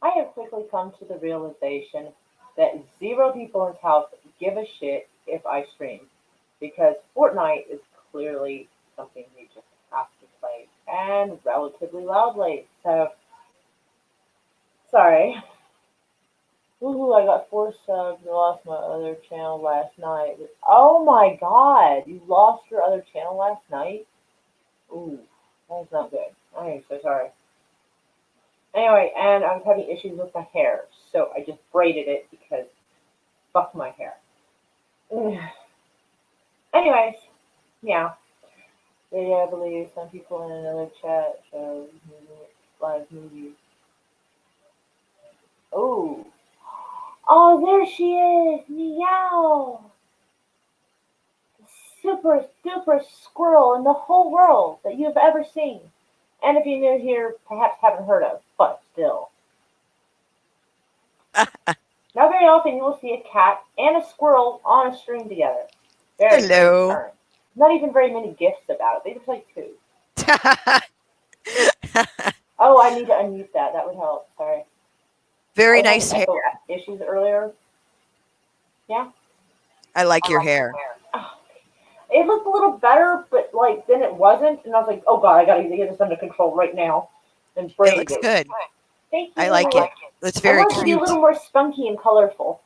I have quickly come to the realization that zero people in this house give a shit if I stream, because Fortnite is clearly something we just have to play, and relatively loudly. So, sorry. Ooh, I got 4 subs. I lost my other channel last night. Oh my god, you lost your other channel last night? Ooh, that's not good. I am so sorry. Anyway, and I was having issues with my hair, so I just braided it because fuck my hair. Anyways, yeah. Yeah, I believe some people in another chat show live movies. Oh. Oh, there she is! Meow! Super duper squirrel in the whole world that you have ever seen. And if you're new here, perhaps haven't heard of, but still. Not very often you will see a cat and a squirrel on a stream together. Very strange Hello. occurrence. Not even very many gifts about it. They just like two. Oh, I need to unmute that. That would help. Sorry. I Very was having nice hair. echo issues earlier. Yeah? I like your hair. Oh, it looked a little better, but like then it wasn't. And I was like, oh god, I gotta get this under control right now. And It braided looks it. good. Thank I you. like it. It's I very want it to be a little cute. more spunky and colorful.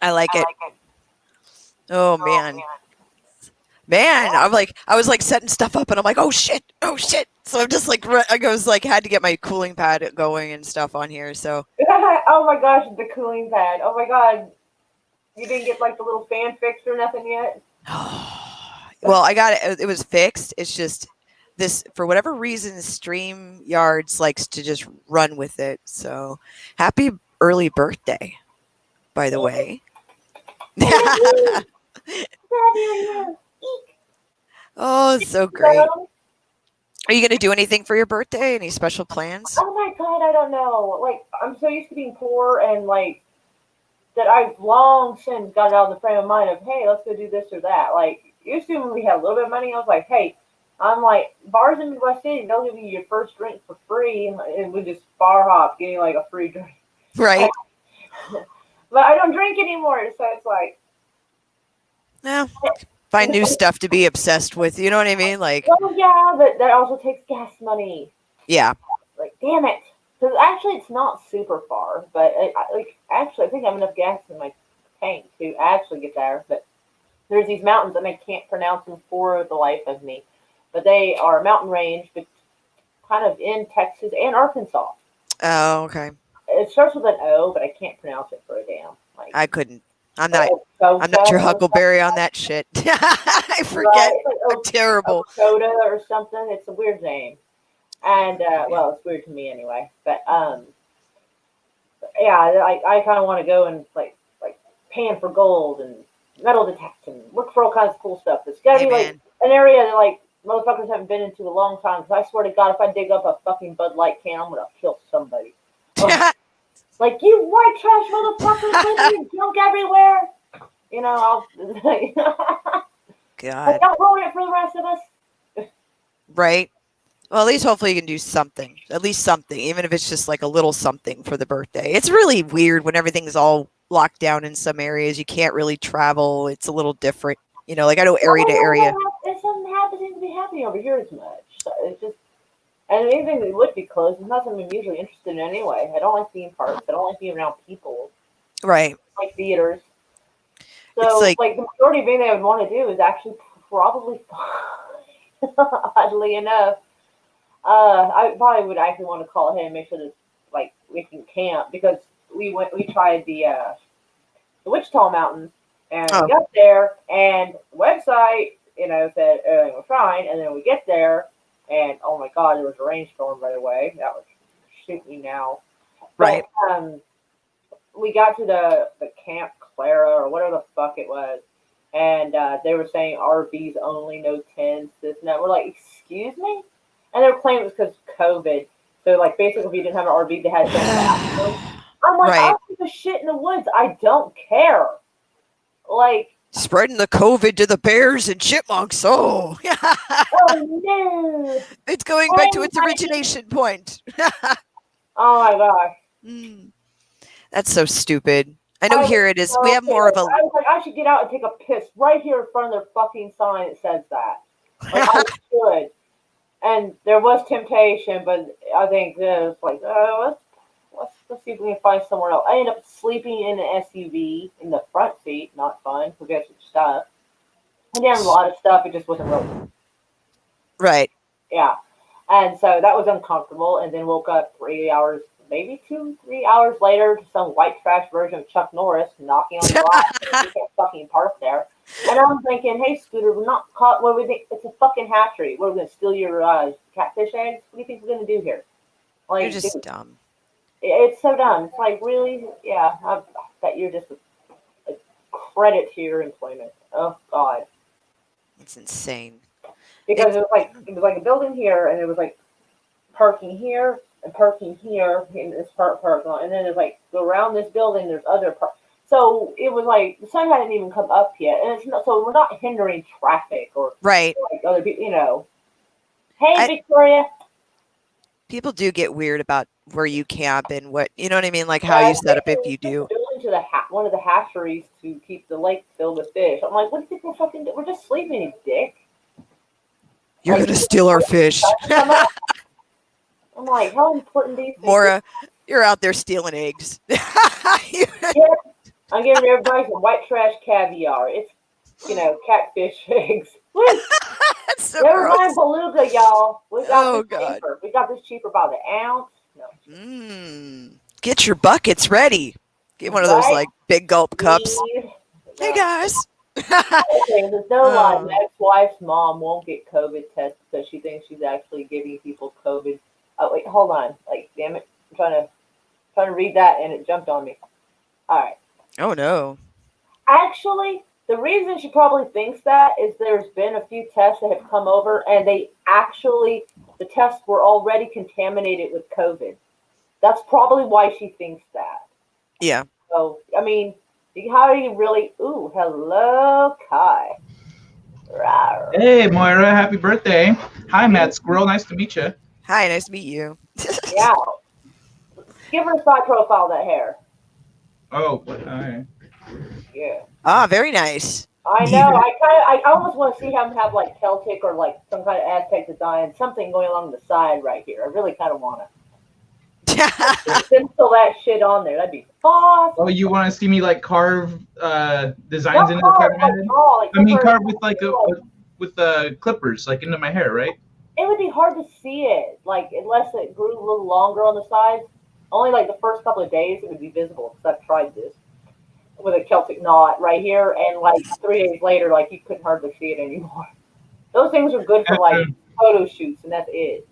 I like it. Oh man. Man, I was like setting stuff up and I'm like, oh shit, oh shit. So I'm just like, I was like, had to get my cooling pad going and stuff on here. So, Oh my gosh, the cooling pad. Oh my god, you didn't get like the little fan fixed or nothing yet? well, I got it. It was fixed. It's just this, for whatever reason, StreamYards likes to just run with it. So, happy early birthday, by the way. Thank you. Glad you're here. Oh, so great. So, Are you going to do anything for your birthday? Any special plans? oh my god, I don't know. Like, I'm so used to being poor and like that I've long since got out of the frame of mind of, hey, let's go do this or that. Like, used to when we had a little bit of money, I was like, hey, I'm like, bars in Midwest City, they'll give you your first drink for free, and we just bar hop, getting like a free drink. Right. But I don't drink anymore, so it's like, Yeah. Find new stuff to be obsessed with. You know what I mean? Like, well, yeah, but that also takes gas money. yeah. Like, damn it. Because actually, it's not super far, but like, actually, I think I have enough gas in my tank to actually get there. But there's these mountains, and I can't pronounce them for the life of me. But they are a mountain range, but kind of in Texas and Arkansas. Oh, okay. It starts with an O, but I can't pronounce it for a damn. Like, I couldn't. I'm not. I'm not Okosa your or Huckleberry on that shit. I right? forget. It's like I'm terrible. Okota or something. It's a weird name. And Okay. well, it's weird to me anyway. But yeah, I kind of want to go and like pan for gold and metal detect and look for all kinds of cool stuff. It's got to Hey, be like man. an area that like motherfuckers haven't been into a long time. Because I swear to God, if I dig up a fucking Bud Light can, I'm gonna kill somebody. Ugh. Like you white trash motherfuckers leaving your junk everywhere. You know, I'll like God. don't ruin it for the rest of us. Right. Well, at least hopefully you can do something. At least something, even if it's just like a little something for the birthday. It's really weird when everything's all locked down in some areas. You can't really travel. It's a little different. You know, like I know area to area. It doesn't happen to be happening over here as much. So it's just and anything that would be closed is not something I'm usually interested in anyway. I don't like theme parks. I don't like being around people. Right. I like theaters. It's So like, like the majority of anything I would want to do is actually probably fine. Oddly enough. I probably would actually want to call ahead and make sure that like we can camp because we tried the Wichita Mountains and we oh, got there and the website said everything was fine and then we get there and oh my god there was a rainstorm by the way that was shoot me now but right. we got to the Camp Clara or whatever the fuck it was and they were saying RVs only no tents this and that we're like excuse me and they were claiming it was because COVID so like basically if you didn't have an RV they had to send bathroom. I'm like, Right. I'll take a shit in the woods. I don't care. Like, Spreading the COVID to the bears and chipmunks. Oh, oh no. it's going back to And its origination point. Oh my gosh. Mm. That's so stupid. I know I was here it is. We so have more of pissed. a. I was like, I should get out and take a piss right here in front of their fucking sign that says that. Like, I should. And there was temptation, but I think this, like, let's see if we can find somewhere else. I ended up sleeping in an SUV in the front seat. Not fun. Forget your stuff. I did a lot of stuff. It just wasn't real. Right. Yeah. And so that was uncomfortable. And then woke up 3 hours, maybe 2, 3 hours later to some white trash version of Chuck Norris knocking on the glass. You can't fucking park there. And I'm thinking, hey, Scooter, we're not caught. What do we think? It's a fucking hatchery. We're going to steal your catfish eggs? What do you think we're going to do here? Like, You're just dude, dumb. it's so dumb. It's like, really? Yeah, I bet you're just a credit to your employment. Oh, God. It's insane. Because it was like a building here, and it was like parking here and parking here in this park lot, and then there's like go around this building. There's other park. So it was like the sun hadn't even come up yet, and it's not, so we're not hindering traffic or Right. like other people. Hey, I- Victoria. People do get weird about where you camp and what you know what I mean, like how you set up if you do. Building to one of the hatcheries to keep the lake filled with fish. I'm like, what do you think we're fucking do? We're just sleeping, you dick. You're Like, gonna steal our fish. I'm like, how important do you think? Mora, you're out there stealing eggs. Yeah, I'm giving everybody some white trash caviar. It's catfish eggs. That's so Never mind gross. beluga, y'all. We got Oh, this God. cheaper. We got this cheaper by the ounce. No. Get your buckets ready. Get one of those Right? like big gulp cups. Please. Hey guys. Okay, there's no lie. Oh. My ex-wife's mom won't get COVID tests because she thinks she's actually giving people COVID. Oh wait, hold on. Like, damn it, I'm trying to read that and it jumped on me. All right. Oh no. Actually, the reason she probably thinks that is there's been a few tests that have come over and the tests were already contaminated with COVID. That's probably why she thinks that. Yeah. So, I mean, how do you really? Ooh, hello, Kai. Rawr. Hey, Moira, happy birthday. Hi, Matt Squirrel. Nice to meet you. Hi, nice to meet you. Yeah. Give her a side profile that hair. Oh, all right. Yeah. Ah, very nice. I know. I almost want to see him have like Celtic or like some kind of Aztec design, something going along the side right here. I really kind of want to. Stencil that shit on there. That'd be awesome. Oh, you want to see me like carve designs Not into carved, the head? like draw, like I mean, clippers. carve with like with clippers like into my hair, right? It would be hard to see it, like unless it grew a little longer on the sides. Only like the first couple of days it would be visible because I've tried this with a Celtic knot right here, and like 3 days later, like you couldn't hardly see it anymore. Those things are good for like photo shoots, and that's it.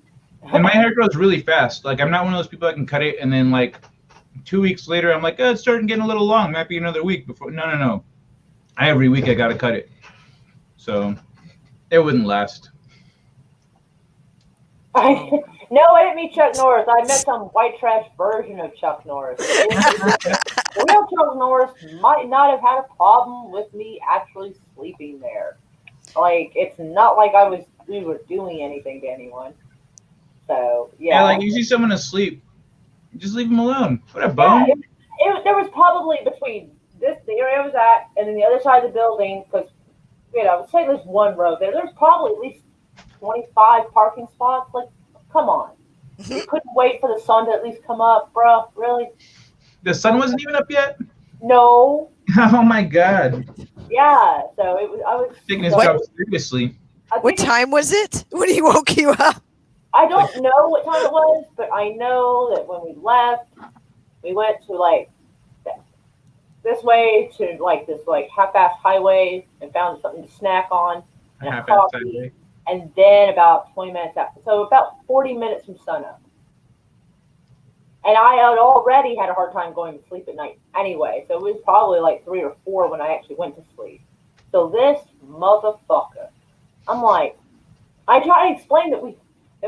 And my hair grows really fast. Like I'm not one of those people that can cut it and then like 2 weeks later I'm like, oh, it's starting getting a little long. Might be another week before. No. Every week I gotta cut it, so it wouldn't last. No, I didn't meet Chuck Norris. I met some white trash version of Chuck Norris. The real Chuck Norris might not have had a problem with me actually sleeping there. Like, it's not like we were doing anything to anyone. So, yeah. Yeah, like you see someone asleep, just leave them alone. What a bone. Yeah, there was probably between the area I was at and then the other side of the building, because, say there's one road there. There's probably at least 25 parking spots. Like, come on. You couldn't wait for the sun to at least come up, bro. Really? The sun wasn't even up yet? No. Oh my god. Yeah. So it was. I was. Taking his so, job seriously. What time was it when he woke you up? I don't know what time it was, but I know that when we left, we went to like this way to like this like half-ass highway and found something to snack on and a coffee. And then about 20 minutes after, so about 40 minutes from sunup. And I had already had a hard time going to sleep at night anyway, so it was probably like 3 or 4 when I actually went to sleep. So this motherfucker, I'm like, I tried to explain that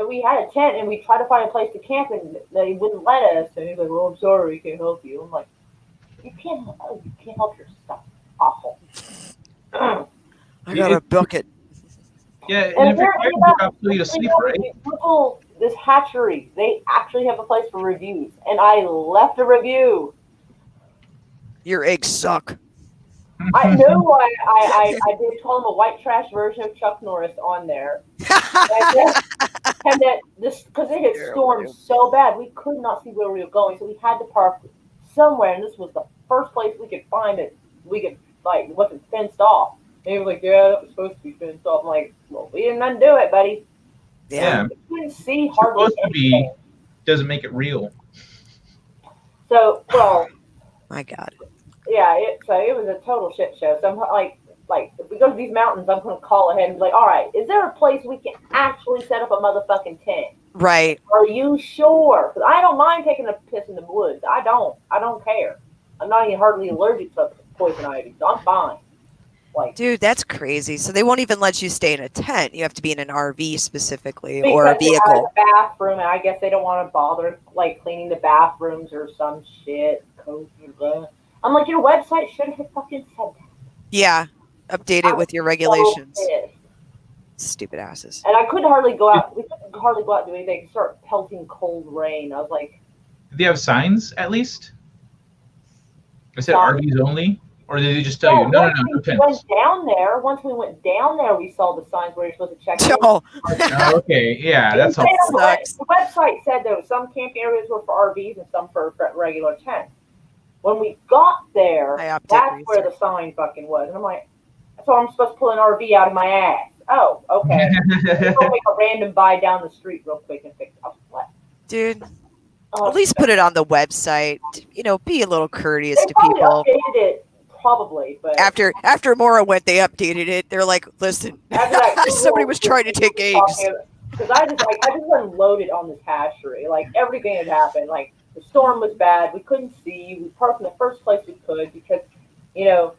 we had a tent and we tried to find a place to camp and that he wouldn't let us. And he's like, well, I'm sorry, we can't help you. I'm like, you can't help yourself, awful. I got a bucket. Yeah, and if you're tired, you got to sleep, right? this hatchery, they actually have a place for reviews, and I left a review. Your eggs suck. I know I did call him a white trash version of Chuck Norris on there. And that this, because it had stormed so bad, we could not see where we were going, so we had to park somewhere, and this was the first place we could find it. We could, like, it wasn't fenced off. And he was like, yeah, that was supposed to be fenced off. I'm like, well, we didn't undo it, buddy. Yeah. We couldn't see hardly Supposed to be anything. doesn't make it real. So, well, My God. yeah, so it was a total shit show. So I'm like if we go to these mountains, I'm going to call ahead and be like, all right, is there a place we can actually set up a motherfucking tent? Right. Are you sure? Because I don't mind taking a piss in the woods. I don't care. I'm not even hardly allergic to poison ivy, so I'm fine. Like, Dude, that's crazy. So they won't even let you stay in a tent. You have to be in an RV specifically or a because it has vehicle. a bathroom, and I guess they don't want to bother like cleaning the bathrooms or some shit. I'm like, your website should have fucking said that. Yeah. Update it with your regulations. So pissed. Stupid asses. And I couldn't hardly go out. We couldn't hardly go out and do anything. Start pelting cold rain. I was like, Did they have signs at least? I said Signs? RVs only, or did they just tell you no once no we tents? went down there. Once we went down there, we saw the signs where you're supposed to check in. Oh, Oh, okay, yeah, that's all. Sucks. The website said there was some camp areas were for RVs and some for regular tents. When we got there, I update that's where research. the sign fucking was. And I'm like, so I'm supposed to pull an RV out of my ass. Oh, okay. I'll make a random buy down the street real quick and fix it. I was like, what? dude. Oh, At least put it on the website. You know, be a little courteous they to probably people. updated it, probably, but After Maura went, they updated it. They're like, listen, after that, somebody was trying to take eggs. Because I just unloaded on this hatchery. Like, everything had happened. Like, the storm was bad. We couldn't see. We parked in the first place we could because, you know,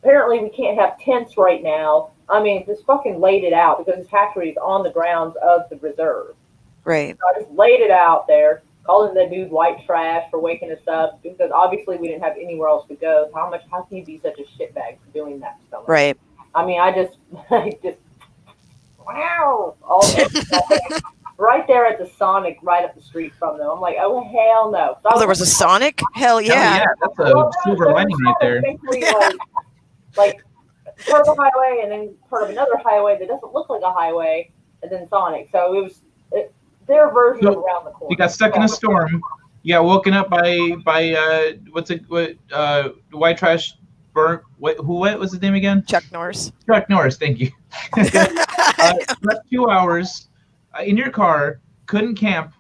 apparently we can't have tents right now. I mean, just fucking laid it out because this hatchery is on the grounds of the reserve. Right. So I just laid it out there, calling the dude white trash for waking us up because obviously we didn't have anywhere else to go. So how can you be such a shitbag for doing that to someone? Right. I mean, I just wow, right there at the Sonic, right up the street from them. I'm like, oh hell no! So Oh, there was a Sonic? Hell Oh, yeah. yeah, that's a silver lining right there. Like part of a highway and then part of another highway that doesn't look like a highway, and then Sonic. So it was their version of around the corner. You got stuck in a storm. You got woken up by white trash burnt. What was his name again? Chuck Norris. Chuck Norris. Thank you. Slept 2 hours in your car. Couldn't camp,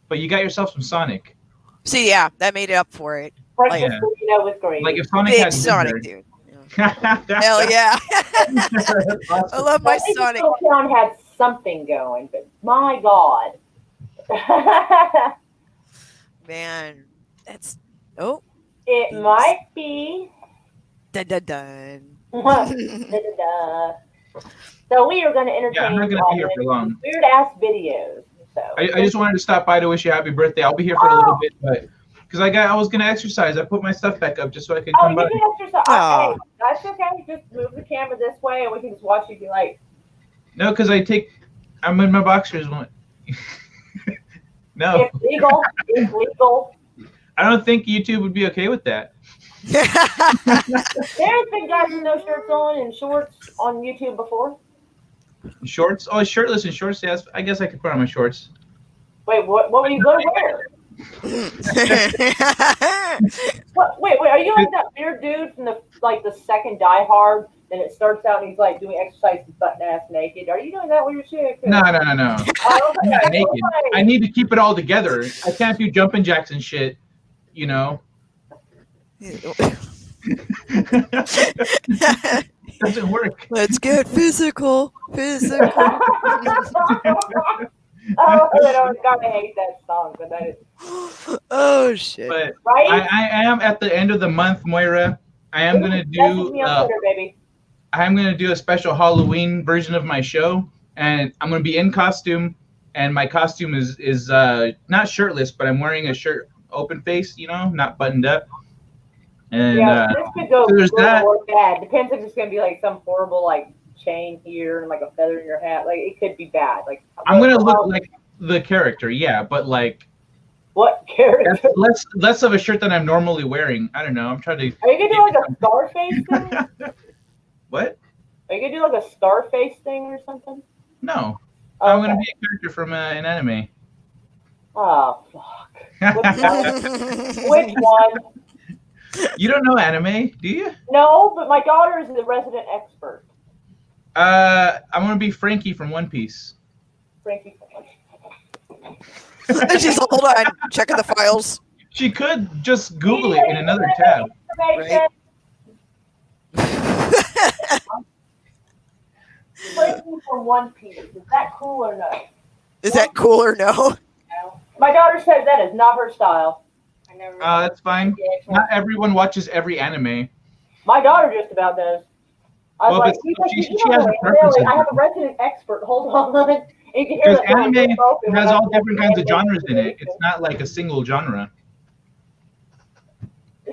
but you got yourself some Sonic. See, yeah, that made it up for it. Breakfast yeah. burrito with gravy. Like if Sonic Big had Sonic, dude. Hell Hell yeah. I love my Sonic. Town had something going, but my God. Man, that's oh It might be. dun dun dun. Da-da-da. So we are going to entertain Yeah, I'm not gonna be here for long. weird ass videos. So I just wanted to stop by to wish you a happy birthday. I'll be here for a little bit, but because I was gonna exercise, I put my stuff back up just so I could come you by. can exercise. Aw. Hey, that's okay. Just move the camera this way, and we can just watch you be like. No, because I'm in my boxers. No, It's legal. It's legal. I don't think YouTube would be okay with that. There's been guys with no shirts on and shorts on YouTube before. Shorts? Oh, shirtless and shorts. Yes, I guess I could put on my shorts. Wait, what were you going to wear? What, wait, are you like that weird dude from the second Die Hard? Then it starts out and he's like doing exercise butt ass naked. Are you doing that with your chick? No. Oh, I'm not naked. I need to keep it all together. I can't do jumping jacks and shit, you know. Doesn't work. Let's get physical. Physical. Oh, God, I hate that song, but that is Oh shit. But right. I am at the end of the month, Moira. I am gonna Message do me on Twitter, baby. I'm gonna do a special Halloween version of my show, and I'm gonna be in costume. And my costume is not shirtless, but I'm wearing a shirt open face, you know, not buttoned up. And Yeah, this could go so there's good that. or bad. Depends if it's gonna be like some horrible like chain here and like a feather in your hat. Like it could be bad. Like I'm gonna look like the character, yeah, but like What that's character? less of a shirt than I'm normally wearing. I don't know. I'm trying to. Are you gonna do like a Scarface thing? What? Are you gonna do like a Scarface thing or something? No, Oh, I'm gonna okay. be a character from an anime. Oh fuck. Which one? You don't know anime, do you? No, but my daughter is the resident expert. I'm gonna be Frankie from One Piece. Frankie. She's hold on, checking the files. She could just Google it in another tab. Information. Frankie from One Piece. Is that cool or no? Is that cool or no? No. My daughter says that is not her style. I never. That's fine. Not everyone watches every anime. My daughter just about does. I was Well, like, but you she know, has a really, preference. I have a resident expert. Hold on. And you can hear Because that door anime open when has I all was different like, kinds of anime genres in it. It's information. not like a single genre.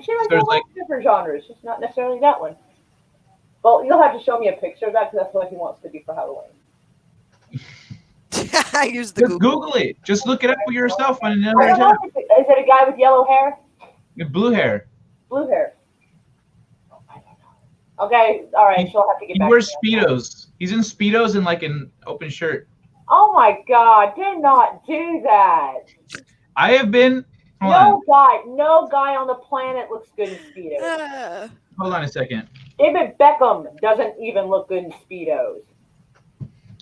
She likes There's a lot of different genres, just not necessarily that one. Well, you'll have to show me a picture of that because that's what he wants to do for Halloween. I use the Just Google. Google it. Just look it up for yourself on I another don't know. tab. Is it a guy with yellow hair? Blue hair. Blue hair? I don't know. Okay, all right. She'll have to get He back. wears to me. Speedos. He's in Speedos and like an open shirt. Oh my God! Do not do that. I have been. Hold on. No guy on the planet looks good in speedos. Hold on a second. David Beckham doesn't even look good in speedos.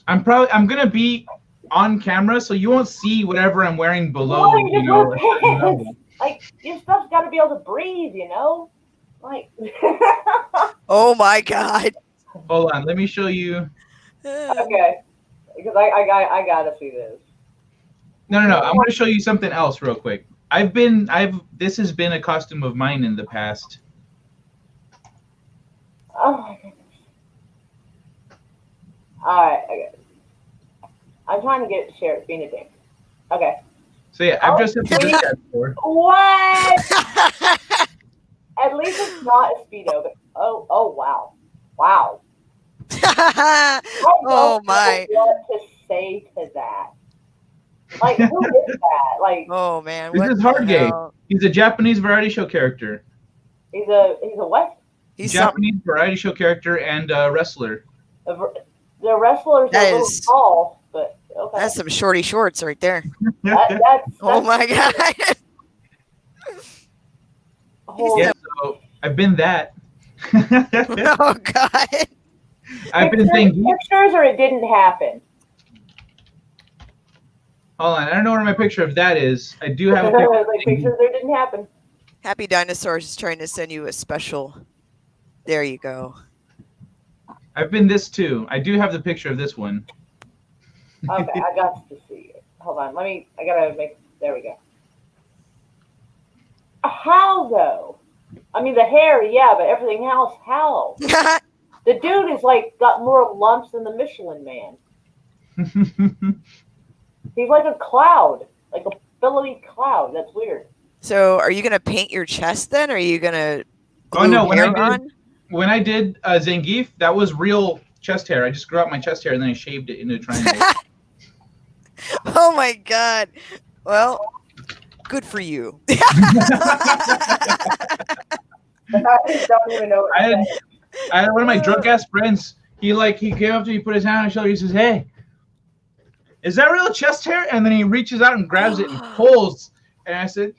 I'm gonna be on camera, so you won't see whatever I'm wearing below. Why don't you You just know, wear a certain pants? level. Like your stuff's got to be able to breathe, you know. Like. Oh my god. Hold on. Let me show you. Okay, because I gotta see this. No. I'm gonna show you something else real quick. This has been a costume of mine in the past. Oh my goodness. All right, okay. I'm trying to get it to share being a dick. Okay. So yeah, I've dressed up for this guy before. What? At least it's not a speedo, but oh wow. I don't Oh my. know what to say to that. Like, who is that? Like, Oh man. This what is the Hardgate. hell? He's a Japanese variety show character. he's a what? He's something. Japanese variety show character and wrestler. The wrestlers are That a little is- tall, but okay. That's some shorty shorts right there. That's Oh my god. whole, Yeah, so I've been that. Oh god. I've been saying, pictures or it didn't happen. hold on, I don't know where my picture of that is. I do have a picture. Like pictures or it didn't happen. Happy Dinosaurs is trying to send you a special. There you go. I've been this too. I do have the picture of this one. Okay, I got to see it. Hold on, I gotta make, there we go. How though? I mean, the hair, yeah, but everything else, how? The dude is like got more lumps than the Michelin Man. He's like a cloud, like a billowy cloud. That's weird. So are you gonna paint your chest then? Or are you gonna Oh glue no, hair when I did Zangief, that was real chest hair. I just grew out my chest hair and then I shaved it into a triangle. Oh my god. Well, good for you. I don't even know what I to had, say. I had one of my drunk ass friends. He came up to me, put his hand on my shoulder. He says, "Hey, is that real chest hair?" And then he reaches out and grabs it and pulls. And I said,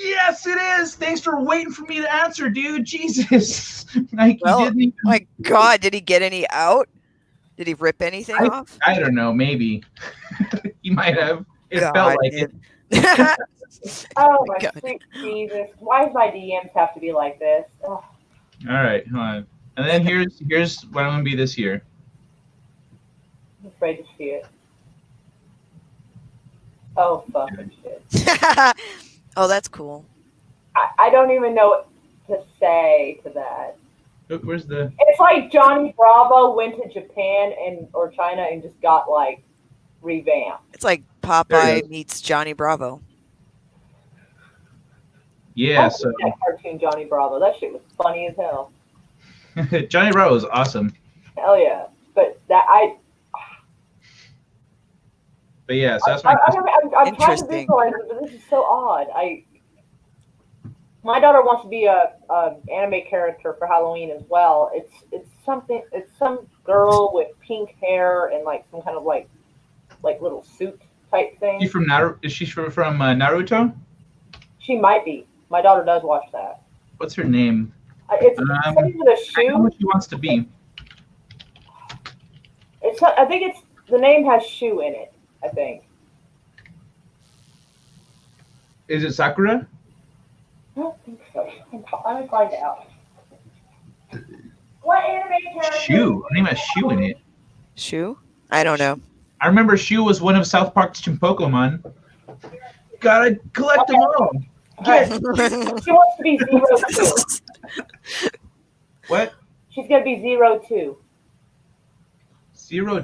"Yes, it is. Thanks for waiting for me to answer, dude. Jesus." Like Well, he didn't even, My god, did he get any out? Did he rip anything off? I don't know. Maybe he might have. It God, felt like it. dude. Oh my God. sweet Jesus! Why does my DMs have to be like this? Ugh. All right, hold on. And then here's what I'm gonna be this year. I'm afraid to see it. Oh fucking shit! Oh, that's cool. I don't even know what to say to that. Look, where's the? It's like Johnny Bravo went to Japan or China and just got like revamped. It's like There it Popeye is. meets Johnny Bravo. Yeah. I So like that cartoon Johnny Bravo. That shit was funny as hell. Johnny Bravo is awesome. Hell yeah! But But yeah, so that's my I'm trying to Interesting. visualize it, but this is so odd. My daughter wants to be a anime character for Halloween as well. It's something. It's some girl with pink hair and like some kind of like little suit type thing. Is she from Naruto? Is she from Naruto? She might be. My daughter does watch that. What's her name? It's something with a I know shoe. what she wants to be. I think it's the name has shoe in it. I think. Is it Sakura? I don't think so. I'm gonna find out. What anime character? Shu. Her name has Shu in it. Shoe? I don't know. I remember Shu was one of South Park's Pokemon. Gotta collect them all. Alright. She wants to be 02. What? She's gonna be 02.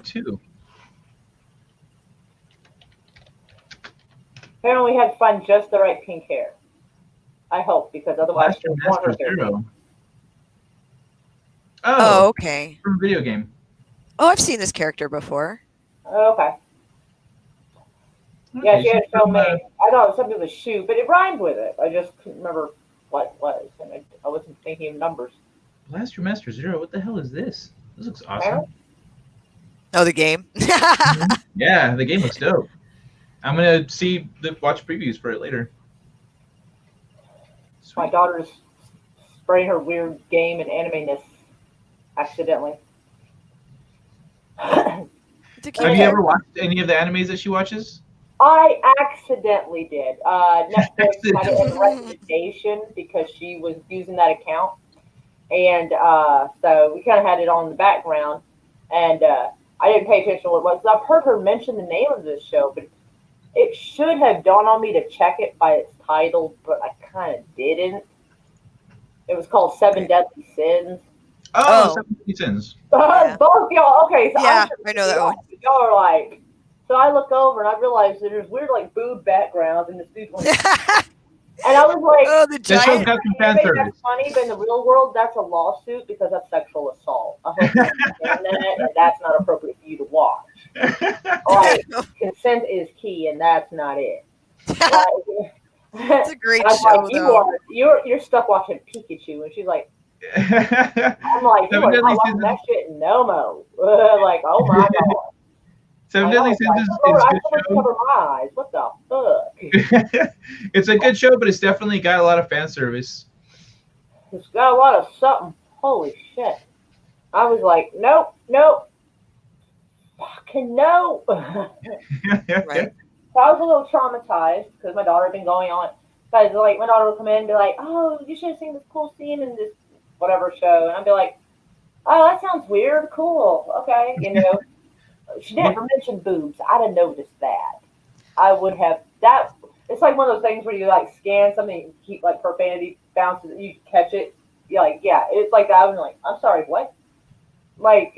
02. Apparently, we had to find just the right pink hair. I hope, because otherwise, Blaster she'll want her Master hair. Zero. Oh, Oh, okay. from a video game. Oh, I've seen this character before. Okay. Yeah, Okay, she had she's so from, many. I thought it was something with shoe, but it rhymed with it. I just couldn't remember what it was, and I wasn't thinking of numbers. Blaster Master Zero. What the hell is this? This looks awesome. Oh, the game. Yeah, the game looks dope. I'm gonna watch previews for it later. My Sweet. daughter's spraying her weird game and anime-ness accidentally. It's a cute Have you character. ever watched any of the animes that she watches? I accidentally did. Netflix had it as a Accidentally. recommendation because she was using that account. And so we kind of had it on the background. And I didn't pay attention to what it was. I've heard her mention the name of this show, but it should have dawned on me to check it by its title, but I kind of didn't. It was called Seven Deadly Sins. Oh, Oh. 70 Sins. Yeah. Both y'all. Okay, so Yeah, I'm I know that one. Y'all are like. So I look over and I realize that there's weird like boob backgrounds and this dude's like, and I was like, Oh, the This show's giant. got some fan maybe service. that's funny, but in the real world, that's a lawsuit because that's sexual assault. I hope you understand that, and that's not appropriate for you to watch. Like, consent is key, and that's not it. It's a great I was show, like, though. you're stuck watching Pikachu, and she's like, I'm like, you Seven are Deadly not watching Sins that shit no mo. Like, oh my god. Seven I Deadly know, Sins I is cover- a I good cover show. cover my eyes. What the fuck? It's a good show, but it's definitely got a lot of fan service. It's got a lot of something. Holy shit. I was like, nope, fucking no. Right. So I was a little traumatized because my daughter had been going on. Because like my daughter would come in and be like, "Oh, you should have seen this cool scene in this whatever show," and I'd be like, "Oh, that sounds weird. Cool, okay." You know, she never mentioned boobs. I'd have noticed that. I would have that. It's like one of those things where you like scan something, and keep like profanity bounces, and you catch it. You're like, yeah, it's like that. I was like, I'm sorry, what? Like.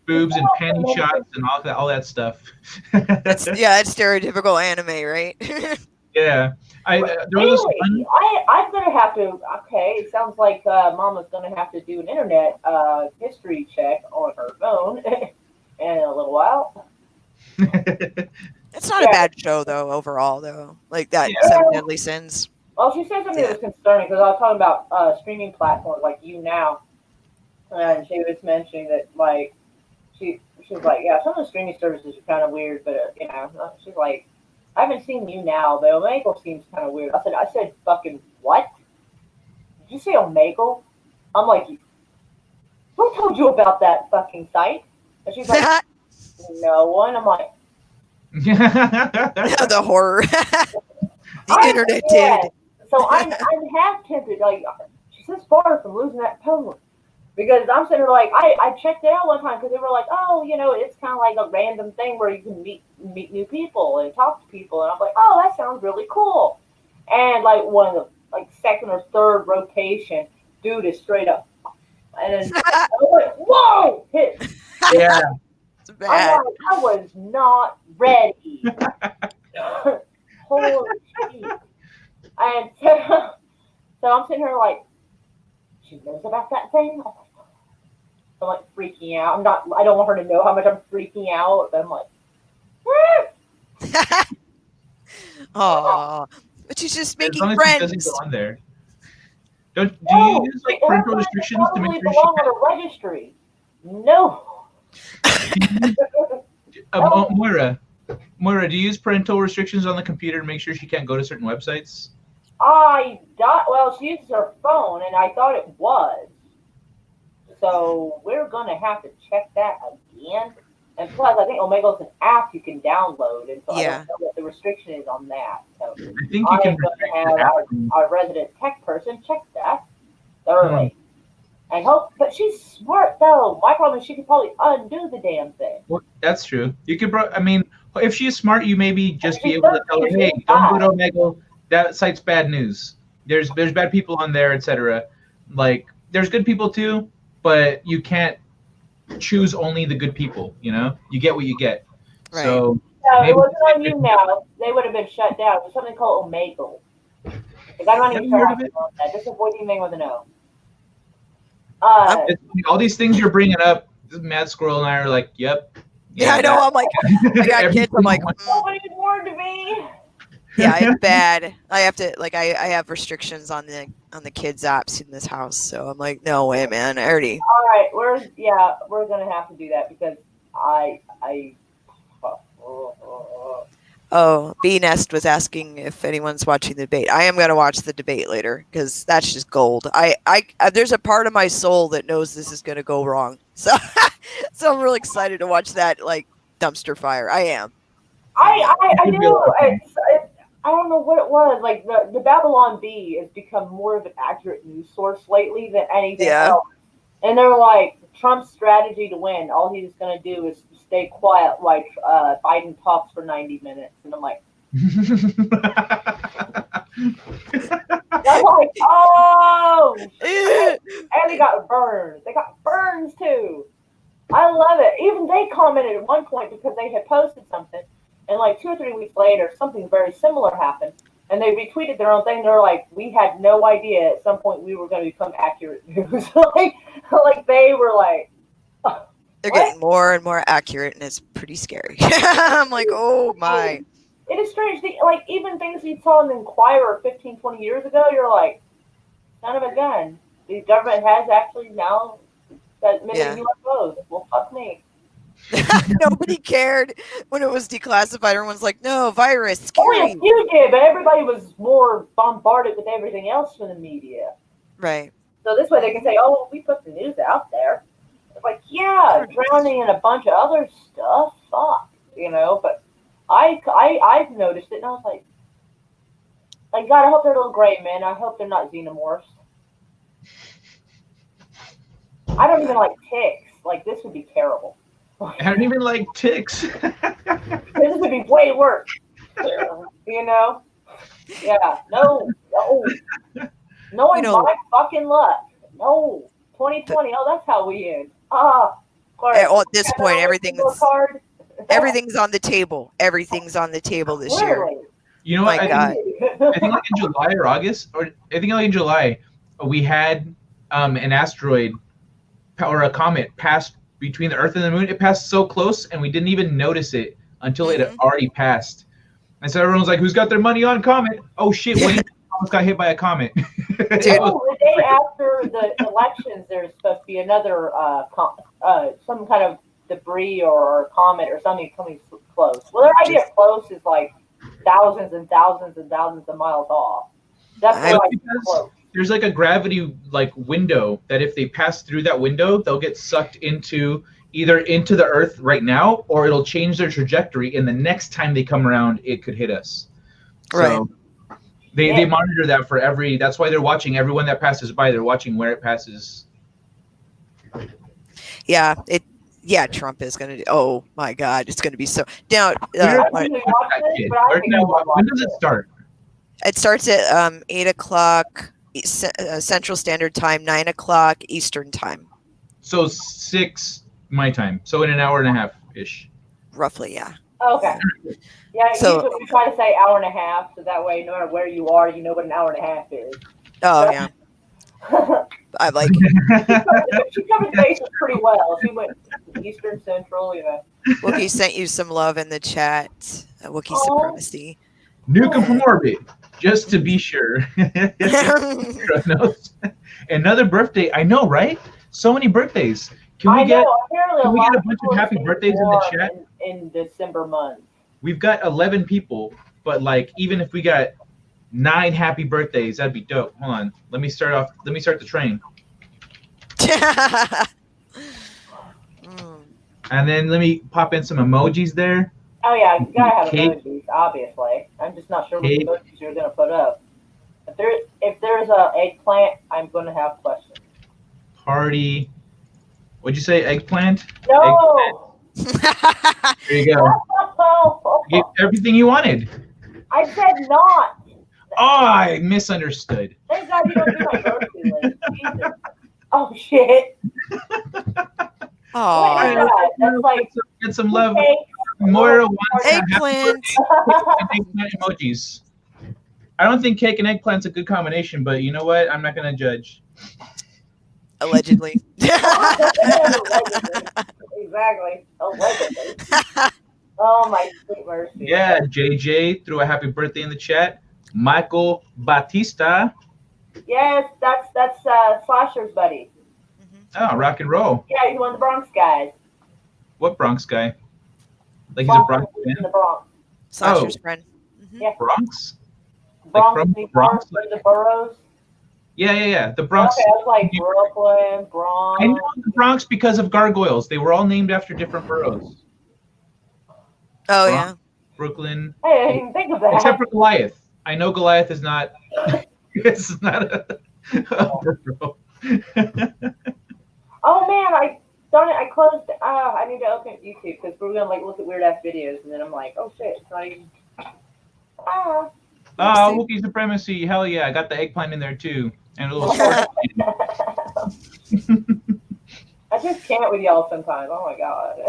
Boobs and panty shots and all that stuff. It's stereotypical anime, right? Yeah. There was this Really? one. I'm gonna have to. Okay, it sounds like Mama's gonna have to do an internet history check on her phone in a little while. It's not a Yeah. bad show, though, overall, though. Like that Yeah. Seven Deadly Sins. Well, she said something that was concerning because I was talking about streaming platforms like YouNow, and she was mentioning that like she was like, yeah, some of the streaming services are kind of weird, but you know, she's like, I haven't seen YouNow, but Omegle seems kind of weird. I said, fucking what? Did you say Omegle? I'm like, who told you about that fucking site? And she's like, no one. I'm like, The horror. The I internet did. did. So I'm half tempted. Like, she's this far from losing that phone. Because I'm sitting there like, I checked it out one time because they were like, oh, you know, it's kind of like a random thing where you can meet new people and talk to people. And I'm like, oh, that sounds really cool. And like one of the like second or third rotation, dude is straight up. And then I was like, whoa, hit. Yeah. It's bad. I'm like, I was not ready. Holy shit. And so I'm sitting here like, she knows about that thing? I'm like freaking out. I don't want her to know how much I'm freaking out. But I'm like, Aw, but she's just As making long as she doesn't friends. go on there. Do you No, use like her parental friends restrictions to make probably sure she belong on a registry. No. can't? No. Moira, do you use parental restrictions on the computer to make sure she can't go to certain websites? She uses her phone, and I thought it was. So we're gonna have to check that again. And plus, I think Omega's an app you can download, and so I Yeah. don't know what the restriction is on that. So I think you I'm can going restrict to the have app. our resident tech person check that thoroughly. I hope, but she's smart though. My problem is she could probably undo the damn thing. Well, that's true. You could, I mean, if she's smart, you maybe just be she's able to tell her, 13, hey, she's don't go to fine. Omega. That site's bad news. There's bad people on there, etc. Like, there's good people too, but you can't choose only the good people. You know, you get what you get. Right. So No, maybe it wasn't on you now. They would have been shut down. It was something called Omegle. Like, I'm not even Never sure heard how of to it. pronounce that. Just avoid anything with an O. All these things you're bringing up, Mad Squirrel and I are like, yep. Yeah, I know. I'm like, I got Every kids. I'm like, single nobody warned me. yeah, it's bad. I have to I have restrictions on the kids' apps in this house, so I'm like, no way, man. I already. All right, we're gonna have to do that because I. Oh, B Nest was asking if anyone's watching the debate. I am gonna watch the debate later because that's just gold. I there's a part of my soul that knows this is gonna go wrong, so so I'm really excited to watch that like dumpster fire. I am. I do. I don't know what it was. Like the Babylon Bee has become more of an accurate news source lately than anything else. And they're like, Trump's strategy to win, all he's going to do is stay quiet like Biden talks for 90 minutes. And I'm like, I'm like, oh, shit. And they got burns. They got burns too. I love it. Even they commented at one point because they had posted something. And like 2 or 3 weeks later, something very similar happened. And they retweeted their own thing. They're like, we had no idea at some point we were going to become accurate news. like they were like, they're getting more and more accurate, and it's pretty scary. I'm like, oh my. It is strange. Like even things you saw in the Inquirer 15, 20 years ago, you're like, son of a gun. The government has actually now admitted UFOs. Well, fuck me. Nobody cared when it was declassified. Everyone's like, no, virus, scary. Only a few did, but everybody was more bombarded with everything else from the media. Right. So this way they can say, oh, well, we put the news out there. It's like, yeah, drowning in a bunch of other stuff, fuck, but I've noticed it, and I was like, God, I hope they're little gray men. I hope they're not xenomorphs. I don't even like ticks. Like, this would be terrible. I don't even like ticks. This would be way worse. Yeah, no. My fucking luck. No. 2020, that's how we end. At this point, everything's on the table. Everything's on the table this year. You know what? I think like in July or August, or I think like in July, we had an asteroid or a comet pass between the Earth and the Moon. It passed so close, and we didn't even notice it until it had already passed. And so everyone's like, "Who's got their money on comet?" Oh shit! Wayne almost got hit by a comet. The day after the elections, there's supposed to be another some kind of debris or comet or something coming close. Well, their idea of close is like thousands and thousands and thousands of miles off. That's close. There's like a gravity like window that if they pass through that window, they'll get sucked either into the Earth right now, or it'll change their trajectory, and the next time they come around, it could hit us. Right. So they monitor that for that's why they're watching everyone that passes by. They're watching where it passes. Yeah, Trump is going to. Oh my God, it's going to be so. Now, when does it start? It starts at 8 o'clock Central Standard Time, 9 o'clock Eastern Time. So 6 my time. So in an hour and a half ish. Roughly, yeah. Okay. Yeah, usually we try to say hour and a half, so that way no matter where you are, you know what an hour and a half is. Oh, yeah. I'm like, She covered the bases pretty well. She went Eastern Central, you know. Wookie sent you some love in the chat. Wookie Oh. supremacy. Nuke him from orbit, just to be sure. Kronos. Another birthday. I know, right? So many birthdays. Can we get? Apparently can we lot get a of bunch people of happy stay birthdays in the warm chat? in December month. We've got 11 people, but like even if we got 9 happy birthdays, that'd be dope. Hold on. Let me start the train. And then let me pop in some emojis there. Oh yeah, you gotta have Cake. emojis, obviously. I'm just not sure Cake. what emojis you're gonna put up. If there's a eggplant, I'm gonna have questions. Party. What'd you say? Eggplant? No. There you go. Get everything you wanted. I said not. Oh, I misunderstood. Thank God you don't do my grocery list. Jesus. Oh shit. Oh, What is that? That's like Get some love. cake. Moira wants eggplant. eggplant emojis. I don't think cake and eggplant's a good combination, but you know what? I'm not gonna judge. Allegedly. Exactly. Allegedly. Oh my sweet mercy. Yeah, JJ threw a happy birthday in the chat. Michael Batista. Yes, that's Slasher's buddy. Oh, rock and roll. Yeah, he's one of the Bronx guys. What Bronx guy? Like he's a Bronx Slasher lives in fan? the Bronx. Slasher's friend. Yeah. Bronx? Bronx, from the Bronx? the boroughs. Yeah. The Bronx. Okay, I was like Brooklyn, Bronx. I know the Bronx because of gargoyles. They were all named after different boroughs. Oh, Bronx, yeah. Brooklyn. Hey, I didn't even think of that. Except for Goliath. I know Goliath is not. It's not a borough. Oh man, I closed. I need to open YouTube because we're gonna like look at weird ass videos, and then I'm like, oh shit, it's not even. Ah. Oh, Wookiee Supremacy. Hell yeah. I got the eggplant in there too. And a little I just can't with y'all sometimes. Oh my god.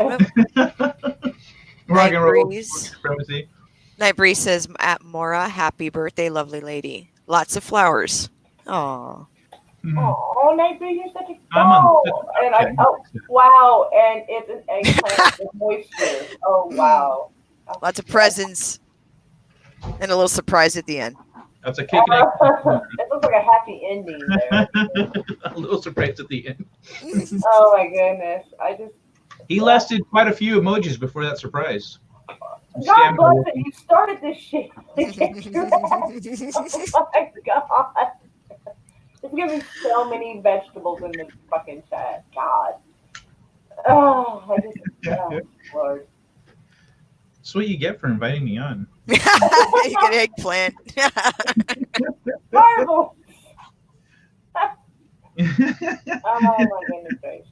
rock and roll. Breeze. Wookiee Supremacy. Night Breeze says, at Mora, happy birthday, lovely lady. Lots of flowers. Aw. Oh, Nate, you're such a I'm on- doll. And wow, and it's an eggplant with moisture. Oh wow. Lots of presents. And a little surprise at the end. That's a cake and egg. It looks like a happy ending there. A little surprise at the end. Oh my goodness. He lasted quite a few emojis before that surprise. God bless it. You started this shit. Oh my god. There's gonna be so many vegetables in this fucking chat. God. Oh, Lord. That's what you get for inviting me on. You get eggplant. Marvel. Oh my goodness gracious.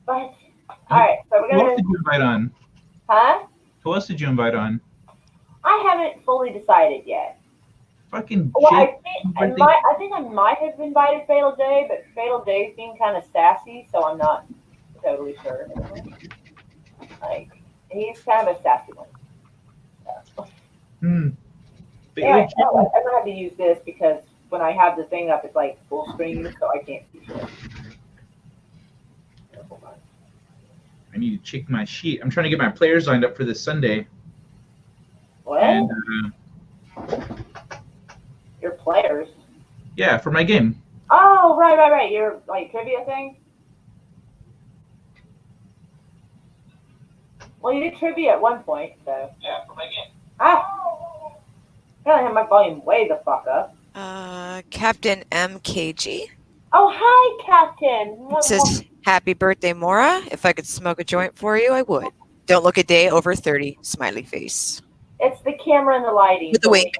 But alright, so we're Who else gonna did you invite on? Huh? Who else did you invite on? I haven't fully decided yet. Fucking Well, shit. I think I might have invited Fatal Day, but Fatal Day's being kind of sassy, so I'm not totally sure. Like, he's kind of a sassy one. So. Yeah, I'm gonna have to use this because when I have the thing up, it's like full screen, so I can't see it. Hold on. I need to check my sheet. I'm trying to get my players lined up for this Sunday. What? And, Your players? yeah, for my game. Oh, right. Your like trivia thing? Well, you did trivia at one point, so. Yeah, for my game. I gotta have my volume way the fuck up. Captain MKG. Oh, hi, Captain. It says, happy birthday, Mora. If I could smoke a joint for you, I would. Don't look a day over 30. Smiley face. It's the camera and the lighting. With the wink.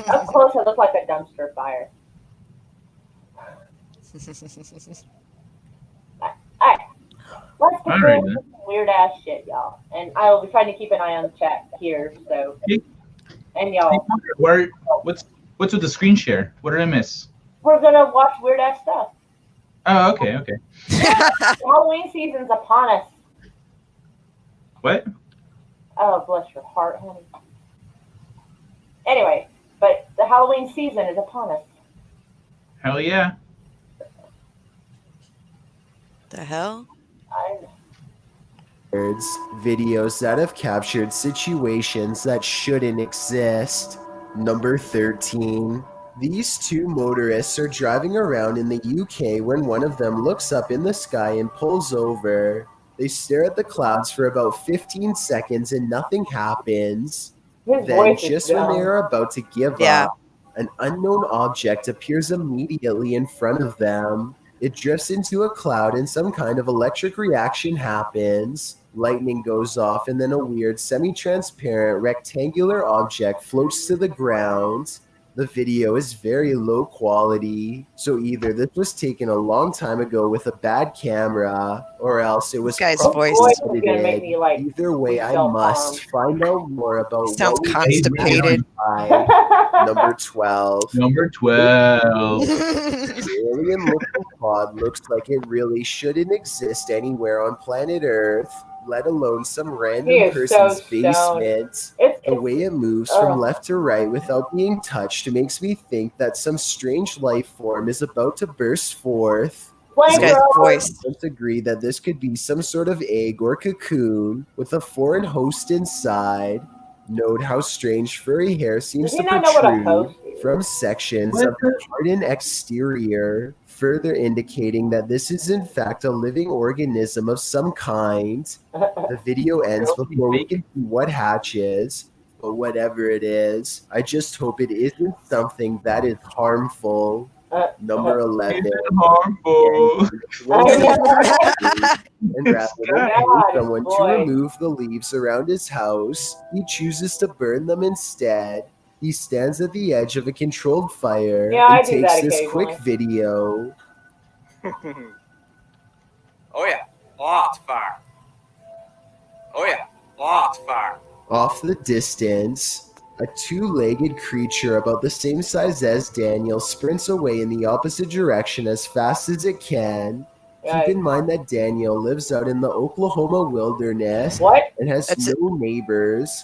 Up close, I look like a dumpster fire. Alright. Let's get Alright, into some weird ass shit, y'all. And I will be trying to keep an eye on the chat here, so. And y'all. What's with the screen share? What did I miss? We're gonna watch weird ass stuff. Oh, okay. Halloween season's upon us. What? Oh, bless your heart, honey. Anyway, but the Halloween season is upon us. Hell yeah. The hell? Videos that have captured situations that shouldn't exist. Number 13. These two motorists are driving around in the UK when one of them looks up in the sky and pulls over. They stare at the clouds for about 15 seconds and nothing happens. His Then, voice is just when they dumb. are about to give Yeah. up, an unknown object appears immediately in front of them. It drifts into a cloud and some kind of electric reaction happens. Lightning goes off and then a weird semi-transparent rectangular object floats to the ground. The video is very low quality, so either this was taken a long time ago with a bad camera, or else it was This guy's probably voice is gonna make me, like, Either way, I self-harm. must find out more about He sounds what we constipated. Number 12. Number 12. The alien-looking pod looks like it really shouldn't exist anywhere on planet Earth, let alone some He random is person's so stoned. basement. It's The way it moves from left to right without being touched makes me think that some strange life form is about to burst forth. This guy's flamethrower. voice. Let's agree that this could be some sort of egg or cocoon with a foreign host inside. Note how strange furry hair seems Does to he not know what a protrude host is? from sections of the hardened exterior, further indicating that this is in fact a living organism of some kind. The video ends before we can see what hatches, but whatever it is, I just hope it isn't something that is harmful. Number 11. Harmful. And rather than pay God, someone to boy. remove the leaves around his house, he chooses to burn them instead. He stands at the edge of a controlled fire Yeah, I and do takes that this occasionally. quick video. Oh yeah, lots of fire. Oh yeah, lots of fire. Off the distance, a two-legged creature about the same size as Daniel sprints away in the opposite direction as fast as it can. Keep in mind that Daniel lives out in the Oklahoma wilderness What? and has That's no neighbors.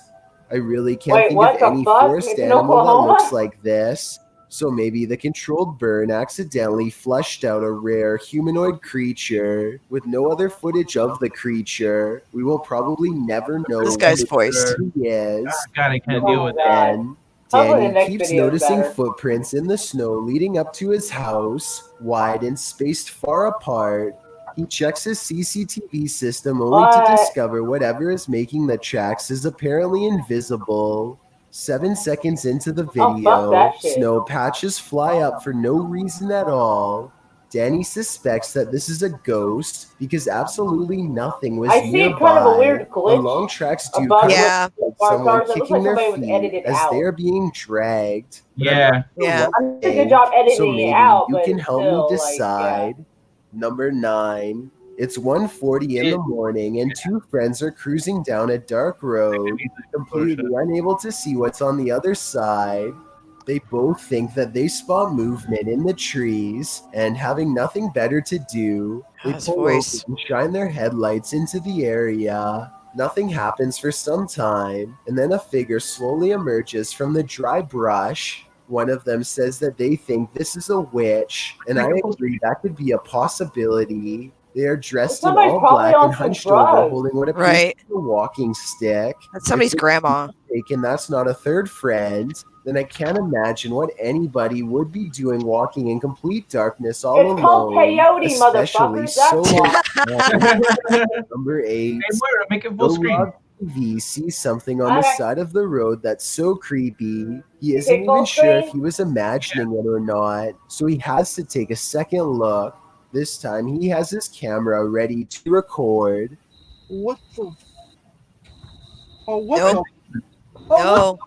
I really can't Wait, think what of the any fuck? forest It's in animal that Oklahoma? looks like this. So maybe the controlled burn accidentally flushed out a rare humanoid creature with no other footage of the creature. We will probably never know This guy's what voice. he is. God, I can't deal with that. And Hopefully the Danny next keeps video is noticing better. footprints in the snow leading up to his house, wide and spaced far apart. He checks his CCTV system only to What? discover whatever is making the tracks is apparently invisible. 7 seconds into the Oh, fuck video, that shit. snow patches fly up for no reason at all. Danny suspects that this is a ghost because absolutely nothing was I see nearby. kind of a weird glitch Along tracks do above come Yeah. like Bar someone cars. It looks kicking like their somebody was feet edited as out. they are being dragged. Yeah. Yeah. I did a good job editing So maybe it out, you but can help still, me like, decide. Number 9. It's 1:40 in the morning and two friends are cruising down a dark road, completely unable to see what's on the other side. They both think that they spot movement in the trees, and having nothing better to do, they His pull over voice. and shine their headlights into the area. Nothing happens for some time, and then a figure slowly emerges from the dry brush. One of them says that they think this is a witch, and I agree that could be a possibility. They are dressed in Somebody's all probably black on and some hunched over, drugs. holding what appears Right. to be a walking stick. That's somebody's grandma. And that's not a third friend, then I can't imagine what anybody would be doing walking in complete darkness all It's called alone. peyote, especially motherfuckers. That's so why. Number 8. Hey, Moira, make it full screen. Rob TV sees something on the Okay. side of the road that's so creepy. He Is isn't it full even sure if screen? he was imagining it or not, so he has to take a second look. This time he has his camera ready to record. What the? Oh, what Nope. the? No.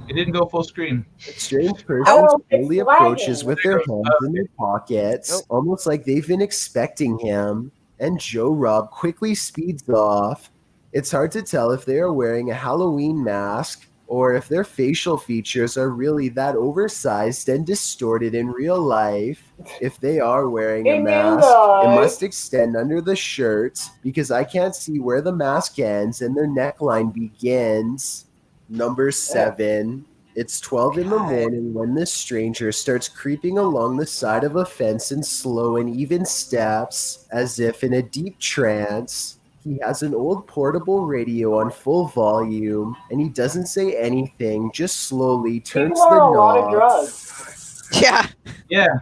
It didn't go full screen. A strange person Oh, it's slowly lagging. approaches with their hands in their pockets, Nope. almost like they've been expecting him, and Joe Rob quickly speeds off. It's hard to tell if they are wearing a Halloween mask or if their facial features are really that oversized and distorted in real life. If they are wearing a In real mask, it life. must extend under the shirt because I can't see where the mask ends and their neckline begins. Number 7. It's 12 in the God. morning when this stranger starts creeping along the side of a fence in slow and even steps, as if in a deep trance. He has an old portable radio on full volume, and he doesn't say anything, just slowly turns People the are on a lot of knob. drugs. Yeah. Yeah.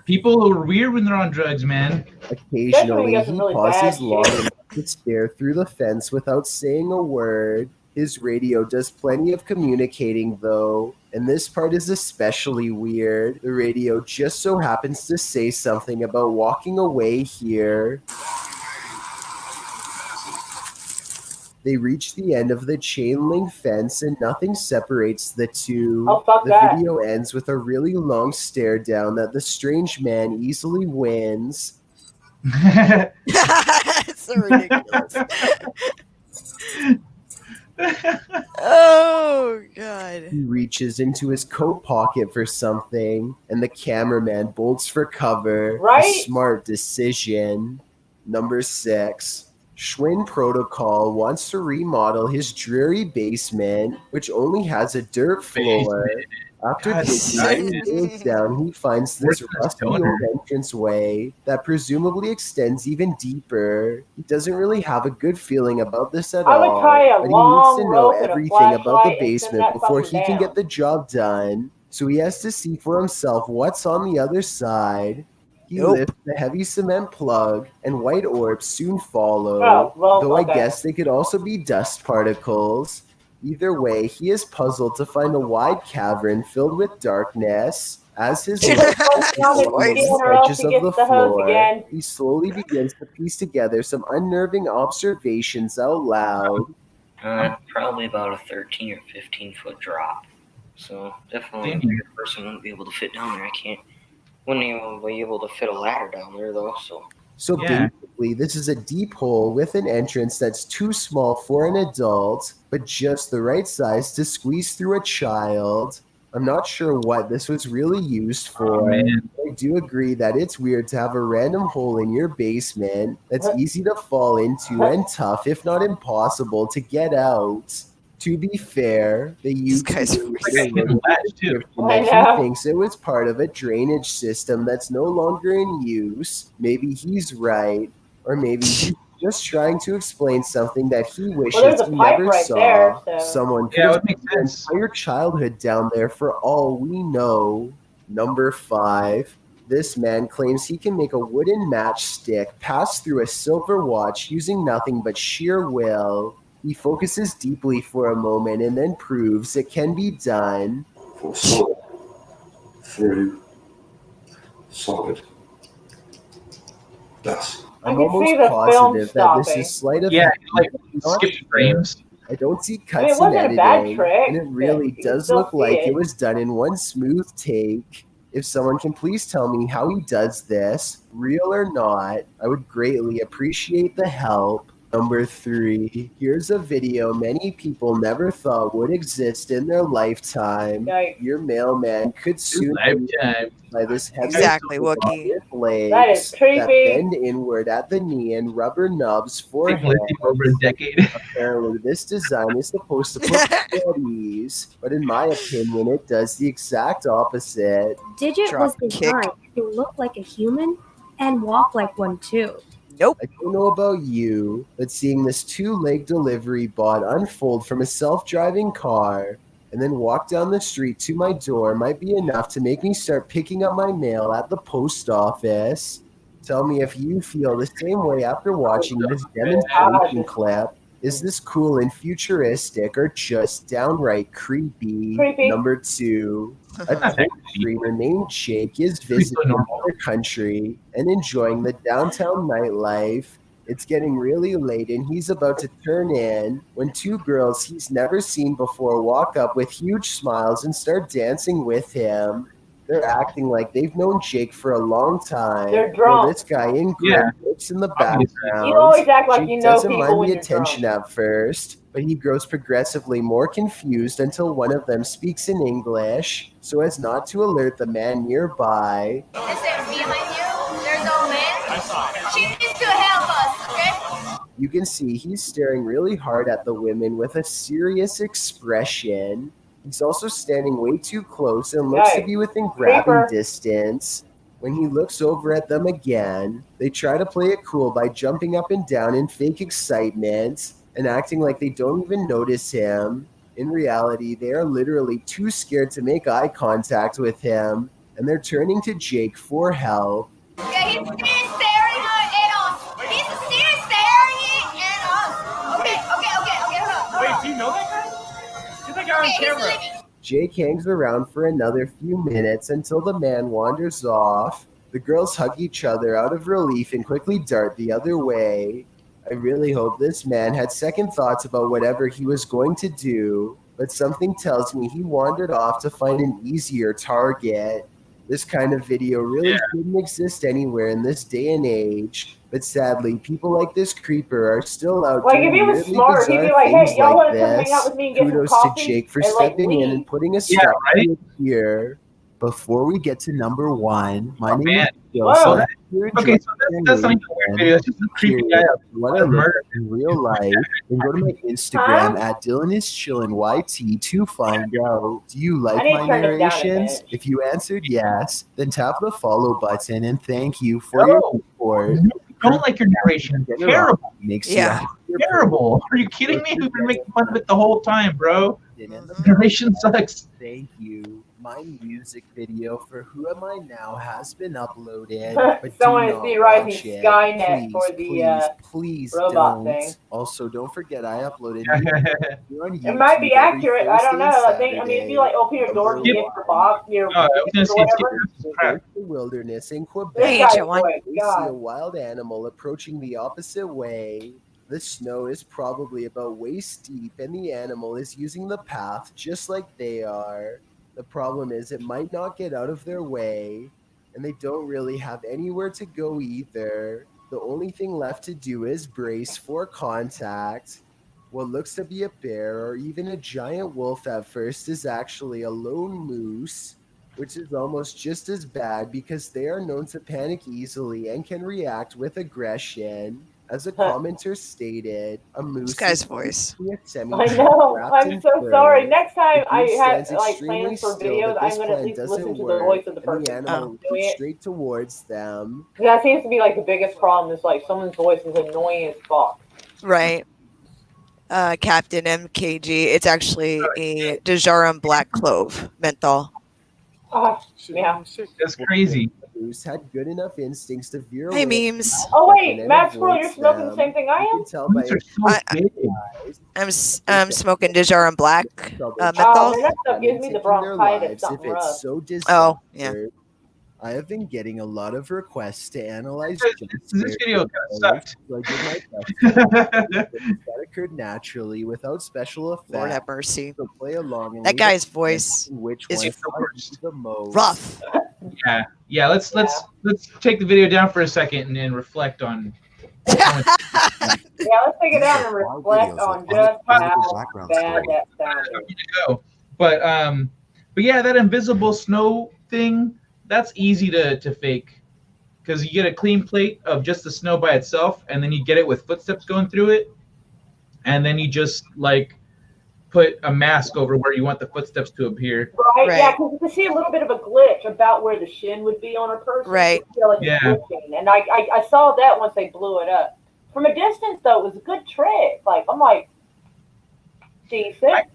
People are weird when they're on drugs, man. Occasionally, get some he really pauses bad long shit. enough to stare through the fence without saying a word. His radio does plenty of communicating, though, and this part is especially weird. The radio just so happens to say something about walking away here. They reach the end of the chain link fence and nothing separates the two. Oh, fuck The that. video ends with a really long stare down that the strange man easily wins. It's so ridiculous. Oh God. He reaches into his coat pocket for something, and the cameraman bolts for cover. Right? A smart decision. Number 6. Schwinn Protocol wants to remodel his dreary basement, which only has a dirt floor. After God, digging nice. goes down, he finds Where's this the rusty old stoner? entranceway that presumably extends even deeper. He doesn't really have a good feeling about this at I would all, tie a but he needs long to know rope and a everything about the flashlight and basement send that before fucker he can down. get the job done. So he has to see for himself what's on the other side. He Nope. lifts the heavy cement plug, and white orbs soon follow. Oh, well, though I okay. guess they could also be dust particles. Either way, he is puzzled to find a wide cavern filled with darkness. As his light Now His the voice. stretches he of gets the the hose floor, again. he slowly begins to piece together some unnerving observations out loud. Probably about a 13 or 15 foot drop. So definitely a Damn. bigger person wouldn't be able to fit down there. Wouldn't even be able to fit a ladder down there though. So Yeah. basically, this is a deep hole with an entrance that's too small for an adult, but just the right size to squeeze through a child. I'm not sure what this was really used for. Oh, man. I do agree that it's weird to have a random hole in your basement that's easy to fall into and tough, if not impossible, to get out. To be fair, the This guy's YouTube Like I hit a latch, too. description I that know. he thinks it was part of a drainage system that's no longer in use. Maybe he's right, or maybe he's just trying to explain something that he wishes there's a he pipe never right saw. there, so- Someone could Yeah, it have would make spent sense. entire childhood down there for all we know. Number 5. This man claims he can make a wooden matchstick pass through a silver watch using nothing but sheer will. He focuses deeply for a moment and then proves it can be done. For solid. Very solid. That's I I'm can almost see the film positive that this stopping. is sleight of Yeah, hand, like not skipped frames. I don't see I mean, cuts it in wasn't a editing, bad trick, and it but really you can does still look see like it. it was done in one smooth take. If someone can please tell me how he does this, real or not, I would greatly appreciate the help. Number 3. Here's a video many people never thought would exist in their lifetime. Yikes. Your mailman could soon be Lifetime. by this heavy Exactly, robot Wookie. with legs That is creepy. bend inward at the knee and rubber nubs for Been hands. living over a decade. Apparently, this design is supposed to put people at ease, but in my opinion, it does the exact opposite. Digit Drop was kick. designed to look like a human and walk like one too. Nope. I don't know about you, but seeing this two-leg delivery bot unfold from a self-driving car and then walk down the street to my door might be enough to make me start picking up my mail at the post office. Tell me if you feel the same way after watching this demonstration clip. Is this cool and futuristic or just downright creepy? Creepy. Number 2. A Not that Twitch creepy. streamer named Jake is Creepy visiting normal. another country and enjoying the downtown nightlife. It's getting really late and he's about to turn in when two girls he's never seen before walk up with huge smiles and start dancing with him. They're acting like they've known Jake for a long time. They're drunk. While this guy in gray Yeah. looks in the Obviously. background. You always act like Jake you know doesn't people mind when the you're attention drunk. at first, but he grows progressively more confused until one of them speaks in English so as not to alert the man nearby. Listen, behind you, there's a man. She needs to help us, okay? You can see he's staring really hard at the women with a serious expression. He's also standing way too close and looks to Yikes. be within grabbing Creeper. distance. When he looks over at them again, they try to play it cool by jumping up and down in fake excitement and acting like they don't even notice him. In reality, they are literally too scared to make eye contact with him, and they're turning to Jake for help. Yeah, he's staring at us. He's staring at us. Okay, hold on. Wait, do you know that guy? See that guy on Okay, he's camera? leaving. Jake hangs around for another few minutes until the man wanders off. The girls hug each other out of relief and quickly dart the other way. I really hope this man had second thoughts about whatever he was going to do, but something tells me he wandered off to find an easier target. This kind of video really shouldn't exist anywhere in this day and age, but sadly, people like this creeper are still out Like, doing if he was really smart, he'd bizarre be like, hey, things y'all like want to come hang this. out with me and get some Kudos coffee? to Jake for And, like, stepping in leave. and putting a Yeah, stop right? to it here. Before we get to number one, my name man. is Joe. Whoa. So you're Okay, so that's not even a weird video. It's just a creepy guy out what I look murder. in real life, and go to my Instagram at DylanIsChillinYT to find out. Do you like I need to my turn this down a narrations? bit. If you answered yes, then tap the follow button and thank you for your No. support. Don't like your narration. Terrible. Makes Yeah. you Terrible. Are you kidding me? We've been making fun of it the whole time, bro. happy. Narration sucks. Thank you. My music video for Who Am I Now has been uploaded, but Someone do is not theorizing watch it. Skynet Please, for the, please robot don't. thing. Also, don't forget I uploaded here on It might be YouTube every accurate. I don't Thursday and know. I think. I mean, it'd be like open your door to Yep. get for Bob, your I was gonna or say, whatever. crap. The wilderness in Quebec. This Hey, guy's Joanne. voice, We see a God. wild animal approaching the opposite way. The snow is probably about waist deep, and the animal is using the path just like they are. The problem is it might not get out of their way, and they don't really have anywhere to go either. The only thing left to do is brace for contact. What looks to be a bear or even a giant wolf at first is actually a lone moose, which is almost just as bad because they are known to panic easily and can react with aggression. As a commenter stated, a moose This guy's is voice. basically a semi- I know. wrapped I'm in so fur. sorry. Next time The I goose have stands like extremely plans for still, videos, but I'm this gonna at plan least doesn't listen to the work, voice of the and person the animal doing moves it. straight towards them. That seems to be like the biggest problem. Is like someone's voice is annoying as fuck. Right. Captain MKG. It's actually a Dejarum Black Clove menthol. Yeah. That's crazy. Moose had good enough instincts to veer Hey, away memes. Oh wait, and Matt Squirrel, you're avoids smoking the them. same thing I You am? can tell by These are so I- big. I'm smoking Dejarum Black Oh menthol. man, that stuff gives me the bronchitis. Something if rough. it's so Oh, yeah. disaster. I have been getting a lot of requests to analyze This video kind of sucked. so I did my best. That occurred naturally without special effects. Lord have mercy. So play along and That leave guy's a comment voice in which is one the struck worst. you the most. rough. Yeah. Let's take the video down for a second and then reflect on. Yeah, let's take it down and reflect on just how bad that sounded. to go. But yeah, that invisible snow thing, that's easy to fake. Because you get a clean plate of just the snow by itself, and then you get it with footsteps going through it, and then you just like put a mask over where you want the footsteps to appear. Right? Right. Yeah, because you can see a little bit of a glitch about where the shin would be on a person. Right. You feel like it's Yeah. glitching. And I saw that once they blew it up. From a distance, though, it was a good trick. Like, I'm like, decent.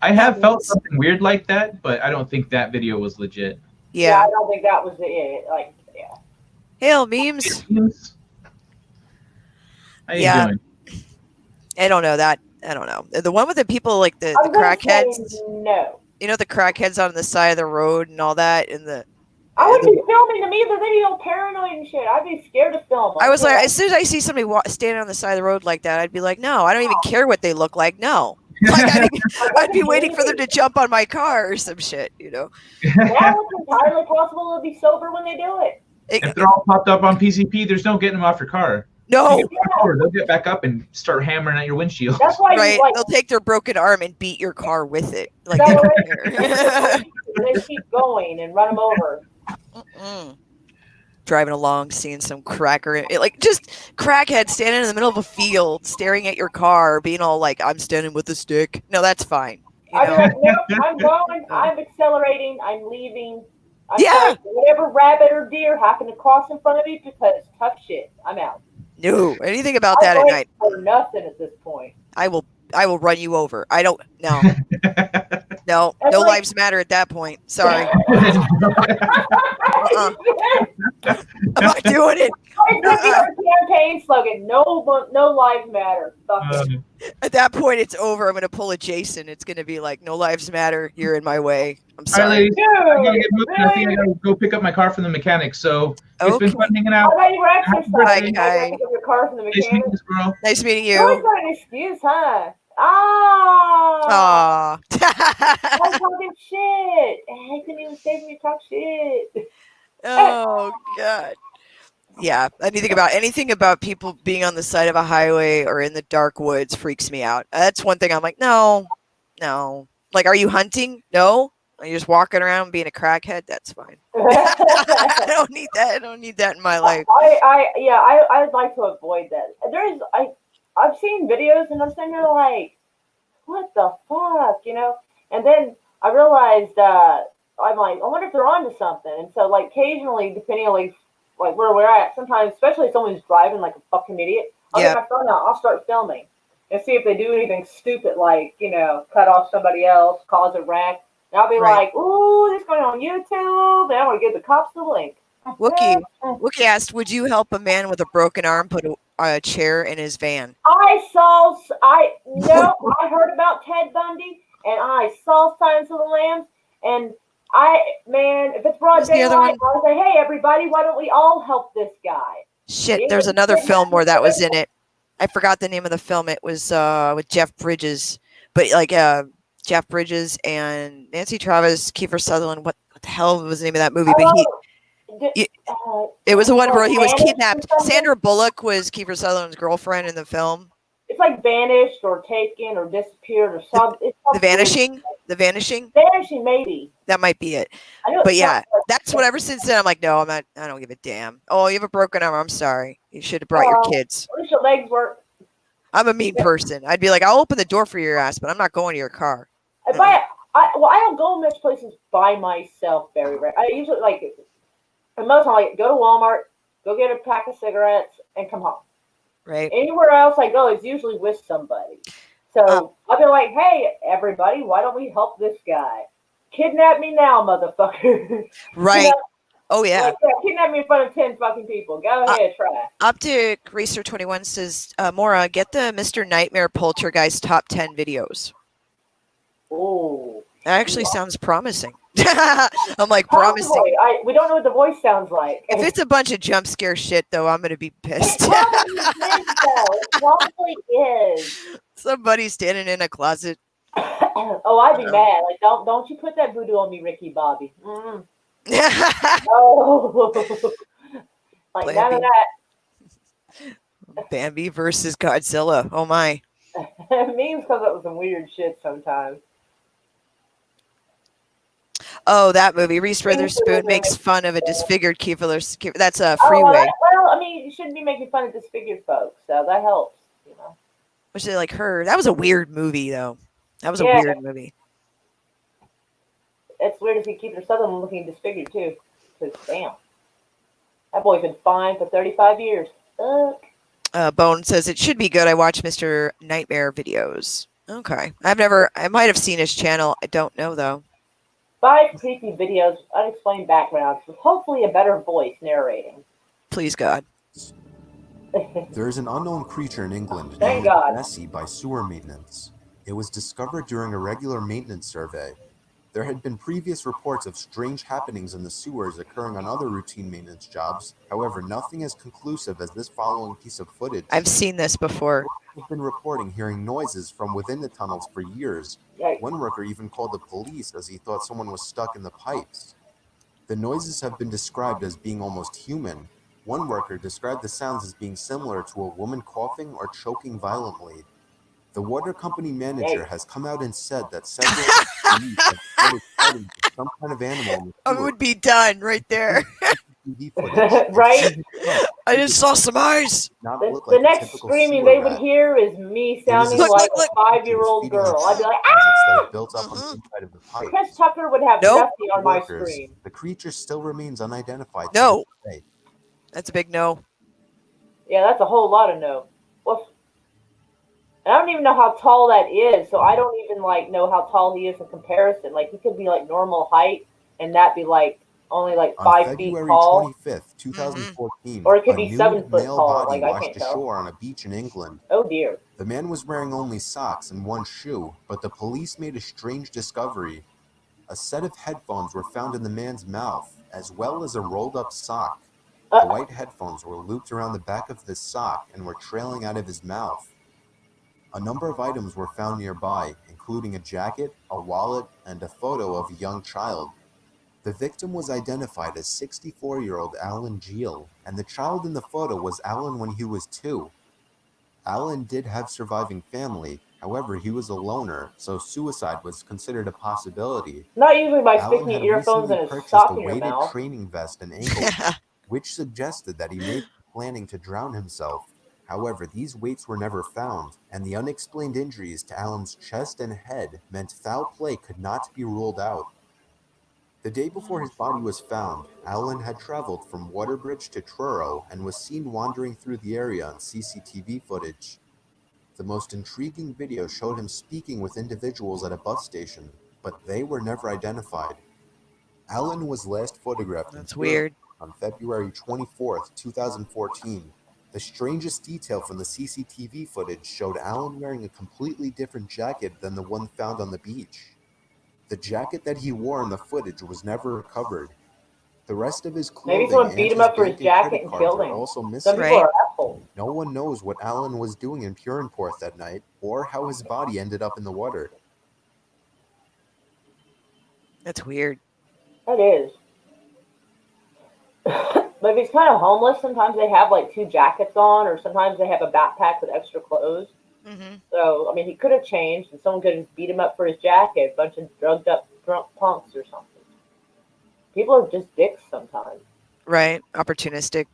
I have felt something weird like that, but I don't think that video was legit. Yeah, Yeah. I don't think that was it. Like, yeah. Hail memes. How you Yeah. doing? I don't know that. I don't know. The one with the people like the I'm gonna say crackheads. no. You know the crackheads on the side of the road and all that. And the I would be filming to me the video paranoid and shit. I'd be scared to film. I was like, as soon as I see somebody standing on the side of the road like that, I'd be like, no, I don't even care what they look like. No. Like, I'd be waiting for them to jump on my car or some shit, you know. Yeah, it's entirely possible they'll be sober when they do it. If they're all popped up on PCP, there's no getting them off your car. No. You get pulled over, they'll get back up and start hammering at your windshield. That's why Right. you like They'll take their broken arm and beat your car with it. Like that they don't way, care. they keep going and run them over. Driving along, seeing some cracker, like just crackhead standing in the middle of a field, staring at your car, being all like, "I'm standing with a stick." No, that's fine. You I'd be know? like, nope, I'm going. I'm accelerating. I'm leaving. I'm Yeah. sorry, whatever rabbit or deer happened to cross in front of me because tough shit. I'm out. No, anything about I'm that at going night. for nothing at this point. I will run you over. I don't no. No That's like- lives matter at that point. Sorry. I'm not doing it. It's gonna be our campaign slogan. No lives matter. Fuck it. At that point, it's over. I'm gonna pull a Jason. It's gonna be like, no lives matter. You're in my way. I'm All right, sorry. ladies. I gotta Dude, get moving. I think I gotta go pick up my car from the mechanic. So it's Okay. been fun hanging I out. thought you were Happy exercising. birthday. I gotta pick up your car from the Nice mechanic. meeting you, girl. Nice meeting You always you. got an excuse, huh? Ah. Aw. I'm talking shit. I couldn't even save me to talk shit. Oh God. Yeah. Anything about people being on the side of a highway or in the dark woods freaks me out. That's one thing I'm like, no. Like, are you hunting? No. Are you just walking around being a crackhead? That's fine. I don't need that. I don't need that in my life. I'd like to avoid that. I've seen videos and I'm sitting there like, what the fuck, you know? And then I realized I'm like, I wonder if they're onto something. And so like occasionally, depending on like where we're at, sometimes, especially if someone's driving like a fucking idiot, I'll Yeah. get my phone out, I'll start filming and see if they do anything stupid like, you know, cut off somebody else, cause a wreck. And I'll be Right. like, ooh, this going on YouTube. And I'm gonna give the cops the link. Wookie asked, would you help a man with a broken arm put a chair in his van? I heard about Ted Bundy, and I saw Silence of the Lambs, and if it's broad Who's the other daylight, I'll say, hey, everybody, why don't we all help this guy? Shit, Yeah, there's another yeah. film where that was in it. I forgot the name of the film. It was with Jeff Bridges, but like Jeff Bridges and Nancy Travis, Kiefer Sutherland. What the hell was the name of that movie? But it was the one where he was Vanished or kidnapped. something? Sandra Bullock was Kiefer Sutherland's girlfriend in the film. It's like vanished or taken or disappeared or something. The Vanishing. The Vanishing. Vanishing, maybe. That might be it. I know But it's yeah, not like- that's what ever since then I'm like, no, I'm not. I don't give a damn. Oh, you have a broken arm. I'm sorry. You should have brought your Well, kids. At least your legs work. I'm a mean person. I'd be like, I'll open the door for your ass, but I'm not going to your car. I don't go much places by myself very rare. I usually and most time I go to Walmart, go get a pack of cigarettes, and come home. Right. Anywhere else I go is usually with somebody. So I'll be like, hey, everybody, why don't we help this guy? Kidnap me now, motherfucker. Right. You know, Oh yeah. like, kidnap me in front of 10 fucking people. Go ahead, try. Optic Racer 21 says, Mora, get the Mr. Nightmare Poltergeist top 10 videos. Oh. That actually sounds promising. I'm like, promising. We don't know what the voice sounds like. If it's a bunch of jump scare shit, though, I'm going to be pissed. It probably is. Somebody standing in a closet. Oh, I'd be mad. Like, don't you put that voodoo on me, Ricky Bobby. Mm. No. Like, Plan none of B. that. Bambi versus Godzilla. Oh my. Memes comes up with some weird shit sometimes. Oh, that movie. Reese Witherspoon makes fun of a disfigured Kiefer. That's a Oh, Freeway. well, I mean, you shouldn't be making fun of disfigured folks, so that helps, you know. Which is like her. That was a weird movie, though. That was a Yeah. weird movie. It's weird to see Kiefer Sutherland looking disfigured, too. Because, damn. That boy's been fined for 35 years. Fuck. Bone says it should be good. I watch Mr. Nightmare videos. Okay. I might have seen his channel. I don't know, though. 5 creepy videos, unexplained backgrounds, with hopefully a better voice narrating. Please, God. There is an unknown creature in England Thank named God. Nessie by sewer maintenance. It was discovered during a regular maintenance survey. There had been previous reports of strange happenings in the sewers occurring on other routine maintenance jobs. However, nothing as conclusive as this following piece of footage. I've seen this before. Have been reporting hearing noises from within the tunnels for years. Yikes. One worker even called the police as he thought someone was stuck in the pipes. The noises have been described as being almost human. One worker described the sounds as being similar to a woman coughing or choking violently. The water company manager has come out and said that several believe that it is some kind of animal in the I sewer. would be done right there. CCTV footage. Right? I just saw some eyes. Not The, look the like a next typical screaming sewer they would rat. hear is me It was sounding a like look. a 5-year-old feeding on girl. I'd be like, deposits that ah! have built up on the inside of the pipe. Chris Tucker would have Nope. nothing on my Workers, screen. the creature still remains unidentified. to No. this day. That's a big no. Yeah, that's a whole lot of no. Well, I don't even know how tall that is, so I don't even like know how tall he is in comparison. Like he could be like normal height, and that be like only like On 5 feet February tall, 25th, 2014, or it could a be nude 7 foot male tall. body Like I washed can't tell. ashore on a beach in England. Oh dear. The man was wearing only socks and one shoe, but the police made a strange discovery. A set of headphones were found in the man's mouth, as well as a rolled-up sock. The white headphones were looped around the back of the sock and were trailing out of his mouth. A number of items were found nearby, including a jacket, a wallet, and a photo of a young child. The victim was identified as 64-year-old Alan Geel, and the child in the photo was Alan when he was 2. Alan did have surviving family, however he was a loner, so suicide was considered a possibility. Not usually by Alan sticking had earphones recently and a purchased sock a in your weighted mouth. training vest and ankle weight, which suggested that he may be planning to drown himself. However, these weights were never found, and the unexplained injuries to Alan's chest and head meant foul play could not be ruled out. The day before his body was found, Alan had traveled from Waterbridge to Truro and was seen wandering through the area on CCTV footage. The most intriguing video showed him speaking with individuals at a bus station, but they were never identified. Alan was last photographed That's in weird. on February 24th, 2014. The strangest detail from the CCTV footage showed Alan wearing a completely different jacket than the one found on the beach. The jacket that he wore in the footage was never recovered. The rest of his clothing Maybe someone and beat him his up for his bank and jacket credit and cards killed are him. also Some missing. people are assholes. No one knows what Alan was doing in Purenport that night or how his body ended up in the water. That's weird. That is. But if he's kind of homeless, sometimes they have like 2 jackets on, or sometimes they have a backpack with extra clothes. Mm-hmm. So, I mean, he could have changed, and someone could have beat him up for his jacket, a bunch of drugged up drunk punks or something. People are just dicks sometimes. Right. Opportunistic.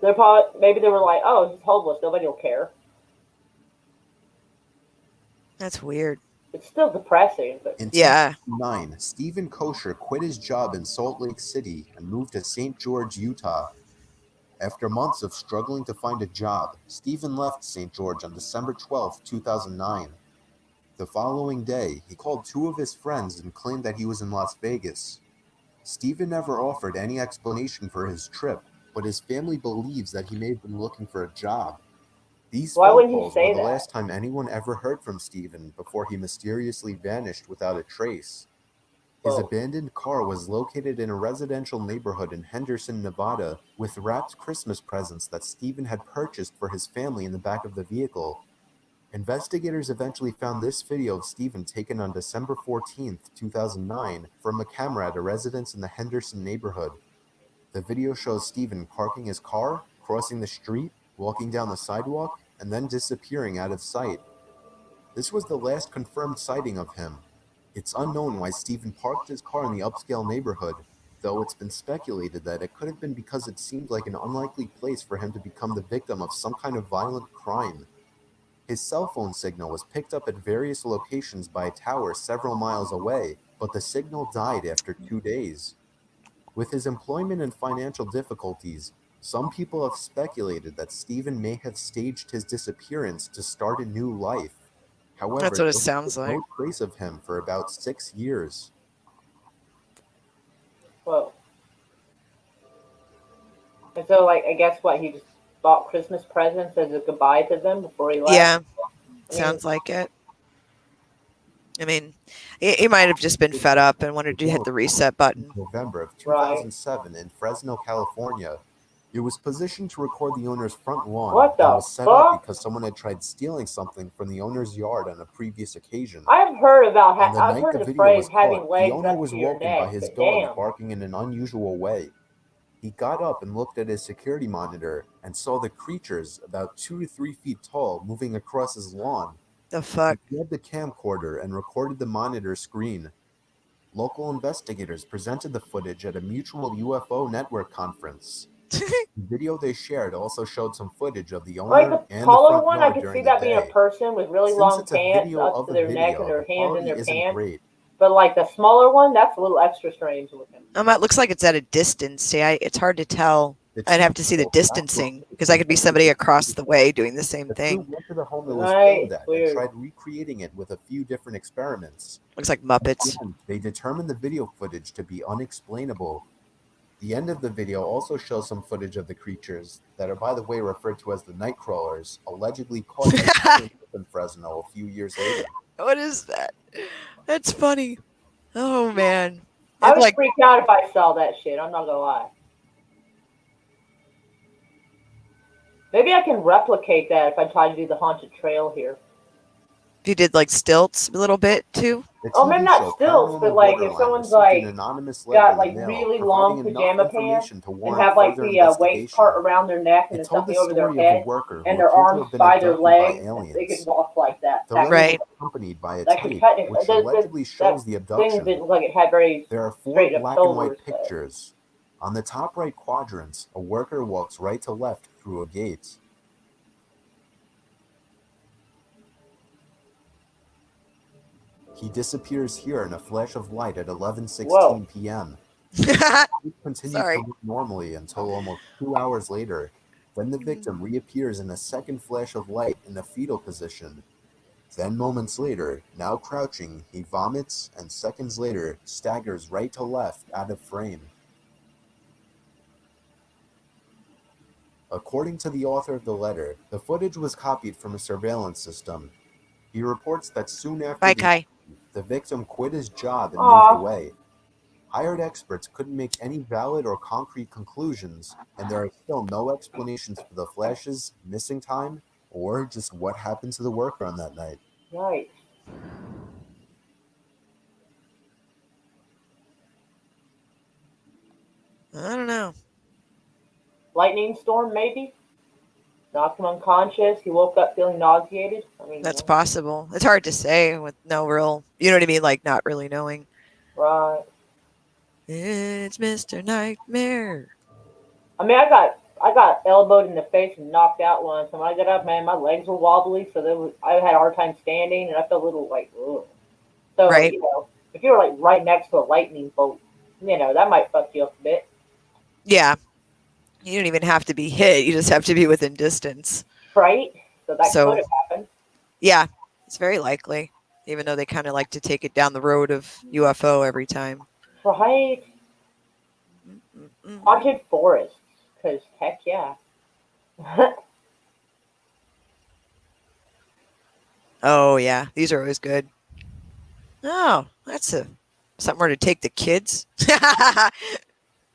They're probably, maybe they were like, oh, he's homeless, nobody will care. That's weird. It's still depressing, but In Yeah. 2009, Stephen Kosher quit his job in Salt Lake City and moved to St. George, Utah. After months of struggling to find a job, Stephen left St. George on December 12, 2009. The following day, he called 2 of his friends and claimed that he was in Las Vegas. Stephen never offered any explanation for his trip, but his family believes that he may have been looking for a job. These Why phone wouldn't he calls say were the that? last time anyone ever heard from Stephen before he mysteriously vanished without a trace. His Whoa. abandoned car was located in a residential neighborhood in Henderson, Nevada, with wrapped Christmas presents that Stephen had purchased for his family in the back of the vehicle. Investigators eventually found this video of Stephen taken on December 14, 2009, from a camera at a residence in the Henderson neighborhood. The video shows Stephen parking his car, crossing the street, walking down the sidewalk, and then disappearing out of sight. This was the last confirmed sighting of him. It's unknown why Stephen parked his car in the upscale neighborhood, though it's been speculated that it could have been because it seemed like an unlikely place for him to become the victim of some kind of violent crime. His cell phone signal was picked up at various locations by a tower several miles away, but the signal died after 2 days. With his employment and financial difficulties, some people have speculated that Stephen may have staged his disappearance to start a new life. However, That's what it there sounds was like. no trace of him for about 6 years. whoa. And so, like, I guess what, he just bought Christmas presents as a goodbye to them before he left? Yeah. I mean, Sounds like it. I mean, he might have just been fed up and wanted to hit the reset button. November of Right. 2007 in Fresno, California. It was positioned to record the owner's front lawn What the and was set up fuck? because someone had tried stealing something from the owner's yard on a previous occasion. I've heard about, On the I've night heard the the video phrase was having caught, the legs owner up was to your woken by neck, his but dogs damn. barking in an unusual way. He got up and looked at his security monitor and saw the creatures about 2 to 3 feet tall moving across his lawn. The fuck? He grabbed the camcorder and recorded the monitor screen. Local investigators presented the footage at a mutual UFO network conference. The video they shared also showed some footage of the owner Like the and the taller front one, I yard could during see the that being a day. person with really Since long it's a pants video up of to the their neck and video, their the hands in quality their isn't pants. great. But like the smaller one, that's a little extra strange looking. It looks like it's at a distance. See, it's hard to tell. The I'd two have to see the people distancing because I could be somebody across the way doing the same The two thing. went to the home it was Right, filmed at and weird. tried recreating it with a few different experiments. Looks like Muppets. Again, they determined the video footage to be unexplainable. The end of the video also shows some footage of the creatures that are, by the way, referred to as the night crawlers, allegedly caught in Fresno a few years later. What is that? That's funny. Oh man. I It's would like freak out if I saw that shit. I'm not gonna lie. Maybe I can replicate that if I try to do the haunted trail here. if you did like stilts a little bit too. The Oh, TV maybe not show stilts, Paranormal but like if Borderline someone's received like an anonymous got letter like in the mail really providing long enough pajama pants information to and warrant have like further the waist investigation. part around their neck and It then told something the over their story of a head worker who and their appeared to arms have been by their abducted by legs, they aliens. could walk like that. The That letter Right. was accompanied by a that could tape, cut which that allegedly shows the thing abduction. didn't look like it had very There are four straight up black and shoulders. white pictures. On the top right quadrants, a worker walks right to left through a gate. He disappears here in a flash of light at 11:16 p.m. It continues Sorry. to move normally until almost 2 hours later. Then the victim reappears in a second flash of light in a fetal position. Then moments later, now crouching, he vomits and seconds later staggers right to left out of frame. According to the author of the letter, the footage was copied from a surveillance system. He reports that soon after Bye, Kai. the victim quit his job and Aw. moved away. Hired experts couldn't make any valid or concrete conclusions, and there are still no explanations for the flashes, missing time, or just what happened to the worker on that night. Right. I don't know. Lightning storm, maybe? Knocked him unconscious. He woke up feeling nauseated. I mean, That's possible. It's hard to say with no real, you know what I mean? Like not really knowing. right. It's Mr. Nightmare. I mean, I got elbowed in the face and knocked out once. And when I got up, man, my legs were wobbly, so I had a hard time standing, and I felt a little like, ugh. So, Right. you know, if you were like right next to a lightning bolt, you know, that might fuck you up a bit. Yeah. You don't even have to be hit. You just have to be within distance. Right? So that So- could have happened. Yeah. It's very likely. Even though they kind of like to take it down the road of UFO every time. Right? Mm-mm. Haunted forests. Because, heck yeah. Oh yeah. These are always good. Oh, that's somewhere to take the kids.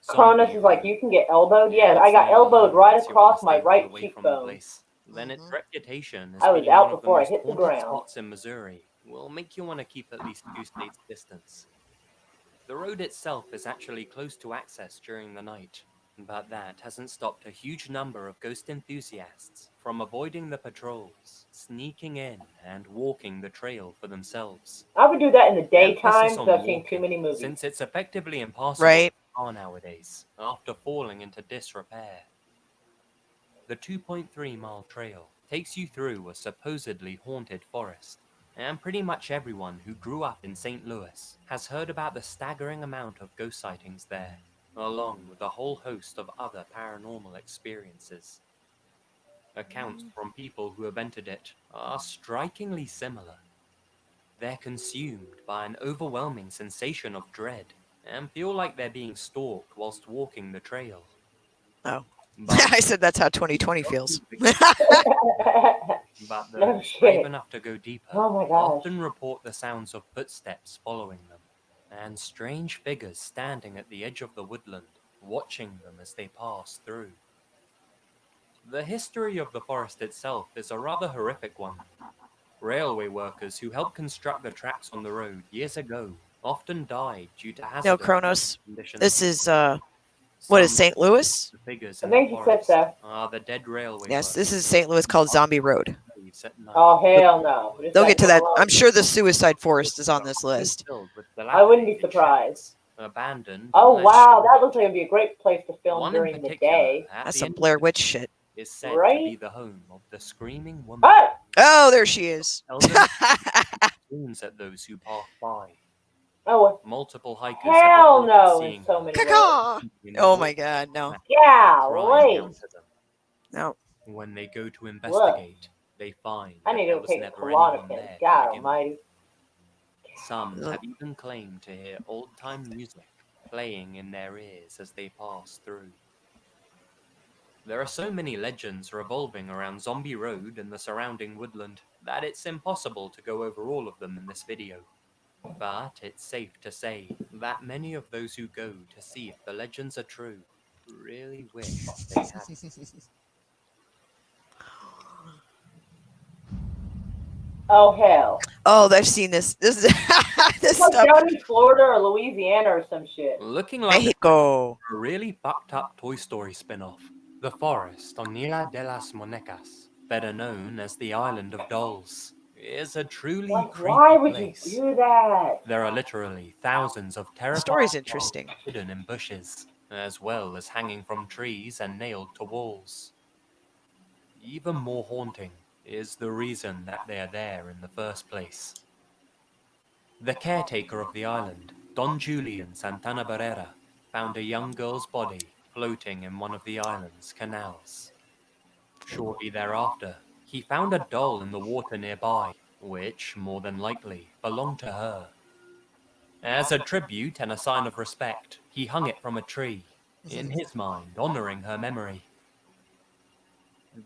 Cronus is like, you can get elbowed? Yeah, I got elbowed right across my right cheekbone. Then its Mhm. reputation as I was being out one of the before I most hit the haunted ground. spots in Missouri will make you want to keep at least 2 states distance. The road itself is actually close to access during the night, but that hasn't stopped a huge number of ghost enthusiasts from avoiding the patrols, sneaking in, and walking the trail for themselves. I would do that in the daytime Emphasis because on I've seen too walking, many movies. since it's effectively impossible Right. to car nowadays after falling into disrepair. The 2.3-mile trail takes you through a supposedly haunted forest, and pretty much everyone who grew up in St. Louis has heard about the staggering amount of ghost sightings there, along with a whole host of other paranormal experiences. Accounts from people who have entered it are strikingly similar. They're consumed by an overwhelming sensation of dread and feel like they're being stalked whilst walking the trail. Oh. But I said that's how 2020 feels. But No those shit. brave enough to go deeper Oh my gosh. often report the sounds of footsteps following them, and strange figures standing at the edge of the woodland, watching them as they pass through. The history of the forest itself is a rather horrific one. Railway workers who helped construct the tracks on the road years ago often died due to hazardous No, Kronos. conditions. This is what is Some St. Louis? of the figures I in think the he said forest so. are the dead railway Yes, workers. this is St. Louis called Zombie Road. leaves at night. Oh hell no! Just They'll let get to them that. alone. I'm sure the suicide forest is on this list. Filled with I wouldn't be dilapidated surprised. sheds, abandoned. Oh unless wow, that looks like it'd be a great place to film one in during the particular, day. at That's the some end of Blair the Witch day, shit. is said to Right? be the home of the Screaming Woman. Ah! Oh, there she is. Wounds at those who pass by. Oh Multiple hikers hell have reported no! In seeing so her many ways. Caw. in the Oh my woods, god, no. Yeah, crying out wait. to them. No. When they go to investigate, they find I that need there to was take never anyone Klonopin. there to God begin with. almighty. Some Ugh. have even claimed to hear old-time music playing in their ears as they pass through. There are so many legends revolving around Zombie Road and the surrounding woodland that it's impossible to go over all of them in this video. But it's safe to say that many of those who go to see if the legends are true really wish they had. Oh hell. Oh, I've seen this. This is this It's like stuff. down in Florida or Louisiana or some shit. Looking like Mexico. a really fucked up Toy Story spin-off. The forest on Isla de las Monecas, better known as the Island of Dolls, is a truly Like, creepy why would place. you do that? There are literally thousands of The terrifying story's dolls interesting. hidden in bushes, as well as hanging from trees and nailed to walls. Even more haunting is the reason that they are there in the first place. The caretaker of the island, Don Julian Santana Barrera, found a young girl's body floating in one of the island's canals. Shortly thereafter, he found a doll in the water nearby, which, more than likely, belonged to her. As a tribute and a sign of respect, he hung it from a tree, in his mind honoring her memory.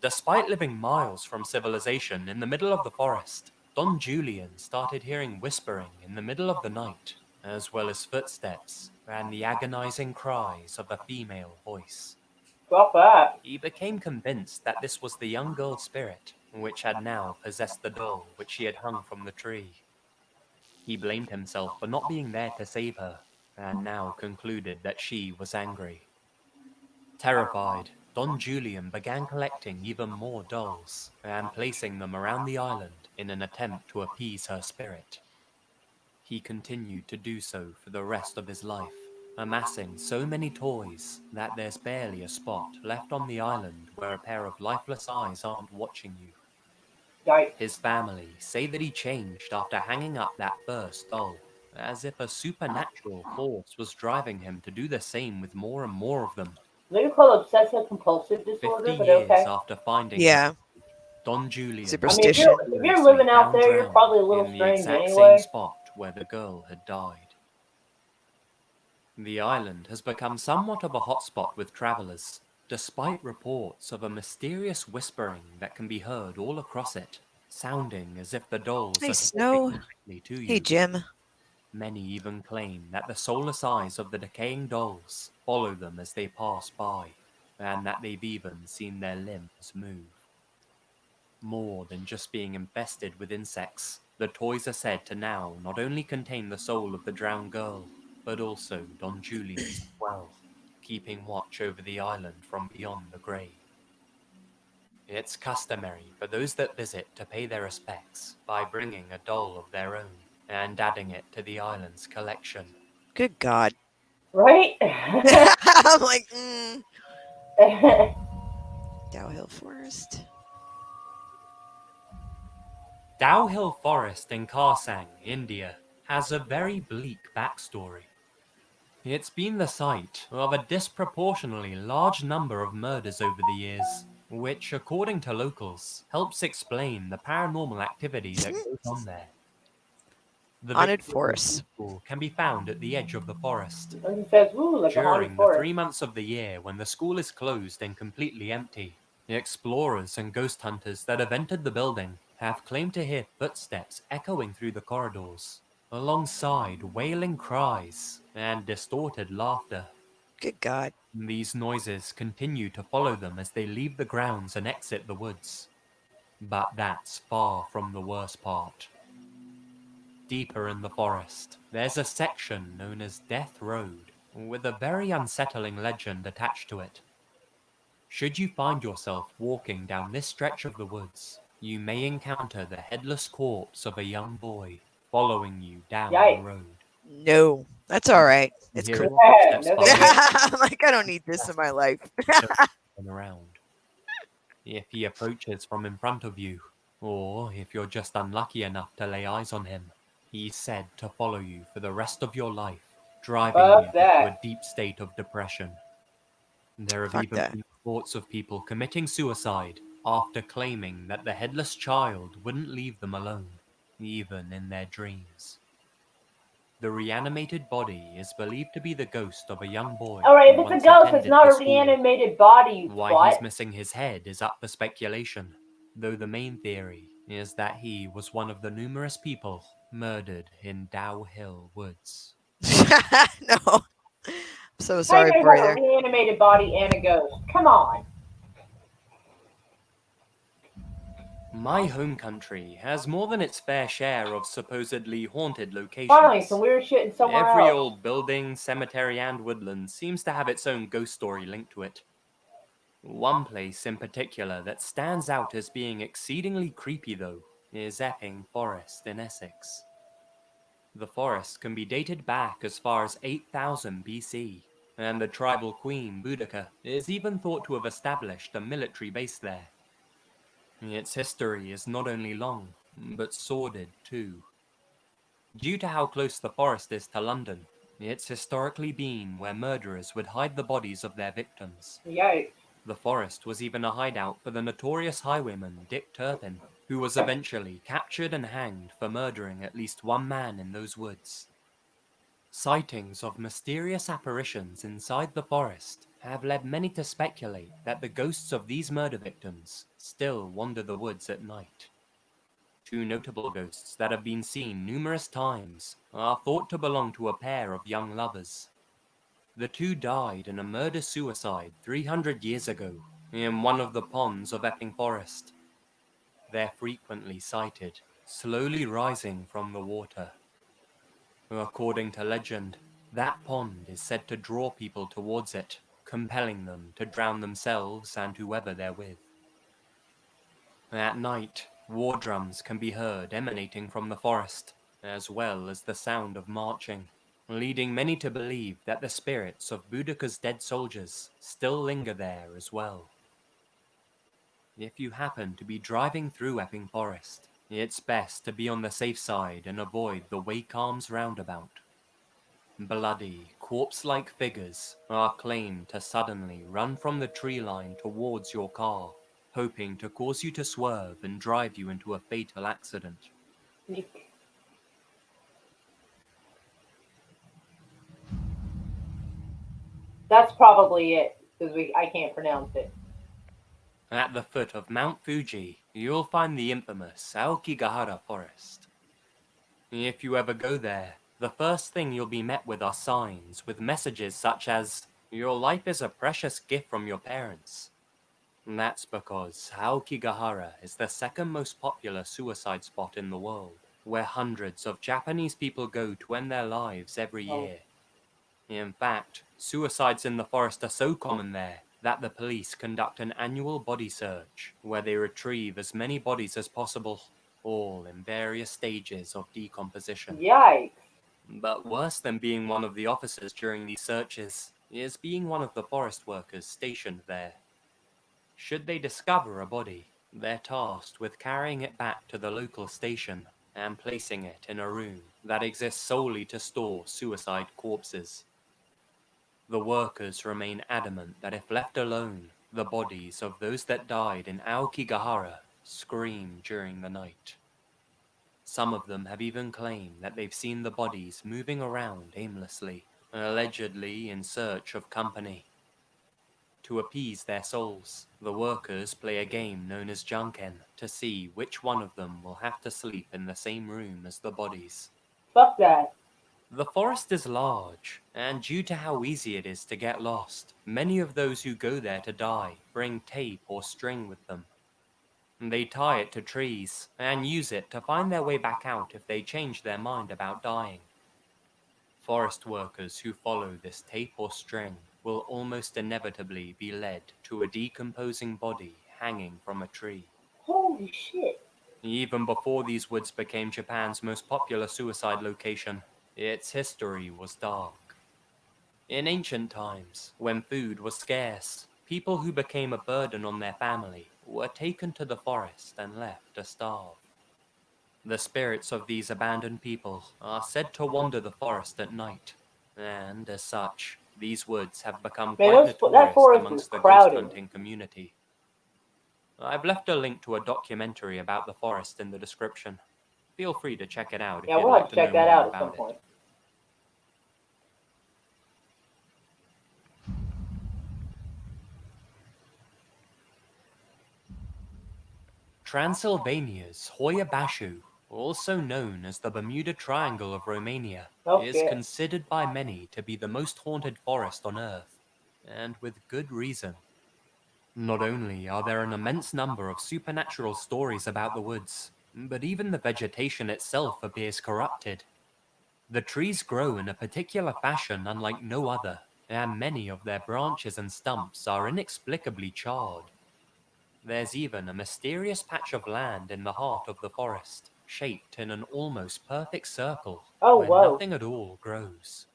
Despite living miles from civilization in the middle of the forest, Don Julian started hearing whispering in the middle of the night, as well as footsteps and the agonizing cries of a female voice. Stop that. He became convinced that this was the young girl's spirit, which had now possessed the doll which she had hung from the tree. He blamed himself for not being there to save her, and now concluded that she was angry. Terrified, Don Julian began collecting even more dolls and placing them around the island in an attempt to appease her spirit. He continued to do so for the rest of his life, amassing so many toys that there's barely a spot left on the island where a pair of lifeless eyes aren't watching you. Yikes. His family say that he changed after hanging up that first doll, as if a supernatural force was driving him to do the same with more and more of them. They call it obsessive compulsive 50 disorder, but years okay. after finding Yeah. her, Don Julian I mean, if Superstition. you're living out there, you're probably a little in the strange exact anyway. same spot where the girl had died. The island has become somewhat of a hotspot with travelers, despite reports of a mysterious whispering that can be heard all across it, sounding as if the dolls Hey, are Snow. talking directly to you. Hey, Jim. Many even claim that the soulless eyes of the decaying dolls follow them as they pass by, and that they've even seen their limbs move. More than just being infested with insects, the toys are said to now not only contain the soul of the drowned girl, but also Don Julian's as well, keeping watch over the island from beyond the grave. It's customary for those that visit to pay their respects by bringing a doll of their own and adding it to the island's collection. Good God. Right? I'm like, Dow Hill Forest. Dow Hill Forest in Karsang, India, has a very bleak backstory. It's been the site of a disproportionately large number of murders over the years, which, according to locals, helps explain the paranormal activity that goes on there. The Haunted Victoria forest. School can be found at the edge of the forest. And he says, "Ooh, like a During haunted the forest." 3 months of the year when the school is closed and completely empty, the explorers and ghost hunters that have entered the building have claimed to hear footsteps echoing through the corridors, alongside wailing cries and distorted laughter. Good God. These noises continue to follow them as they leave the grounds and exit the woods. But that's far from the worst part. Deeper in the forest, there's a section known as Death Road, with a very unsettling legend attached to it. Should you find yourself walking down this stretch of the woods, you may encounter the headless corpse of a young boy following you down Yikes. the road. No, that's all right. It's Hear cool. your footsteps No, behind thank you, I'm like, I don't need this in my life. and around. If he approaches from in front of you, or if you're just unlucky enough to lay eyes on him, he's said to follow you for the rest of your life, driving Fuck you into that. a deep state of depression. There have Fuck even that. been reports of people committing suicide after claiming that the headless child wouldn't leave them alone, even in their dreams. The reanimated body is believed to be the ghost of a young boy. Alright, who if it's a once ghost, it's attended not the a school. reanimated body, you Why twat. he's missing his head is up for speculation, though the main theory is that he was one of the numerous people murdered in Dow Hill Woods. No. I'm so How sorry you guys for you have a there. reanimated body and a ghost? Come on. My home country has more than its fair share of supposedly haunted locations. Finally, some weird shit in somewhere Every else. old building, cemetery, and woodland seems to have its own ghost story linked to it. One place in particular that stands out as being exceedingly creepy, though, is Epping Forest in Essex. The forest can be dated back as far as 8000 BC, and the tribal queen Boudica is even thought to have established a military base there. Its history is not only long, but sordid too. Due to how close the forest is to London, it's historically been where murderers would hide the bodies of their victims. Yikes. The forest was even a hideout for the notorious highwayman Dick Turpin, who was eventually captured and hanged for murdering at least one man in those woods. Sightings of mysterious apparitions inside the forest have led many to speculate that the ghosts of these murder victims still wander the woods at night. Two notable ghosts that have been seen numerous times are thought to belong to a pair of young lovers. The two died in a murder-suicide 300 years ago in one of the ponds of Epping Forest. They're frequently sighted, slowly rising from the water. According to legend, that pond is said to draw people towards it, compelling them to drown themselves and whoever they're with. At night, war drums can be heard emanating from the forest, as well as the sound of marching, leading many to believe that the spirits of Boudica's dead soldiers still linger there as well. If you happen to be driving through Epping Forest, it's best to be on the safe side and avoid the Wake Arms roundabout. Bloody, corpse-like figures are claimed to suddenly run from the tree line towards your car, hoping to cause you to swerve and drive you into a fatal accident. That's probably it, because I can't pronounce it. At the foot of Mount Fuji, you'll find the infamous Aokigahara Forest. If you ever go there, the first thing you'll be met with are signs with messages such as, "Your life is a precious gift from your parents." That's because Aokigahara is the second most popular suicide spot in the world, where hundreds of Japanese people go to end their lives every year. In fact, suicides in the forest are so common there that the police conduct an annual body search, where they retrieve as many bodies as possible, all in various stages of decomposition. Yikes. But worse than being one of the officers during these searches is being one of the forest workers stationed there. Should they discover a body, they're tasked with carrying it back to the local station and placing it in a room that exists solely to store suicide corpses. The workers remain adamant that if left alone, the bodies of those that died in Aokigahara scream during the night. Some of them have even claimed that they've seen the bodies moving around aimlessly, allegedly in search of company. To appease their souls, the workers play a game known as Junken to see which one of them will have to sleep in the same room as the bodies. Fuck that. The forest is large, and due to how easy it is to get lost, many of those who go there to die bring tape or string with them. They tie it to trees and use it to find their way back out if they change their mind about dying. Forest workers who follow this tape or string will almost inevitably be led to a decomposing body hanging from a tree. Holy Holy shit. Even before these woods became Japan's most popular suicide location, its history was dark. In ancient times, when food was scarce, people who became a burden on their family were taken to the forest and left to starve. The spirits of these abandoned people are said to wander the forest at night, and as such, these woods have become Man, quite that notorious forest amongst is the ghost crowded. hunting community. I've left a link to a documentary about the forest in the description. Feel free to check it out if Yeah, you'd we'll like have to to know check that more out at some about it. point. Transylvania's Hoia Baciu, also known as the Bermuda Triangle of Romania, Oh, is shit. considered by many to be the most haunted forest on Earth, and with good reason. Not only are there an immense number of supernatural stories about the woods, but even the vegetation itself appears corrupted. The trees grow in a particular fashion unlike no other, and many of their branches and stumps are inexplicably charred. There's even a mysterious patch of land in the heart of the forest, shaped in an almost perfect circle, Oh, where whoa. nothing at all grows.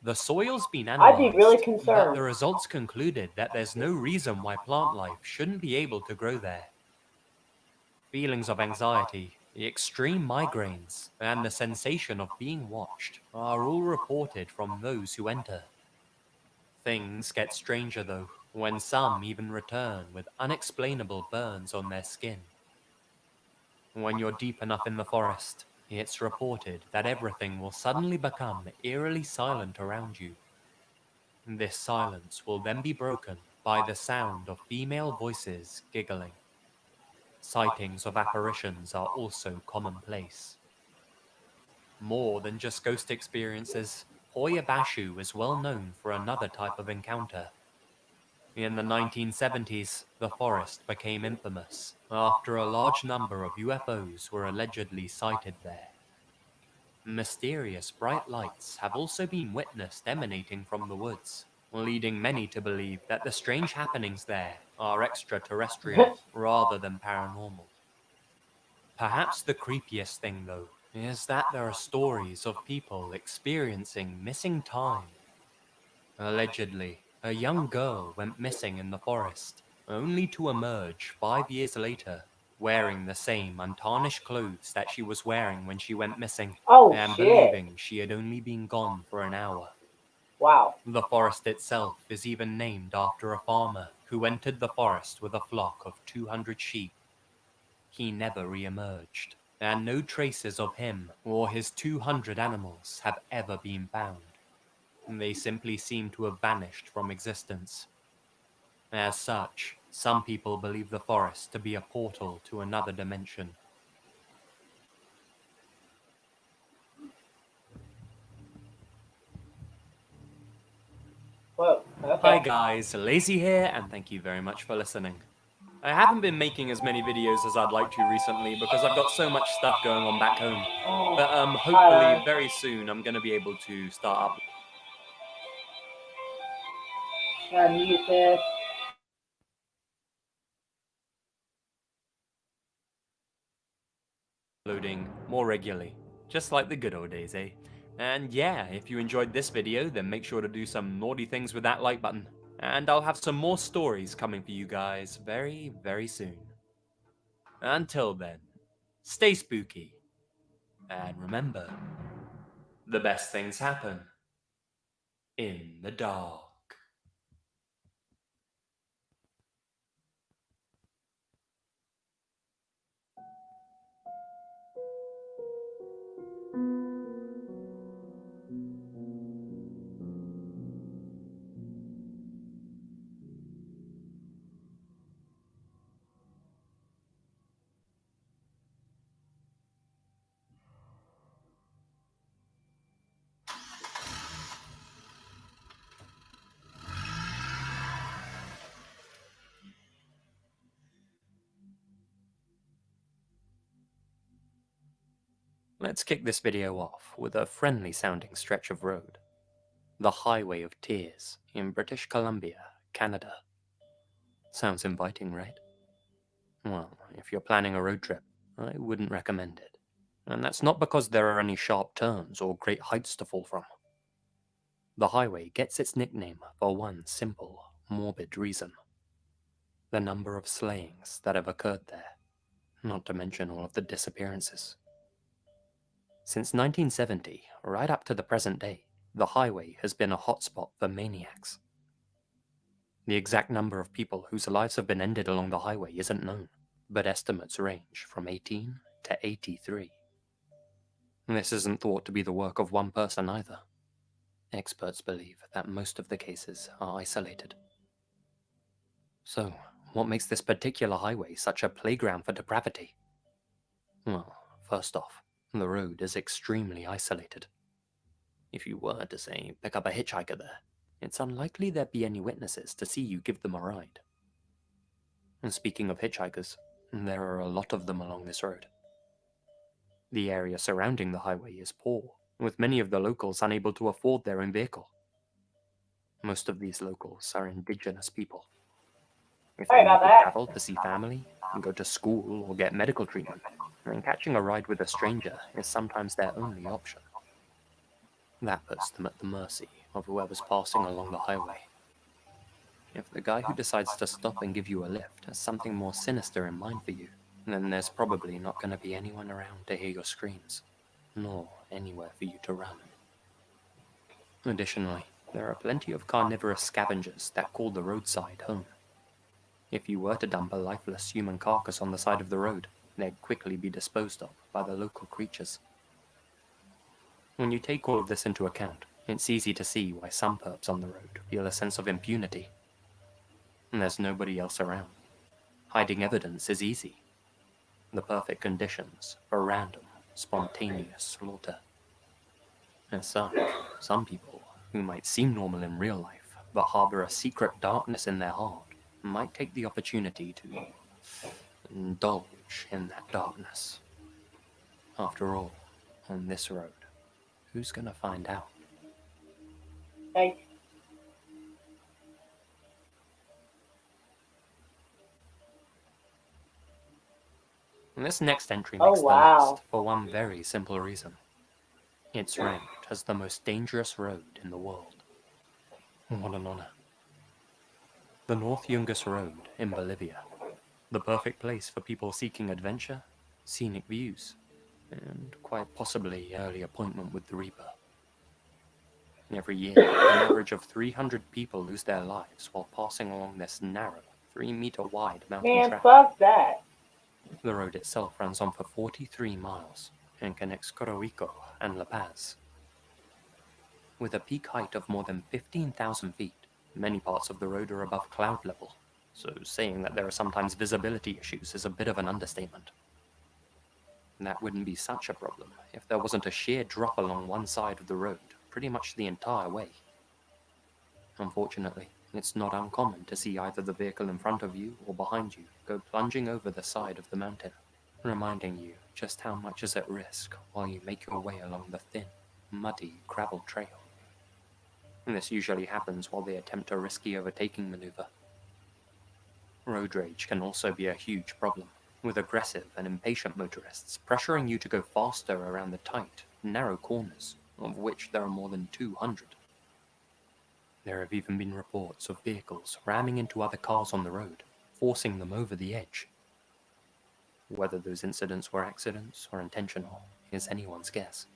The soil's been I'd be analyzed, really but concerned. the results concluded that there's no reason why plant life shouldn't be able to grow there. Feelings of anxiety, the extreme migraines, and the sensation of being watched are all reported from those who enter. Things get stranger though, when some even return with unexplainable burns on their skin. When you're deep enough in the forest, it's reported that everything will suddenly become eerily silent around you. This silence will then be broken by the sound of female voices giggling. Sightings of apparitions are also commonplace. More than just ghost experiences, Hoia Baciu is well known for another type of encounter. In the 1970s, the forest became infamous after a large number of UFOs were allegedly sighted there. Mysterious bright lights have also been witnessed emanating from the woods, leading many to believe that the strange happenings there are extraterrestrial rather than paranormal. Perhaps the creepiest thing, though, is that there are stories of people experiencing missing time. Allegedly, a young girl went missing in the forest, only to emerge 5 years later, wearing the same untarnished clothes that she was wearing when she went missing, Oh, and shit. believing she had only been gone for an hour. Wow. The forest itself is even named after a farmer who entered the forest with a flock of 200 sheep. He never re-emerged, and no traces of him or his 200 animals have ever been found. They simply seem to have vanished from existence. As such, some people believe the forest to be a portal to another dimension. Whoa. Okay. Hi guys, Lazy here, and thank you very much for listening. I haven't been making as many videos as I'd like to recently because I've got so much stuff going on back home. But hopefully very soon I'm going to be able to start Gotta mute this. uploading more regularly, just like the good old days, eh? And yeah, if you enjoyed this video, then make sure to do some naughty things with that like button. And I'll have some more stories coming for you guys very, very soon. Until then, stay spooky. And remember, the best things happen in the dark. Let's kick this video off with a friendly sounding stretch of road. The Highway of Tears in British Columbia, Canada. Sounds inviting, right? Well, if you're planning a road trip, I wouldn't recommend it. And that's not because there are any sharp turns or great heights to fall from. The highway gets its nickname for one simple, morbid reason. The number of slayings that have occurred there, not to mention all of the disappearances. Since 1970, right up to the present day, the highway has been a hotspot for maniacs. The exact number of people whose lives have been ended along the highway isn't known, but estimates range from 18 to 83. This isn't thought to be the work of one person either. Experts believe that most of the cases are isolated. So, what makes this particular highway such a playground for depravity? Well, first off, the road is extremely isolated. If you were to, say, pick up a hitchhiker there, it's unlikely there'd be any witnesses to see you give them a ride. And speaking of hitchhikers, there are a lot of them along this road. The area surrounding the highway is poor, with many of the locals unable to afford their own vehicle. Most of these locals are indigenous people. If Sorry they about need to that. travel to see family, go to school, or get medical treatment, then catching a ride with a stranger is sometimes their only option. That puts them at the mercy of whoever's passing along the highway. If the guy who decides to stop and give you a lift has something more sinister in mind for you, then there's probably not going to be anyone around to hear your screams, nor anywhere for you to run. Additionally, there are plenty of carnivorous scavengers that call the roadside home. If you were to dump a lifeless human carcass on the side of the road, they'd quickly be disposed of by the local creatures. When you take all of this into account, it's easy to see why some perps on the road feel a sense of impunity. And there's nobody else around. Hiding evidence is easy. The perfect conditions for random, spontaneous slaughter. As such, some people, who might seem normal in real life, but harbor a secret darkness in their heart, might take the opportunity to indulge in that darkness. After all, on this road, who's gonna find out? Hey, And this next entry Oh, makes the wow. list for one very simple reason. It's ranked as the most dangerous road in the world. What an honor. The North Yungas Road in Bolivia. The perfect place for people seeking adventure, scenic views, and quite possibly early appointment with the Reaper. Every year, an average of 300 people lose their lives while passing along this narrow, 3-meter wide mountain man, track. fuck that. The road itself runs on for 43 miles and connects Coroico and La Paz. With a peak height of more than 15,000 feet, many parts of the road are above cloud level, so saying that there are sometimes visibility issues is a bit of an understatement. That wouldn't be such a problem if there wasn't a sheer drop along one side of the road pretty much the entire way. Unfortunately, it's not uncommon to see either the vehicle in front of you or behind you go plunging over the side of the mountain, reminding you just how much is at risk while you make your way along the thin, muddy gravel trail. And this usually happens while they attempt a risky overtaking maneuver. Road rage can also be a huge problem, with aggressive and impatient motorists pressuring you to go faster around the tight, narrow corners, of which there are more than 200. There have even been reports of vehicles ramming into other cars on the road, forcing them over the edge. Whether those incidents were accidents or intentional is anyone's guess.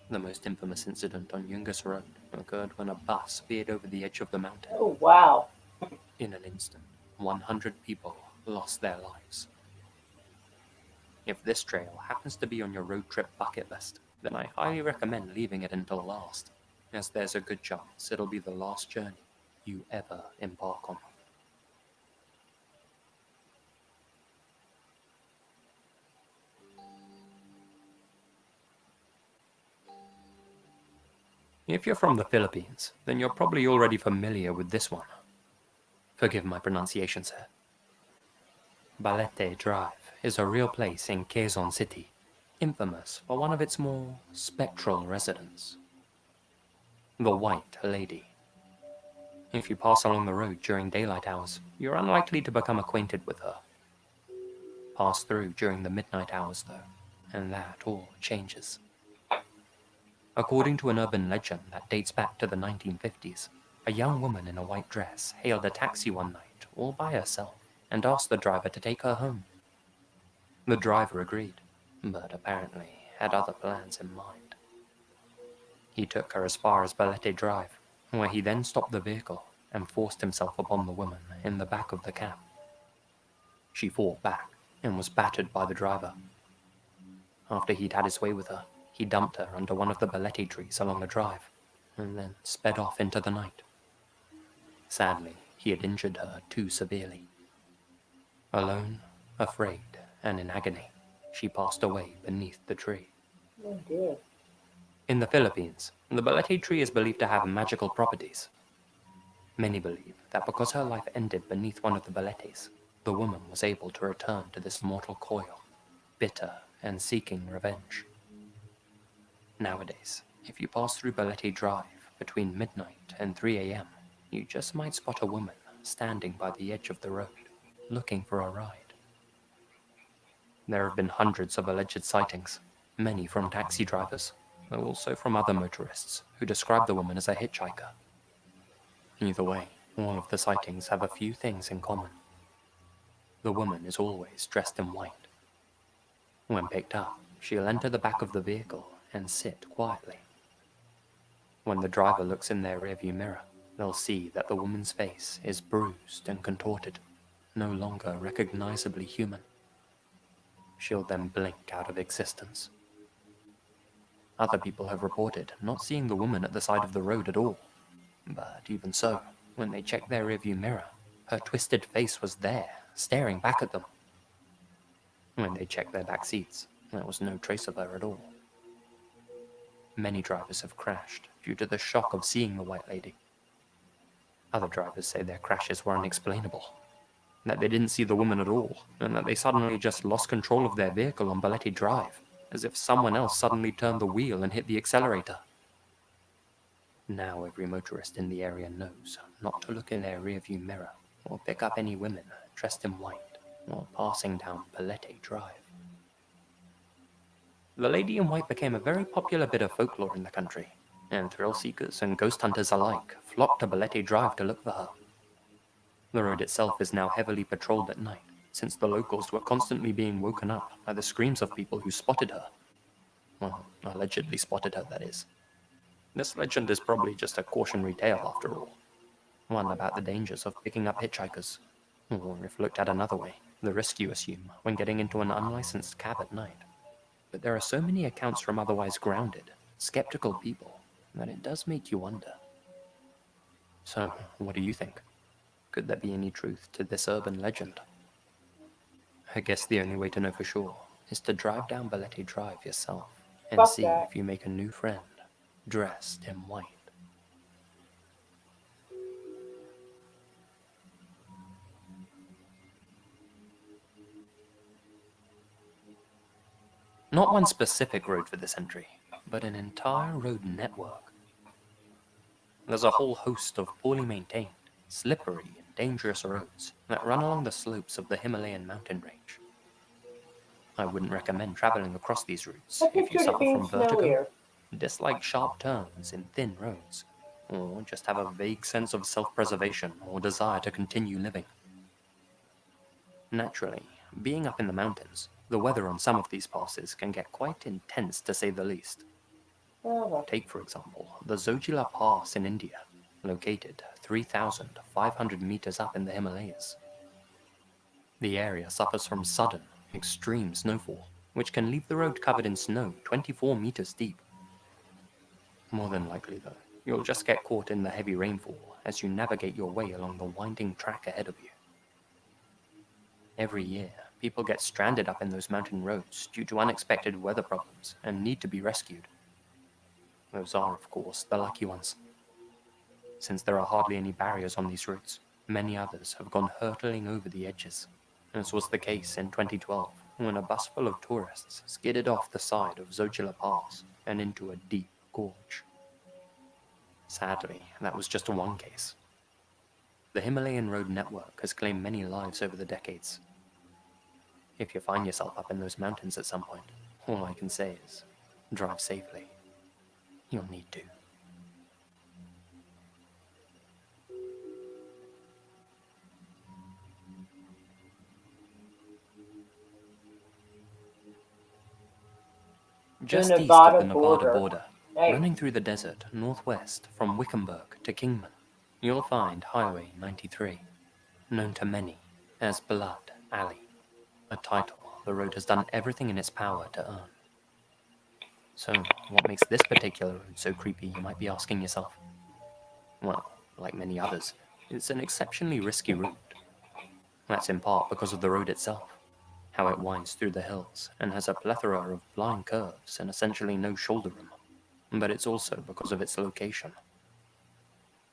The most infamous incident on Yungas Road occurred when a bus veered over the edge of the mountain. Oh, wow. In an instant, 100 people lost their lives. If this trail happens to be on your road trip bucket list, then I highly recommend leaving it until last, as there's a good chance it'll be the last journey you ever embark on. If you're from the Philippines, then you're probably already familiar with this one. Forgive my pronunciation, sir. Balete Drive is a real place in Quezon City, infamous for one of its more spectral residents. The White Lady. If you pass along the road during daylight hours, you're unlikely to become acquainted with her. Pass through during the midnight hours, though, and that all changes. According to an urban legend that dates back to the 1950s, a young woman in a white dress hailed a taxi one night all by herself and asked the driver to take her home. The driver agreed, but apparently had other plans in mind. He took her as far as Balete Drive, where he then stopped the vehicle and forced himself upon the woman in the back of the cab. She fought back and was battered by the driver. After he'd had his way with her, he dumped her under one of the balete trees along the drive, and then sped off into the night. Sadly, he had injured her too severely. Alone, afraid, and in agony, she passed away beneath the tree. Oh dear. In the Philippines, the balete tree is believed to have magical properties. Many believe that because her life ended beneath one of the baletes, the woman was able to return to this mortal coil, bitter and seeking revenge. Nowadays, if you pass through Balete Drive between midnight and 3 a.m., you just might spot a woman standing by the edge of the road, looking for a ride. There have been hundreds of alleged sightings, many from taxi drivers, but also from other motorists who describe the woman as a hitchhiker. Either way, all of the sightings have a few things in common. The woman is always dressed in white. When picked up, she'll enter the back of the vehicle and sit quietly. When the driver looks in their rearview mirror, they'll see that the woman's face is bruised and contorted, no longer recognizably human. She'll then blink out of existence. Other people have reported not seeing the woman at the side of the road at all, but even so, when they checked their rearview mirror, her twisted face was there, staring back at them. When they checked their back seats, there was no trace of her at all. Many drivers have crashed due to the shock of seeing the white lady. Other drivers say their crashes were unexplainable, that they didn't see the woman at all, and that they suddenly just lost control of their vehicle on Balete Drive, as if someone else suddenly turned the wheel and hit the accelerator. Now every motorist in the area knows not to look in their rearview mirror or pick up any women dressed in white while passing down Balete Drive. The lady in white became a very popular bit of folklore in the country, and thrill seekers and ghost hunters alike flocked to Balete Drive to look for her. The road itself is now heavily patrolled at night, since the locals were constantly being woken up by the screams of people who spotted her. Well, allegedly spotted her, that is. This legend is probably just a cautionary tale after all, one about the dangers of picking up hitchhikers, or if looked at another way, the risk you assume when getting into an unlicensed cab at night. But there are so many accounts from otherwise grounded, skeptical people that it does make you wonder. So, what do you think? Could there be any truth to this urban legend? I guess the only way to know for sure is to drive down Balete Drive yourself and Fuck see that. if you make a new friend dressed in white. Not one specific road for this entry, but an entire road network. There's a whole host of poorly maintained, slippery, and dangerous roads that run along the slopes of the Himalayan mountain range. I wouldn't recommend traveling across these routes I if you pictured it suffer being from vertigo, snowier. dislike sharp turns in thin roads, or just have a vague sense of self-preservation or desire to continue living. Naturally, being up in the mountains, the weather on some of these passes can get quite intense to say the least. Take, for example, the Zojila Pass in India, located 3,500 meters up in the Himalayas. The area suffers from sudden, extreme snowfall, which can leave the road covered in snow 24 meters deep. More than likely, though, you'll just get caught in the heavy rainfall as you navigate your way along the winding track ahead of you. Every year, people get stranded up in those mountain roads due to unexpected weather problems and need to be rescued. Those are, of course, the lucky ones. Since there are hardly any barriers on these routes, many others have gone hurtling over the edges, as was the case in 2012, when a bus full of tourists skidded off the side of Zojila Pass and into a deep gorge. Sadly, that was just one case. The Himalayan road network has claimed many lives over the decades. If you find yourself up in those mountains at some point, all I can say is, drive safely. You'll need to. Just east of Nevada the Nevada border. border, Hey. running through the desert northwest from Wickenburg to Kingman, you'll find Highway 93, known to many as Blood Alley, a title the road has done everything in its power to earn. So, what makes this particular road so creepy, you might be asking yourself? Well, like many others, it's an exceptionally risky route. That's in part because of the road itself, how it winds through the hills and has a plethora of blind curves and essentially no shoulder room, but it's also because of its location.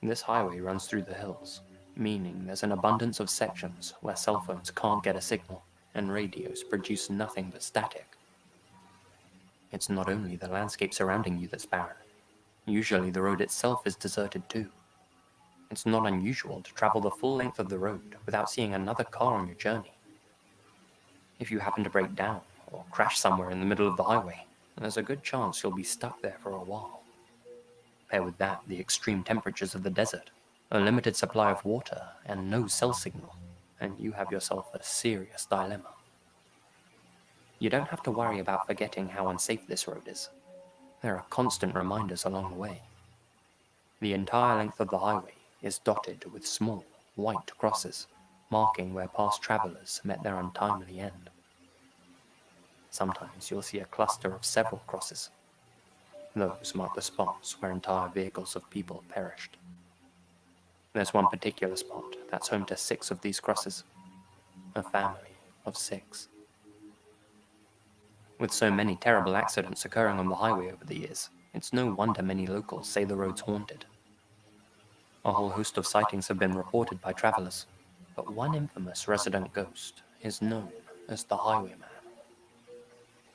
This highway runs through the hills, meaning there's an abundance of sections where cell phones can't get a signal and radios produce nothing but static. It's not only the landscape surrounding you that's barren. Usually the road itself is deserted too. It's not unusual to travel the full length of the road without seeing another car on your journey. If you happen to break down or crash somewhere in the middle of the highway, there's a good chance you'll be stuck there for a while. Pair with that the extreme temperatures of the desert, a limited supply of water, and no cell signal, and you have yourself a serious dilemma. You don't have to worry about forgetting how unsafe this road is. There are constant reminders along the way. The entire length of the highway is dotted with small, white crosses, marking where past travelers met their untimely end. Sometimes you'll see a cluster of several crosses. Those mark the spots where entire vehicles of people perished. There's one particular spot that's home to 6 of these crosses. A family of 6. With so many terrible accidents occurring on the highway over the years, it's no wonder many locals say the road's haunted. A whole host of sightings have been reported by travelers, but one infamous resident ghost is known as the Highwayman.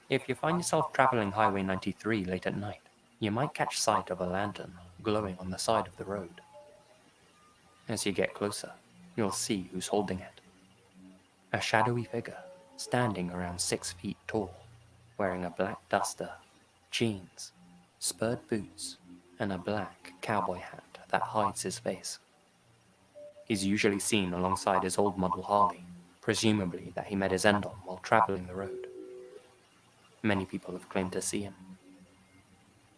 If you find yourself traveling Highway 93 late at night, you might catch sight of a lantern glowing on the side of the road. As you get closer, you'll see who's holding it. A shadowy figure, standing around 6 feet tall, wearing a black duster, jeans, spurred boots, and a black cowboy hat that hides his face. He's usually seen alongside his old model Harley, presumably that he met his end on while traveling the road. Many people have claimed to see him.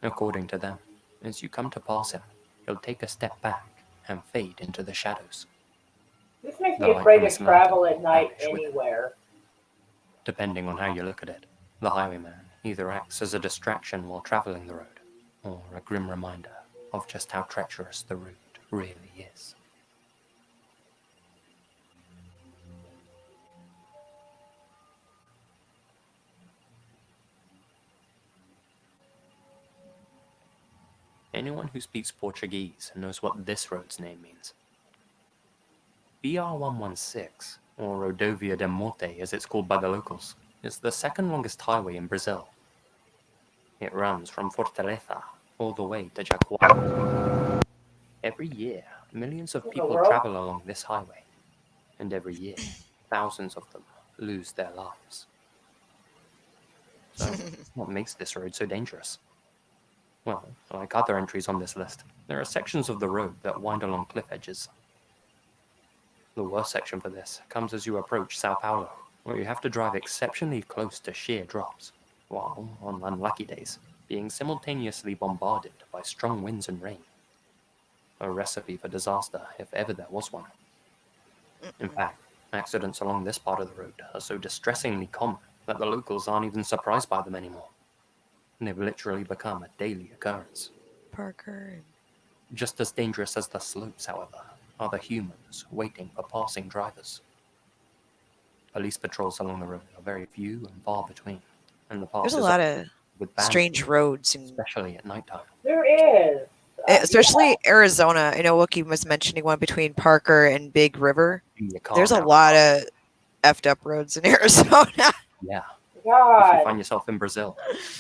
According to them, as you come to pass him, he'll take a step back and fade into the shadows. This makes The me light afraid from to his travel lantern at night vanish with him. anywhere. Depending on how you look at it, the Highwayman either acts as a distraction while traveling the road, or a grim reminder of just how treacherous the route really is. Anyone who speaks Portuguese knows what this road's name means. BR-116, or Rodovia da Morte as it's called by the locals, is the second longest highway in Brazil. It runs from Fortaleza all the way to Jaguar. Every year, millions of people travel along this highway, and every year, thousands of them lose their lives. So, what makes this road so dangerous? Well, like other entries on this list, there are sections of the road that wind along cliff edges. The worst section for this comes as you approach Sao Paulo, where you have to drive exceptionally close to sheer drops, while, on unlucky days, being simultaneously bombarded by strong winds and rain. A recipe for disaster, if ever there was one. In fact, accidents along this part of the road are so distressingly common that the locals aren't even surprised by them anymore. They've literally become a daily occurrence. Parker. Just as dangerous as the slopes, however, are the humans waiting for passing drivers. Police patrols along the road are very few and far between, and the There's passes a lot of with bad strange roads, and especially at nighttime. There is. especially Arizona. I know Wookie was mentioning one between Parker and Big River. Your car There's a now. lot of effed up roads in Arizona. Yeah. If God, you find yourself in Brazil,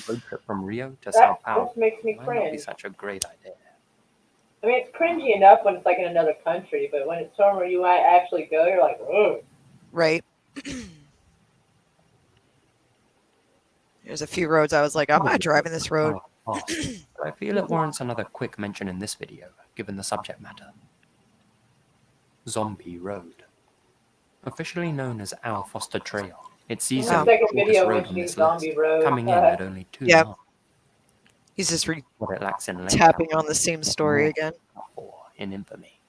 road trip from Rio to that Sao Paulo just makes me might not be cringe. such a great idea. I mean, it's cringy enough when it's like in another country, but when it's somewhere you might actually go, you're like, ugh. Right. There's a few roads I was like, I'm not driving this road. But I feel it warrants another quick mention in this video, given the subject matter. Zombie Road. Officially known as Al Foster Trail, it's easily The the second shortest video road on mentioning this list, Zombie Road. coming in at only 2 Yep. miles. He's just What it lacks in length, tapping on the same story again. or in infamy.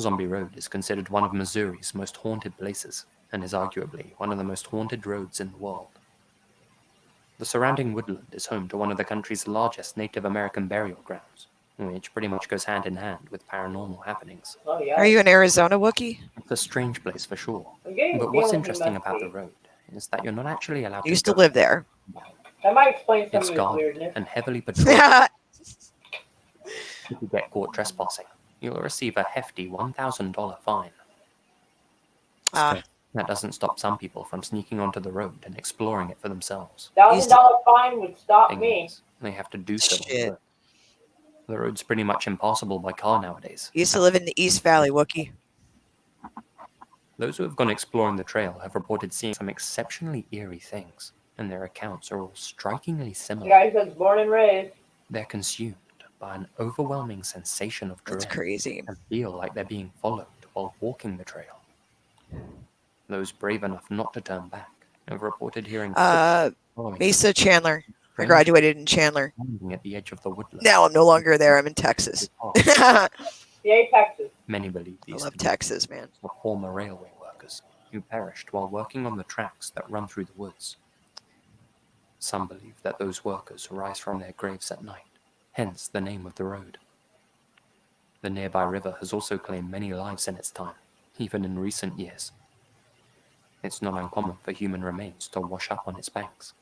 Zombie Road is considered one of Missouri's most haunted places, and is arguably one of the most haunted roads in the world. The surrounding woodland is home to one of the country's largest Native American burial grounds, which pretty much goes hand in hand with paranormal happenings. Oh, yeah. Are you in Arizona, Wookie? It's a strange place for sure, I'm getting but the what's feeling he interesting must about be. the road is that you're not actually allowed I used to to go. live there. That might explain some It's of his guarded weirdness. and heavily patrolled. If you get caught trespassing, you'll receive a hefty $1,000 fine. Still, that doesn't stop some people from sneaking onto the road and exploring it for themselves. $1,000 fine would stop Thing me. is, they have to do so on the Shit. road. The road's pretty much impassable by car nowadays. Used to live in the East Valley, Wookie. Those who have gone exploring the trail have reported seeing some exceptionally eerie things, and their accounts are all strikingly The similar. guy who says born and raised. They're consumed by an overwhelming sensation of dread That's crazy. and feel like they're being followed while walking the trail. Those brave enough not to turn back have reported hearing following Mesa Chandler. I strange graduated in Chandler. standing at the edge of the woodland. Now I'm no longer there. I'm in Texas. I Yay, Texas. Many believe these love to be Texas, man. were former railway workers who perished while working on the tracks that run through the woods. Some believe that those workers rise from their graves at night, hence the name of the road. The nearby river has also claimed many lives in its time, even in recent years. It's not uncommon for human remains to wash up on its banks.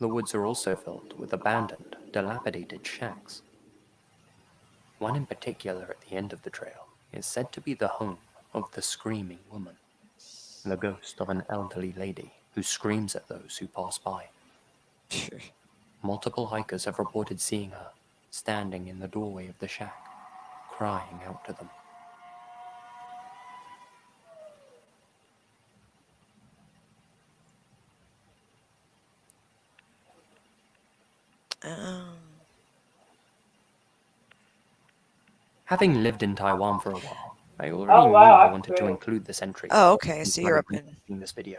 The woods are also filled with abandoned, dilapidated shacks. One in particular at the end of the trail is said to be the home of the Screaming Woman, the ghost of an elderly lady who screams at those who pass by. Multiple hikers have reported seeing her standing in the doorway of the shack, crying out to them. Having lived in Taiwan for a while, I already knew I wanted to include this entry. Oh, okay. So you're up in this video.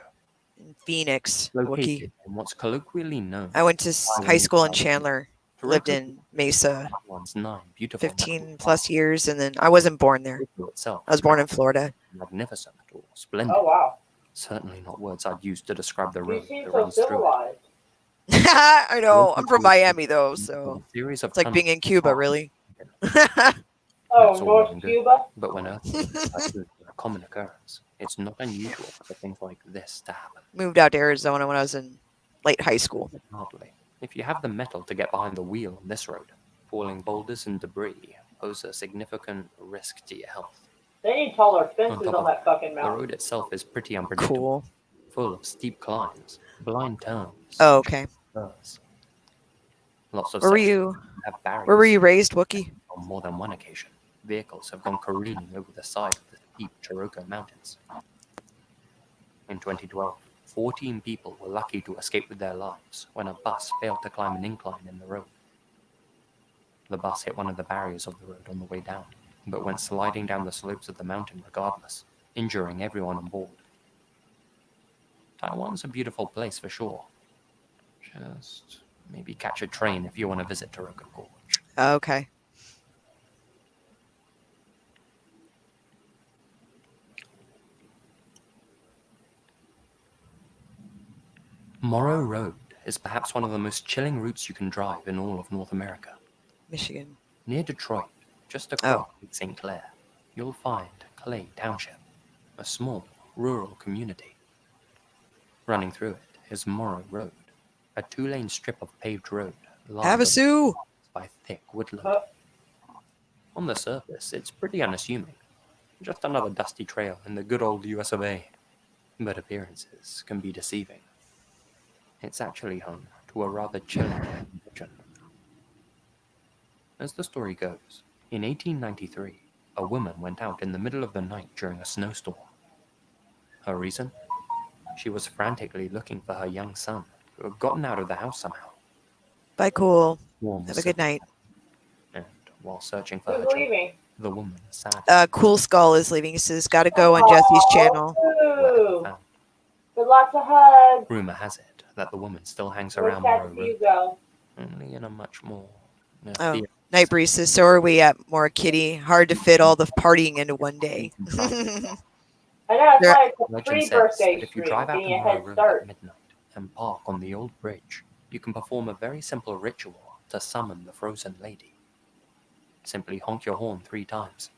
in Phoenix, Located Wookie. in what's colloquially known I went to high school in Chandler. Lived Toronto in Mesa Taiwan's 9 beautiful 15 plus years, and then I wasn't born there. itself. I was born in Florida. Magnificent or splendid. Oh, wow. Certainly not words I'd use to describe the You road seem that so runs through it. civilized. I know. I'm from Miami, though, so A series of it's like being in Cuba, really. Oh, That's all well North and good. Cuba? But when earthquakes are a common occurrence, it's not unusual for things like this to happen. Moved out to Arizona when I was in late high school. Hardly. If you have the metal to get behind the wheel on this road, falling boulders and debris pose a significant risk to your health. They need taller On fences top on of that fucking the mountain. road itself is pretty unpredictable, Cool. full of steep climbs, blind turns, Oh, okay. curves. Lots of Where were sections you? have barriers. Where were you raised, Wookie? On more than one occasion, vehicles have gone careening over the side of the steep Chiroko Mountains. In 2012, 14 people were lucky to escape with their lives when a bus failed to climb an incline in the road. The bus hit one of the barriers of the road on the way down, but went sliding down the slopes of the mountain regardless, injuring everyone on board. Taiwan's a beautiful place for sure. Just maybe catch a train if you want to visit Taroko Gorge. Okay. Morrow Road is perhaps one of the most chilling routes you can drive in all of North America. Michigan. Near Detroit, just across Lake St. Clair, you'll find Clay Township, a small rural community. Running through it is Morrow Road, a 2-lane strip of paved road lined Havasu! by thick woodland. On the surface, it's pretty unassuming, just another dusty trail in the good old US of A. But appearances can be deceiving. It's actually home to a rather chilling religion. As the story goes, in 1893, a woman went out in the middle of the night during a snowstorm. Her reason? She was frantically looking for her young son, who had gotten out of the house somehow. Bye, cool. Warm Have was a good night. and while searching for Who's her children, leaving? the woman sadly Cool Skull is leaving. He says, "Gotta go on Jesse's channel." Ooh. found. Good lots of hugs. Rumor has it that the woman still hangs Where's around that Morrow you Road, go? only in a much more Oh, ethereal Night Breeze says, "So are we at More Kitty. Hard to fit all the partying into one day." I know, it's There- like a Legend free says birthday that if you stream, drive out to getting a Morrow head Road at start. midnight and park on the old bridge, you can perform a very simple ritual to summon the frozen lady. Simply honk your horn 3 times.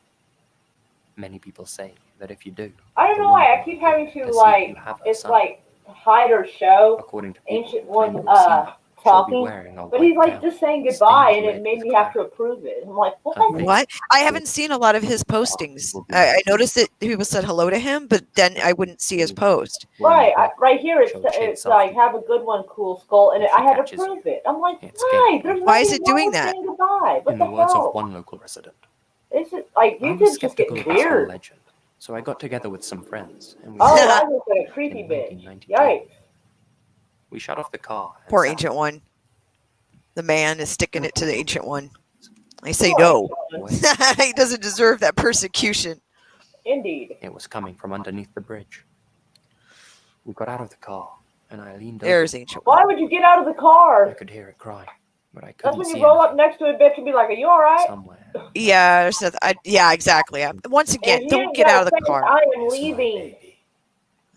Many people say that if you do, I don't the know why, woman I keep will having to, perceive like, you have her it's son. like hide or show According to people Ancient who claim One, to have seen her, she'll be talking, wearing a but he's white like gown, just saying goodbye, and stained it red made with me have to claret. approve it. I'm like, what? Her face What? I haven't seen a lot of his postings. I noticed that people said hello to him, but then I wouldn't see his post. Right, right here She'll it's chase like, after you. have a good one, Cool Skull, and If I she had to catches you, prove it. I'm like, it's why? game There's over. Why is nothing it wrong doing with that? saying goodbye. What In the the words hell? of one local resident, It's just, like, I was YouTube's just skeptical getting of this whole weird. legend, so I got together with some friends and we Oh, set I out was like a creepy in bitch. 1992. Yikes. We shut off the car. And Poor sat Ancient One. The man is sticking it to the Ancient One. I say Poor no. Ancient One. He doesn't deserve that persecution. Indeed. It was coming from underneath the bridge. We got out of the car, and I leaned There's over. Ancient One. Why would you get out of the I car? could hear it cry, but I That's couldn't when see you roll up anything. next to a bitch and be like, are you alright? Somewhere. Yeah, there's nothing. Yeah, exactly. Once again, And you don't get gotta out of the say, car. I am It's my leaving. baby.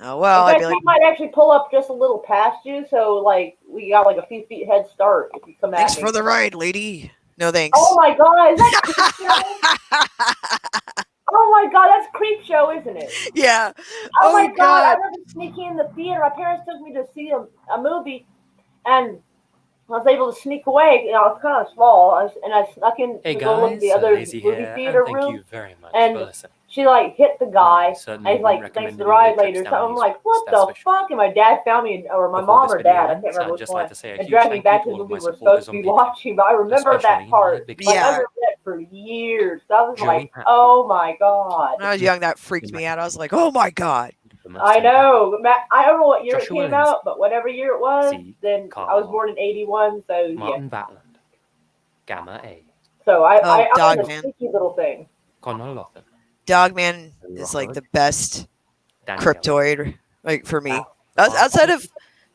Oh well, In I'd fact, be like, we might actually pull up just a little past you, so like we got like a few feet head start if you come "Thanks at me. for the ride, lady." No thanks. Oh my god, is that creep show? Oh my god, that's creep show, isn't it? Yeah. Oh, my Oh, god, I God. remember sneaking in the theater. My parents took me to see a movie, and I was able to sneak away. You know, I was kind of small, and I snuck in Hey to go look at guys, the other Lazy movie here, theater and thank room. you very much and for listening. she like hit the guy, and certainly he's like, wouldn't "Thanks for recommend the any ride trips later." down So I'm these like, "What that's the for sure. fuck?" And my dad found me, or my Before mom this or video dad. I ends, can't remember I'd which just one. like to say a And huge dragged me thank back you to to the all of movie my we were supposed supporters to on be Patreon, watching. But I remember that especially part. my big Like, Yeah. I remember that for years. I was Joey like, Patton, "Oh my god." When I was young, that freaked me out. I was like, "Oh my god." the most I know. Matt, I don't know what year Joshua it came Lins, out, but whatever year it was, Zeke, then I was born in '81, so yeah. Martin Vatland, Gamma A, So I was a Dogman. sneaky little thing. Connor Lothan, Dogman is like the best Danny cryptoid, like for me. Outside of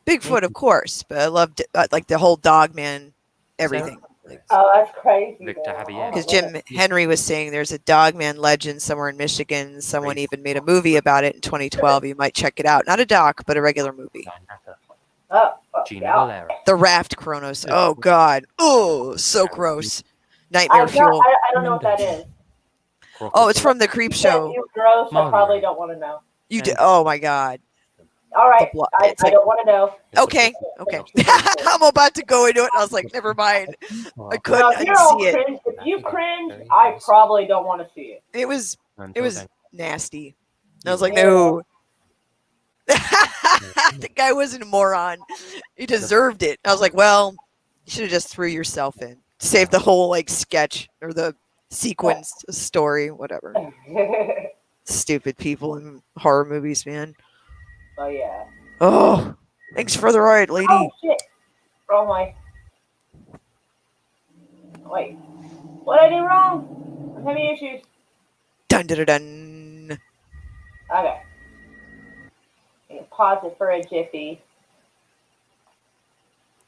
Bigfoot, of course, but I loved like the whole Dogman, everything. Oh, that's crazy. Victor though. Javier. Because Jim Henry was saying there's a Dogman legend somewhere in Michigan. Someone even made a movie about it in 2012. You might check it out. Not a doc, but a regular movie. Oh, Gina yeah. Valera, The Raft Chronos. Oh God. Oh, so gross. I Nightmare Fuel. don't know what that is. Oh, it's from the Creep You said Show. you're gross. I Marley probably Ray. don't want to know. You did. Oh my God. All right, The blo- I it's like- don't want to know. Okay. Okay. I'm about to go into it. And I was like, never mind. I No, couldn't if you're all unsee it. cringe, if you cringe, I probably don't want to see it. It was Until it was then, nasty. I was like, no. The guy wasn't a moron. He deserved it. I was like, well, you should have just threw yourself in. Save the whole like sketch or the sequence story, whatever. Stupid people in horror movies, man. Oh yeah. Oh, thanks for the ride, lady. Oh shit. Oh my. Wait. What did I do wrong? I'm having issues. Dun dun dun dun. Okay. You can pause it for a jiffy.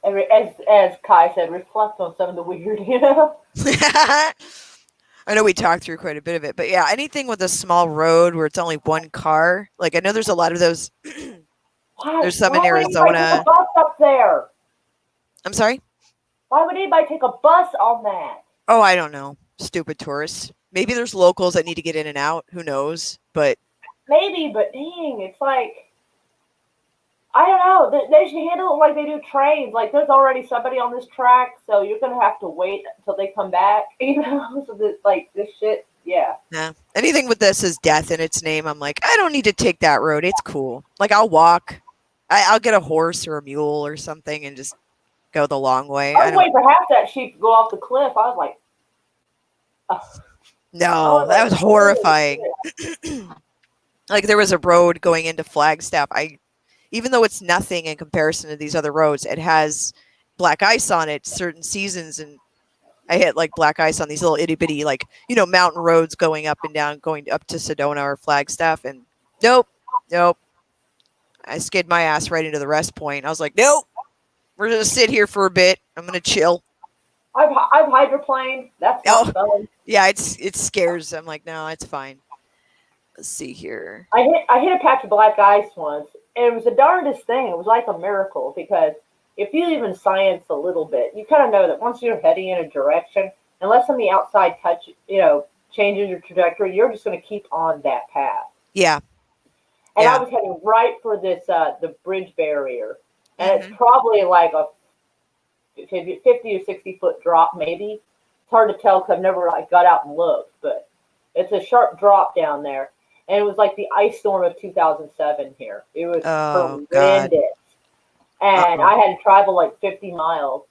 As Kai said, reflect on some of the weird, you know? I know we talked through quite a bit of it, but yeah, anything with a small road where it's only one car, like I know there's a lot of those. Why, There's some in why would anybody Arizona. take a bus up there? I'm sorry? Why would anybody take a bus on that? Oh, I don't know. Stupid tourists. Maybe there's locals that need to get in and out. Who knows? But Maybe, but dang, it's like, I don't know. They should handle it like they do trains. Like, there's already somebody on this track, so you're going to have to wait until they come back, you know? So, this shit, yeah. yeah, anything with this is death in its name. I'm like, I don't need to take that road. It's cool. Like, I'll walk. I'll get a horse or a mule or something and just go the long way. I I was don't. waiting for half that sheep to go off the cliff. I was like, No, that was horrifying. Like there was a road going into Flagstaff. Even though it's nothing in comparison to these other roads, it has black ice on it certain seasons, and I hit like black ice on these little itty bitty mountain roads going up and down, going up to Sedona or Flagstaff, and nope. I skid my ass right into the rest point. I was like, nope, we're gonna sit here for a bit. I'm gonna chill. I've hydroplaned. That's not fun. Yeah, it scares. I'm like, no, it's fine. Let's see here. I hit a patch of black ice once, and it was the darndest thing. It was like a miracle because if you even science a little bit, you kind of know that once you're heading in a direction, unless on the outside changes your trajectory, you're just going to keep on that path. Yeah. And I was heading right for this the bridge barrier, and it's probably like a 50 or 60 foot drop, maybe. It's hard to tell because I've never got out and looked, but it's a sharp drop down there. And it was like the ice storm of 2007 here. It was horrendous. God. And I had to travel like 50 miles.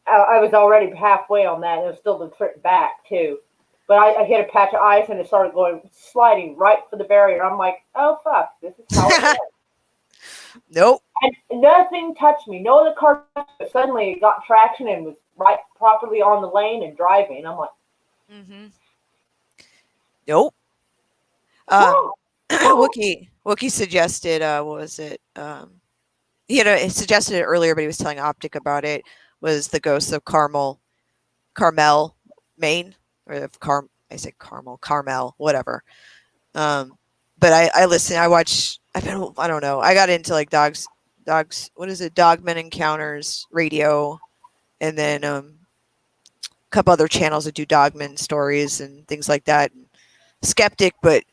I was already halfway on that, and it was still the trip back, too. But I hit a patch of ice, and it started sliding right for the barrier. I'm like, oh, fuck, this is how it is. Nope. And nothing touched me. No other car touched me. Suddenly it got traction and was right properly on the lane and driving. I'm like, nope. Wookie suggested, what was it? He suggested it earlier, but he was telling Optic about it, was the Ghosts of Carmel, Maine, or of Carmel, whatever. But I listen, I watch, I don't know. I got into like dogs, what is it? Dogman Encounters Radio, and then a couple other channels that do Dogman stories and things like that. Skeptic, but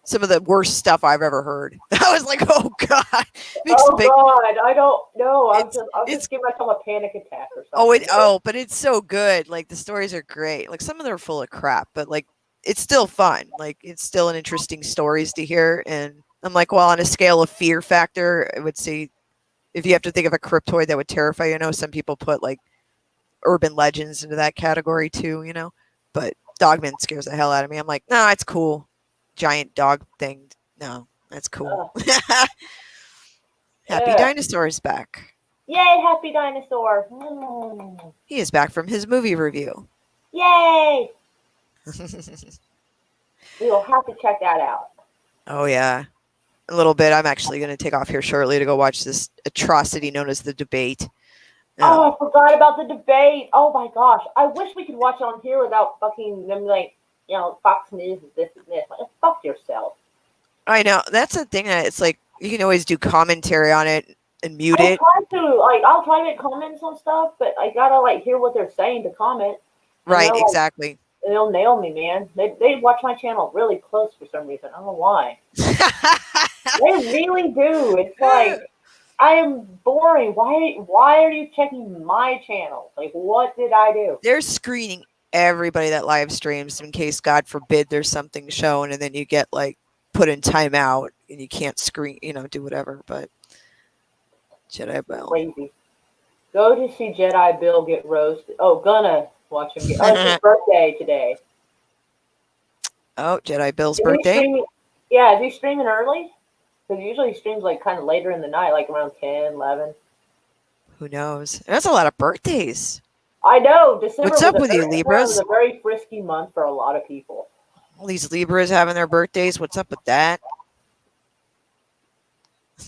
some of the worst stuff I've ever heard. I was like, oh God. God, I don't know. I'll just give myself a panic attack or something. But it's so good. Like the stories are great. Like some of them are full of crap, but like it's still fun. Like it's still an interesting stories to hear. And I'm like, well, on a scale of fear factor, I would say if you have to think of a cryptoid that would terrify you, some people put like urban legends into that category too, but Dogman scares the hell out of me. I'm like, no, it's cool. Giant dog thing. No, that's cool. Happy Dinosaur is back. Yay, Happy Dinosaur. He is back from his movie review. Yay. We will have to check that out. Oh, yeah. A little bit. I'm actually going to take off here shortly to go watch this atrocity known as The Debate. Oh, I forgot about The Debate. Oh, my gosh. I wish we could watch it on here without fucking them, like, Fox News is this and this. Like, fuck yourself. I know. That's the thing. That it's like, you can always do commentary on it and mute it. I'll try to make comments on stuff, but I gotta, hear what they're saying to comment. Right, exactly. They'll nail me, man. They watch my channel really close for some reason. I don't know why. They really do. It's like, I am boring. Why are you checking my channel? Like, what did I do? They're screening everybody that live streams in case, God forbid, there's something shown, and then you get, put in timeout, and you can't screen, do whatever. But Jedi Bill. Crazy. Go to see Jedi Bill get roasted. Oh, gonna watch him get. Oh, it's his birthday today. Oh, Jedi Bill's birthday? Is he streaming early? Because usually he streams kind of later in the night, around 10, 11. Who knows? That's a lot of birthdays. I know. December. What's up with you, Libras? Was a very frisky month for a lot of people. All these Libras having their birthdays. What's up with that?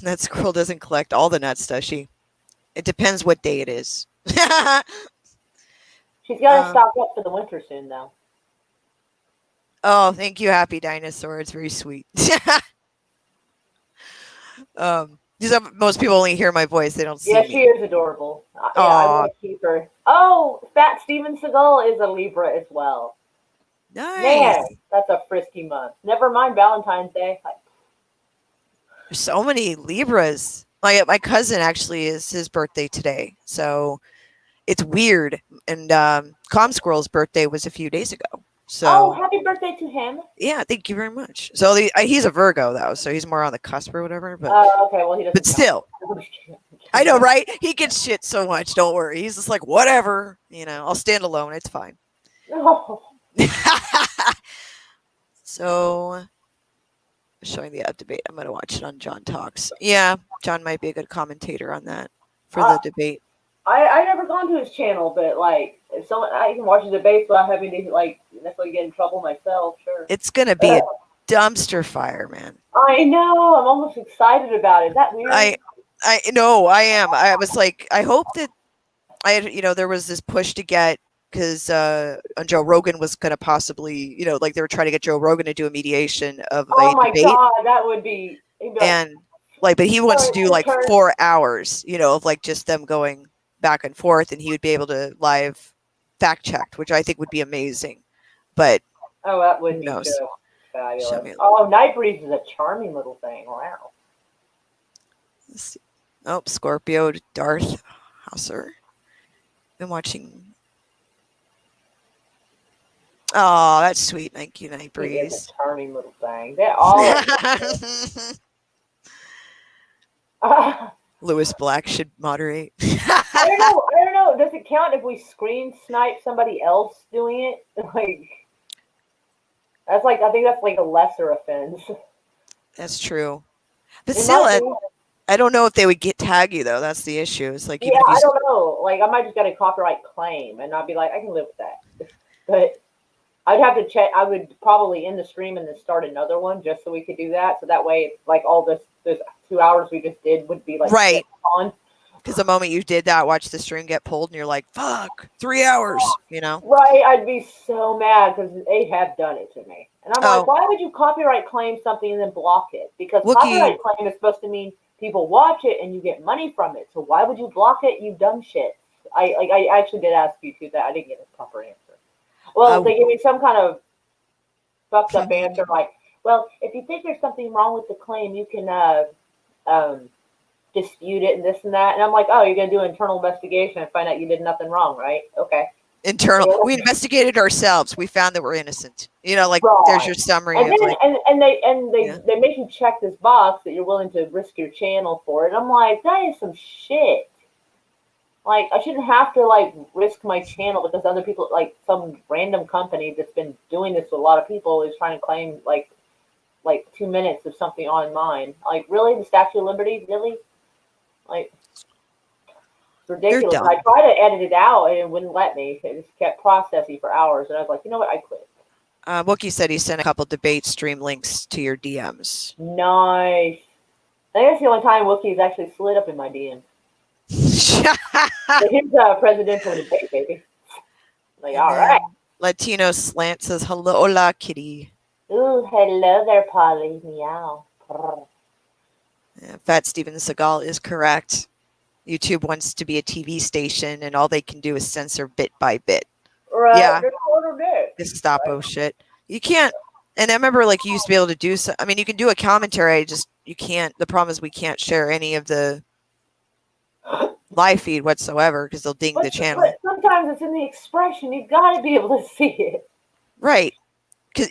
That squirrel doesn't collect all the nuts, does she? It depends what day it is. She's got to stock up for the winter soon, though. Oh, thank you, Happy Dinosaur. It's very sweet. Most people only hear my voice; they don't see me. Yeah, she is adorable. I want to keep her. Oh, Fat Steven Seagal is a Libra as well. Nice. Man, that's a frisky month. Never mind Valentine's Day. There's so many Libras. My cousin actually is his birthday today, so it's weird. And Calm Squirrel's birthday was a few days ago. So, happy birthday to him. Yeah, thank you very much. So he's a Virgo though, so he's more on the cusp or whatever. But okay, well he doesn't. But still, I know, right? He gets shit so much. Don't worry. He's just like whatever. I'll stand alone. It's fine. Oh, So, showing the debate. I'm going to watch it on John Talks. Yeah, John might be a good commentator on that for the debate. I never gone to his channel, but like, if someone I can watch the debates without having to like necessarily get in trouble myself. Sure. It's going to be a dumpster fire, man. I know. I'm almost excited about it. Is that weird? I know. I am. I was like, I hope that there was this push to get, because Joe Rogan was going to possibly, like they were trying to get Joe Rogan to do a mediation of oh a my debate. god, that would be. And like, but he wants to do like 4 hours, of like just them going back and forth, and he would be able to live fact checked, which I think would be amazing. But oh, that would be knows? so fabulous. Oh, Nightbreeze is a charming little thing. Wow. Let's see. Oh, Scorpio, Darth Hauser. Been watching. Oh, that's sweet. Thank you, Nightbreeze. It's a charming little thing. They're all. Lewis Black should moderate. I don't know. Does it count if we screen snipe somebody else doing it? Like, that's like, I think that's like a lesser offense. That's true. But still, I don't know if they would tag you though. That's the issue. It's like, yeah, I don't know. Like, I might just get a copyright claim, and I'd be like, I can live with that. But I'd have to check. I would probably end the stream and then start another one just so we could do that. So that way, like all this 2 hours we just did would be like right on. Because the moment you did that, watch the stream get pulled, and you're like, "Fuck, 3 hours," Right? I'd be so mad because they have done it to me, and I'm like, why would you copyright claim something and then block it? Because copyright claim is supposed to mean people watch it and you get money from it. So why would you block it? You dumb shit. I actually did ask YouTube that. I didn't get a proper answer. Well, they gave me some kind of fucked up answer, like, well, if you think there's something wrong with the claim, you can dispute it and this and that. And I'm like, oh, you're going to do an internal investigation and find out you did nothing wrong, right? Okay. Internal. We investigated ourselves. We found that we're innocent. Like, there's your summary. And, of then, like, they make you check this box that you're willing to risk your channel for it. I'm like, that is some shit. Like, I shouldn't have to, like, risk my channel because other people, like, some random company that's been doing this with a lot of people is trying to claim, like 2 minutes of something on mine. Like, really? The Statue of Liberty? Really? Like, it's ridiculous. I tried to edit it out and it wouldn't let me. It just kept processing for hours. And I was like, you know what? I quit. Wookie said he sent a couple debate stream links to your DMs. Nice. I think that's the only time Wookie's actually slid up in my DMs. So here's a presidential debate, baby. Like, all right. Latino Slant says, hello, hola, kitty. Ooh, hello there, Polly. Meow. Yeah, Fat Steven Seagal is correct. YouTube wants to be a TV station, and all they can do is censor bit by bit. Right. Yeah. Bit. Gestapo shit. You can't. And I remember, like, you used to be able to do so. I mean, you can do a commentary. You can't. The problem is we can't share any of the live feed whatsoever because they'll ding the channel. But sometimes it's in the expression. You've got to be able to see it. Right. Because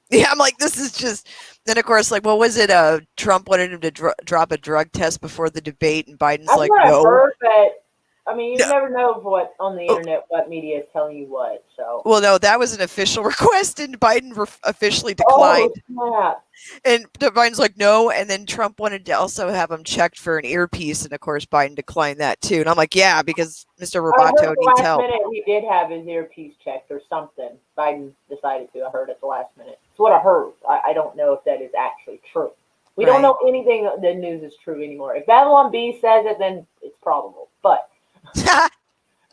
yeah, I'm like, this is just. Then of course, like, what was it? Trump wanted him to drop a drug test before the debate, and Biden's like, no. I've heard, but I mean, you never know what on the internet, what media is telling you what. So. Well, no, that was an official request, and Biden officially declined. Oh, and Biden's like, no. And then Trump wanted to also have him checked for an earpiece, and of course, Biden declined that too. And I'm like, yeah, because Mr. Roboto needs help. Minute, he did have his earpiece checked or something. Biden decided to. I heard at the last minute. It's what I heard. I don't know if that is actually true. We don't know anything the news is true anymore. If Babylon B says it, then it's probable. But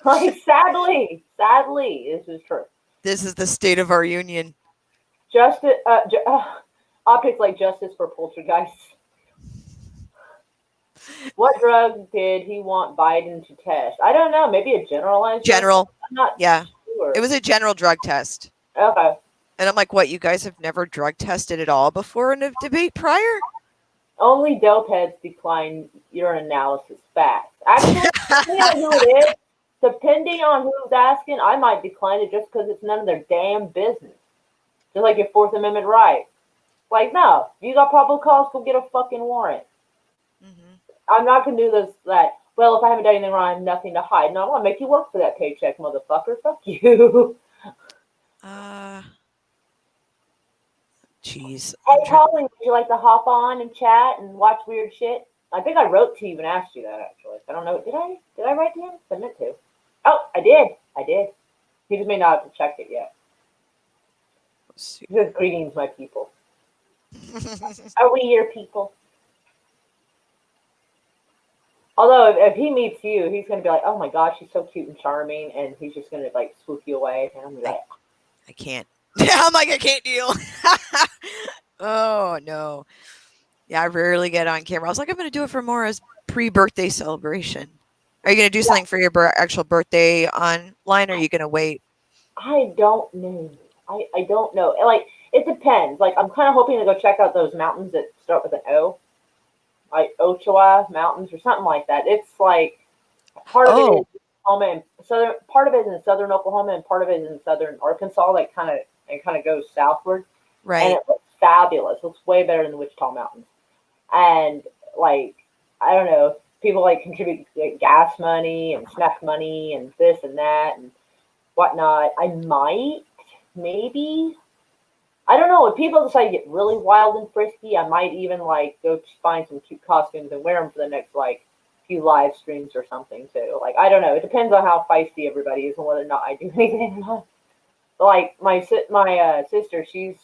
like, sadly, this is true. This is the state of our union. Justice, optics like justice for poltergeists. What drug did he want Biden to test? I don't know. Maybe a generalized. General. I'm not sure. It was a general drug test. Okay. And I'm like, what? You guys have never drug tested at all before in a debate prior? Only dope heads decline urinalysis facts. Actually, depending on who it is, depending on who's asking, I might decline it just because it's none of their damn business. Just like your Fourth Amendment right. Like, no, if you got probable cause, go get a fucking warrant. Mm-hmm. I'm not going to do this, that, well, if I haven't done anything wrong, I have nothing to hide. No, I want to make you work for that paycheck, motherfucker. Fuck you. Jeez. Hey, Colleen, would you like to hop on and chat and watch weird shit? I think I wrote to you and asked you that, actually. I don't know. Did I? Did I write to him? I meant to. Oh, I did. I did. He just may not have checked it yet. Let's see. He says, greetings, my people. Are we your people? Although, if he meets you, he's going to be like, oh my gosh, she's so cute and charming, and he's just going to, like, swoop you away. And I'm gonna be like, I can't. I'm like, I can't deal. Oh, no. Yeah, I rarely get on camera. I was like, I'm going to do it for Maura's pre-birthday celebration. Are you going to do something for your actual birthday online, or are you going to wait? I don't know. I don't know. Like, it depends. Like, I'm kind of hoping to go check out those mountains that start with an O. Like Ochoa Mountains or something like that. It's like part of it is in Oklahoma and southern, part of it is in southern Oklahoma and part of it is in southern Arkansas. Like kind of goes southward. Right. And it looks fabulous. It looks way better than the Wichita Mountains. And like, I don't know, people like contribute like, gas money and snack money and this and that and whatnot. I might, maybe. I don't know. If people decide to get really wild and frisky, I might even like go find some cute costumes and wear them for the next like few live streams or something too. Like I don't know. It depends on how feisty everybody is and whether or not I do anything or not. Like my sister, she's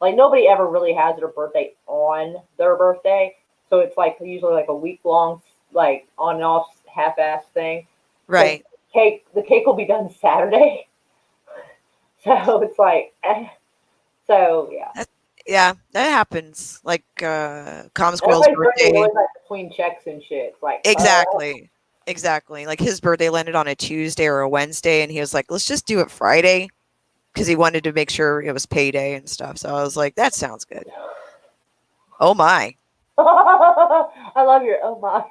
like nobody ever really has their birthday on their birthday, so it's like usually like a week long like on and off half-ass thing. Right. So the cake will be done Saturday, so it's like. So yeah. Yeah, that happens. Like Calm Squirrel's Everybody's birthday. always like between checks and shit. Like Exactly. Exactly. Like his birthday landed on a Tuesday or a Wednesday, and he was like, let's just do it Friday because he wanted to make sure it was payday and stuff. So I was like, that sounds good. Oh my. I love your oh my.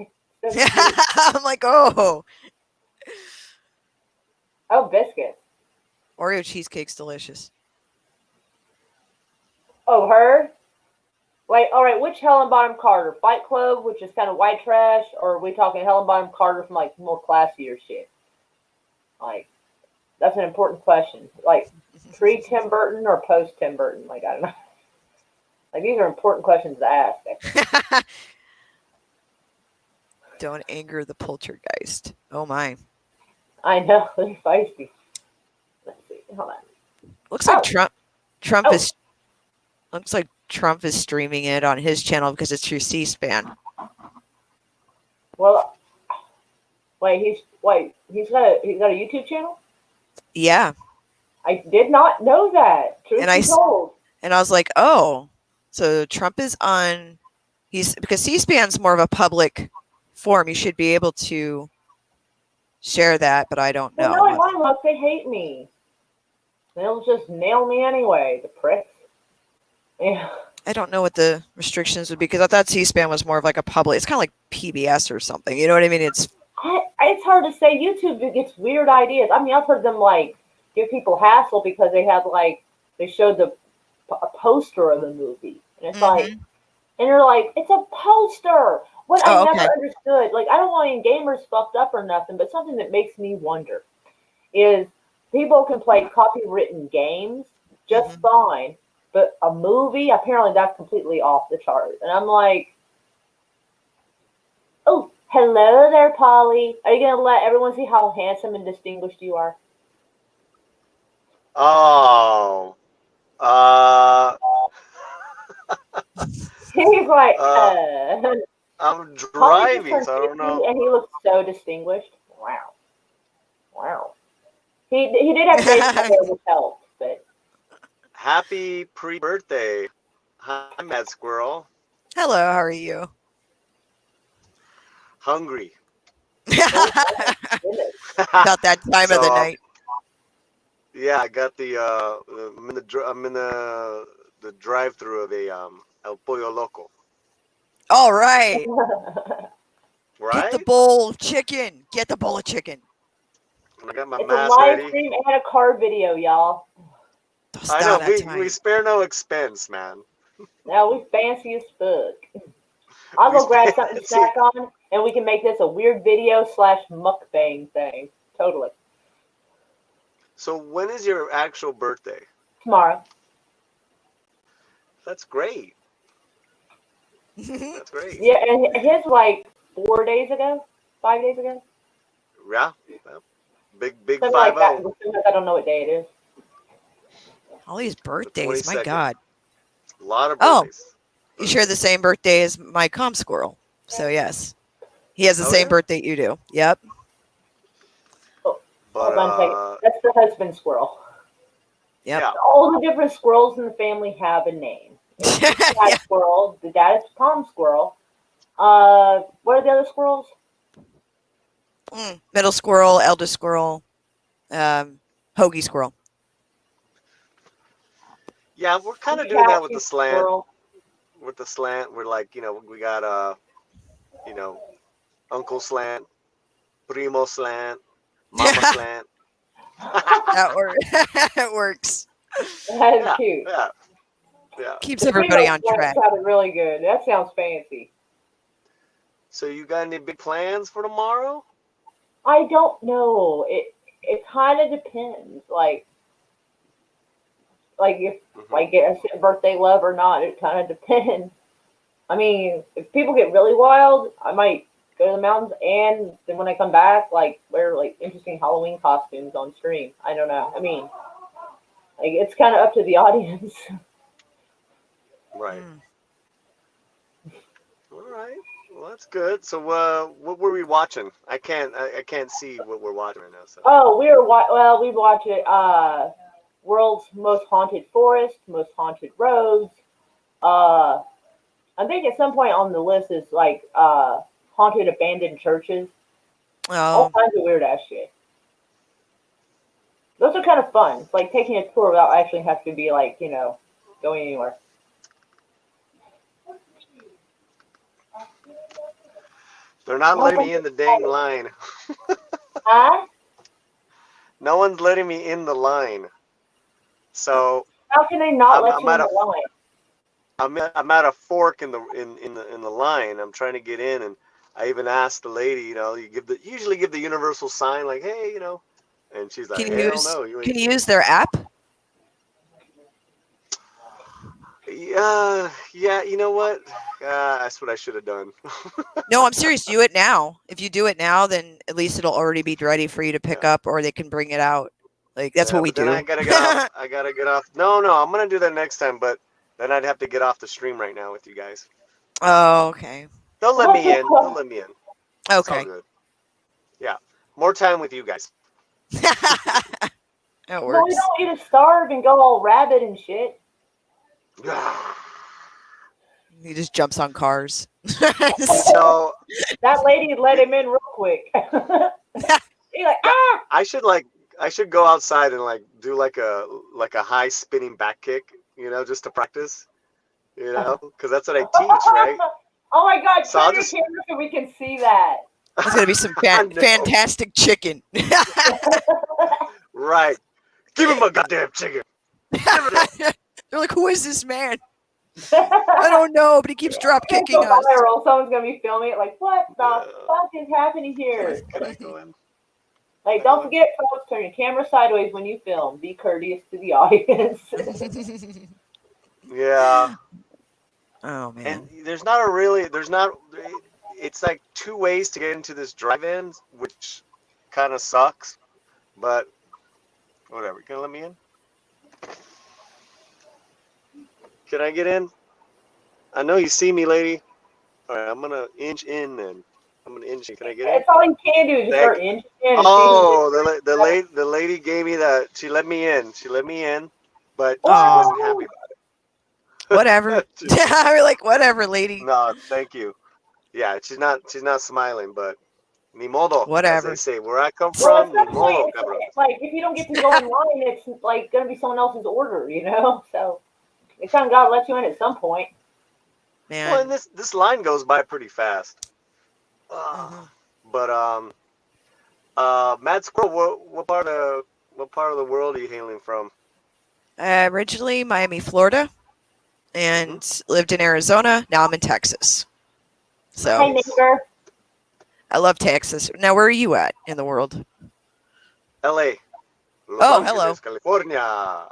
I'm like, oh. Oh, biscuits. Oreo cheesecake's delicious. Oh, her? Wait, all right, which Helen Bonham Carter? Fight Club, which is kind of white trash, or are we talking Helen Bonham Carter from, like, more classier shit? Like, that's an important question. Like, pre-Tim Burton or post-Tim Burton? Like, I don't know. Like, these are important questions to ask. Don't anger the poltergeist. Oh, my. I know, they're feisty. Let's see, hold on. Looks like Trump is... Looks like Trump is streaming it on his channel because it's through C-SPAN. Well, he's got a YouTube channel? Yeah. I did not know that. Truth be told. And I was like, oh, so Trump is on. Because C-SPAN's more of a public forum. You should be able to share that, but I don't know. No, why look? They hate me. They'll just nail me anyway. The pricks. Yeah. I don't know what the restrictions would be because I thought C-SPAN was more of like a public. It's kind of like PBS or something. You know what I mean? It's hard to say. YouTube gets weird ideas. I mean, I've heard them like give people hassle because they showed a poster of the movie, and it's like, and they're like, it's a poster. What I never understood. Like, I don't want any gamers fucked up or nothing, but something that makes me wonder is people can play copywritten games just fine. But a movie, apparently that's completely off the chart. And I'm like, oh, hello there, Polly. Are you going to let everyone see how handsome and distinguished you are? Oh. He's like, I'm driving, so I don't know. And he looks so distinguished. Wow. Wow. He did have great hair, which helped, but... Happy pre-birthday. Hi, Mad Squirrel. Hello, how are you? Hungry. About that time of the night. Yeah, I got I'm in the drive-through of the El Pollo Loco. All right. Right? Get the bowl of chicken. Get the bowl of chicken. I got my it's mask a live ready. stream and a card video, y'all. I know, we spare no expense, man. Now we fancy as fuck. I'll go grab something to snack on, and we can make this a weird video / mukbang thing. Totally. So when is your actual birthday? Tomorrow. That's great. That's great. Yeah, and his like 4 days ago, 5 days ago. Yeah. Big Something like that. 5-0. I don't know what day it is. All these birthdays, my 22nd. God. A lot of Oh, birthdays. you share the same birthday as my com squirrel. So yes, he has the Oh, same yeah? birthday you do. Yep. But Hold on a second. That's the husband squirrel. Yep. yeah. All the different squirrels in the family have a name. It's the dad squirrel. The dad is palm squirrel. What are the other squirrels? Middle squirrel, eldest squirrel, hoagie squirrel. Yeah, we're kind of The doing that with cashew the slant. squirrel. With the slant, we're like, we got Uncle Slant, Primo Slant, Mama Slant. That works. It works. That is Yeah, cute. yeah. Keeps The everybody Primo on Slant track. sounded really good. That sounds fancy. So you got any big plans for tomorrow? I don't know. It kind of depends. Like if I get a birthday love or not, it kind of depends. I mean, if people get really wild, I might go to the mountains, and then when I come back, like wear like interesting Halloween costumes on stream. I don't know. I mean, like it's kind of up to the audience. Right. All right. Well, that's good. So, what were we watching? I can't see what we're watching right now. So. Oh, we watched it. World's Most Haunted Forest, Most Haunted Roads. I think at some point on the list is like haunted abandoned churches. All kinds of weird ass shit. Those are kind of fun. It's like taking a tour without actually having to be like, going anywhere. They're not letting me in the dang line. Huh? No one's letting me in the line. So How can they not let you in the line? I'm at a fork in the line. I'm trying to get in, and I even asked the lady, you usually give the universal sign like, hey, and she's like, hell no. Can you use their app? Yeah, you know what? That's what I should have done. No, I'm serious. Do it now. If you do it now, then at least it'll already be ready for you to pick up, or they can bring it out. Like that's what we do. Then I gotta get off. I gotta get off. No, I'm gonna do that next time, but then I'd have to get off the stream right now with you guys. Oh, okay. They'll let me in. They'll let me in. It's Okay. all good. Yeah, more time with you guys. That Well, we works. don't want you to starve and go all rabid and shit. He just jumps on cars. So That lady let him in real quick. He's like, ah! I should go outside and like do like a high spinning back kick, just to practice, because that's what I teach, right? Oh my God! So Turn I'll your just- camera so we can see that. That's gonna be some fantastic chicken. Right. Give him a goddamn chicken. They're like, who is this man? I don't know, but he keeps drop kicking It's so us. viral. Someone's gonna be filming it. Like, what the fuck is happening here? Can I go in? Like, don't forget, folks, turn your camera sideways when you film. Be courteous to the audience. Yeah. Oh man. And it's like two ways to get into this drive-in, which kind of sucks, but whatever. Can you let me in? Can I get in? I know you see me, lady. All right, I'm gonna inch in then. I'm gonna inch in. Can I get in? That's all you can do is just start inching in. Oh, the lady gave me that. She let me in. She let me in, but she wasn't happy about it. Whatever. We're like, whatever, lady. No, thank you. Yeah, she's not smiling, but ni modo. Whatever. As they say, where I come Well, from, at ni some modo, point, cabrón. it's like if you don't get to go in line, it's like gonna be someone else's order, So they kind of gotta let you in at some point. Man. Well, and this line goes by pretty fast. But Mad Squirrel, what part of the world are you hailing from? Originally Miami, Florida, and lived in Arizona. Now I'm in Texas. So Hi, neighbor. I love Texas. Now, where are you at in the world? L.A. Los Oh, Angeles, hello. California.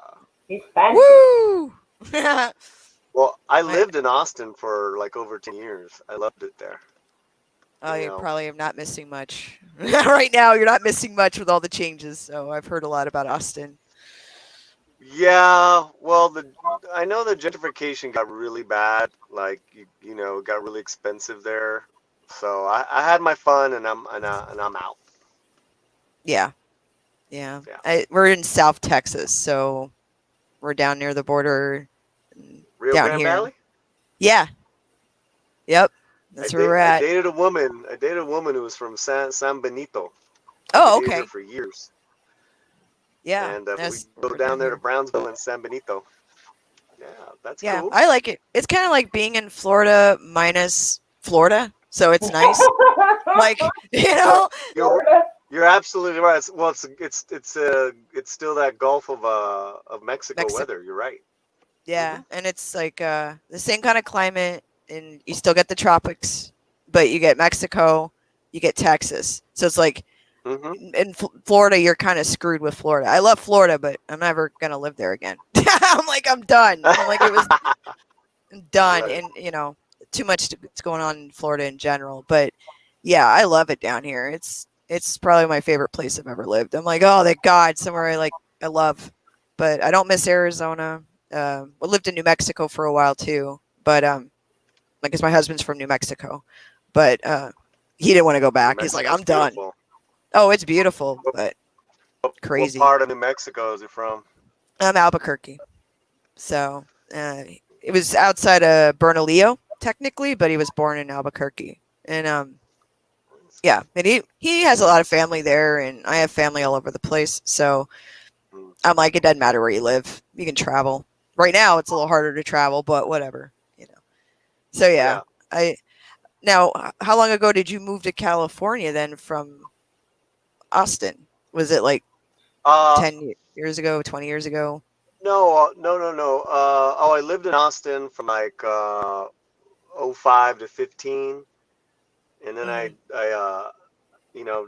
He's fancy. Woo! Well, I lived in Austin for like over 10 years. I loved it there. Oh, You you know. probably are not missing much. Right now, you're not missing much with all the changes. So I've heard a lot about Austin. Yeah, well, I know the gentrification got really bad. Like you know, it got really expensive there. So I had my fun, and I'm out. Yeah. Yeah. Yeah. We're in South Texas, so we're down near the border. Rio down Grande here. Valley. Yeah. Yep. That's where we're I at. dated a woman. I dated a woman who was from San Benito. Oh, I dated okay. her for years. Yeah. And we that's- go we're down there to here. Brownsville and San Benito. Yeah, that's Yeah, cool. I like it. It's kind of like being in Florida minus Florida, so it's nice. Like, you know, You're absolutely right. Well, it's still that Gulf of Mexico weather. You're right. yeah, and it's like the same kind of climate, and you still get the tropics, but you get Mexico, you get Texas. So it's like in Florida, you're kind of screwed with Florida. I love Florida, but I'm never gonna live there again. I'm like, I'm done. I'm like, I'm done, Right. and you know, too much that's going on in Florida in general. But yeah, I love it down here. It's probably my favorite place I've ever lived. I'm like, oh, thank God, somewhere I love. But I don't miss Arizona. I lived in New Mexico for a while too, but like, 'cause my husband's from New Mexico, but he didn't want to go back. He's like, I'm Mexico's done. beautiful. Oh, it's beautiful, but crazy. What part of New Mexico is he from? I'm Albuquerque, so it was outside of Bernalillo technically, but he was born in Albuquerque, and yeah, and he has a lot of family there, and I have family all over the place, so I'm like, it doesn't matter where you live, you can travel. Right now, it's a little harder to travel, but whatever, you know. So yeah. Now, how long ago did you move to California then from Austin? Was it like 10 years ago, 20 years ago? No. I lived in Austin from like 05 to 15, and then I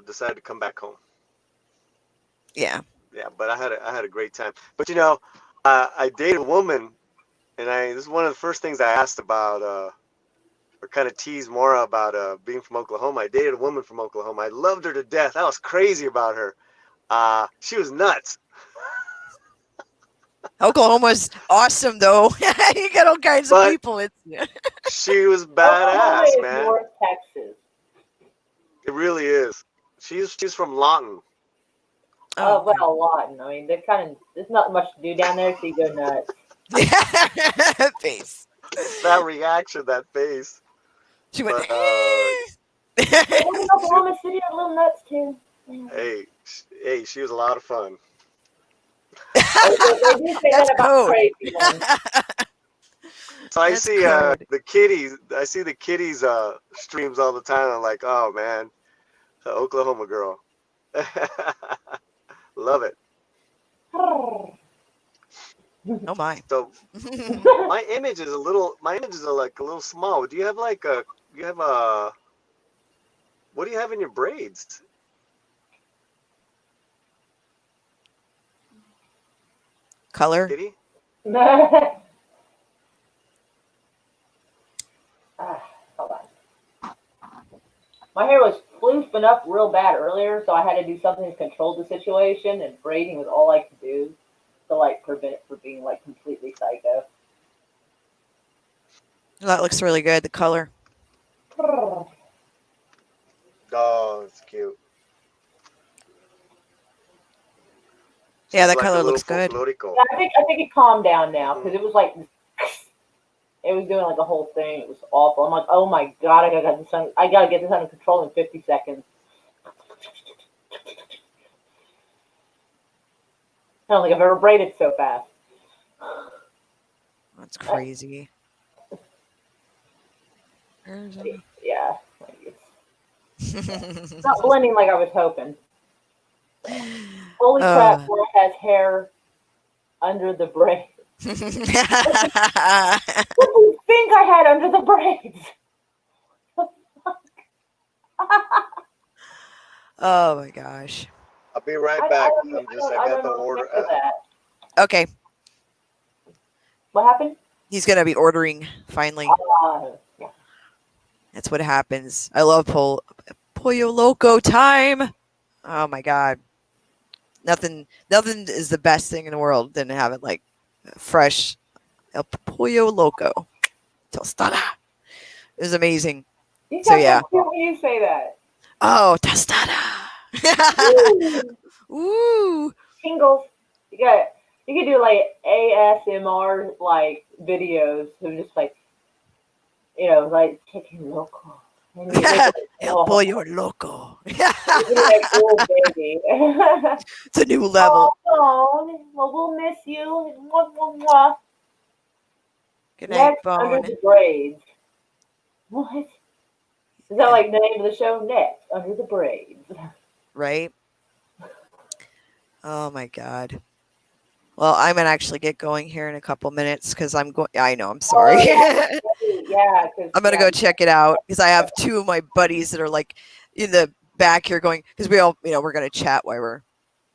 decided to come back home. Yeah. Yeah, but I had a great time. But you know, I dated a woman, and this is one of the first things I asked about, or kind of teased Maura about being from Oklahoma. I dated a woman from Oklahoma. I loved her to death. I was crazy about her. She was nuts. Oklahoma's awesome though. You got all kinds of But people. she was Oklahoma badass, is man. North Texas. It really is. She's from Lawton. Oh, well, Lawton. I mean, there's not much to do down there, so you go nuts. Face. That reaction, that face. She went. Oklahoma City are a little nuts too. Hey, she was a lot of fun. They do say that about crazy ones. So I see the kitties. I see the kitties streams all the time. I'm like, oh man, the Oklahoma girl. Love it. Oh my. So my images are like a little small. Do you have like what do you have in your braids? Color. Kitty? Hold on. My hair was floofing up real bad earlier, so I had to do something to control the situation, and braiding was all I could do to like prevent it from being like completely psycho. That looks really good. The color. Oh, it's cute. Yeah, that Like a color little looks good. folklorico. Yeah, I think it calmed down now because it was like it was doing like a whole thing. It was awful. I'm like, oh my god, I gotta get this under control in 50 seconds. I don't think I've ever braided so fast. That's crazy. Yeah. It's not blending like I was hoping. Holy crap, Laura has hair under the braids. What do you think I had under the braids? Oh my gosh. I'll be right back. I I don't got the know order. that. Okay. What happened? He's gonna be ordering finally. Yeah. That's what happens. I love Pollo Loco time. Oh my god. Nothing is the best thing in the world than to have it like fresh El Pollo Loco. Tostada. It was amazing. You So sound yeah. so cute when you say that. Oh, tostada. Ooh. Tingles. You could do like ASMR like videos of just like, you know, like chicken loco. And you just, El Pollo Loco. like, oh, baby. It's a new level. Oh, well, we'll miss you. Mwah, mwah, mwah. Good night, Next, Bone. Under the Braids. What? Is that like the name of the show? Next, Under the Braids. Right? Oh my god. Well, I'm gonna actually get going here in a couple minutes because I'm going. I know. I'm sorry. Yeah, I'm gonna go check it out because I have two of my buddies that are like in the back here going because we all, we're gonna chat while we're,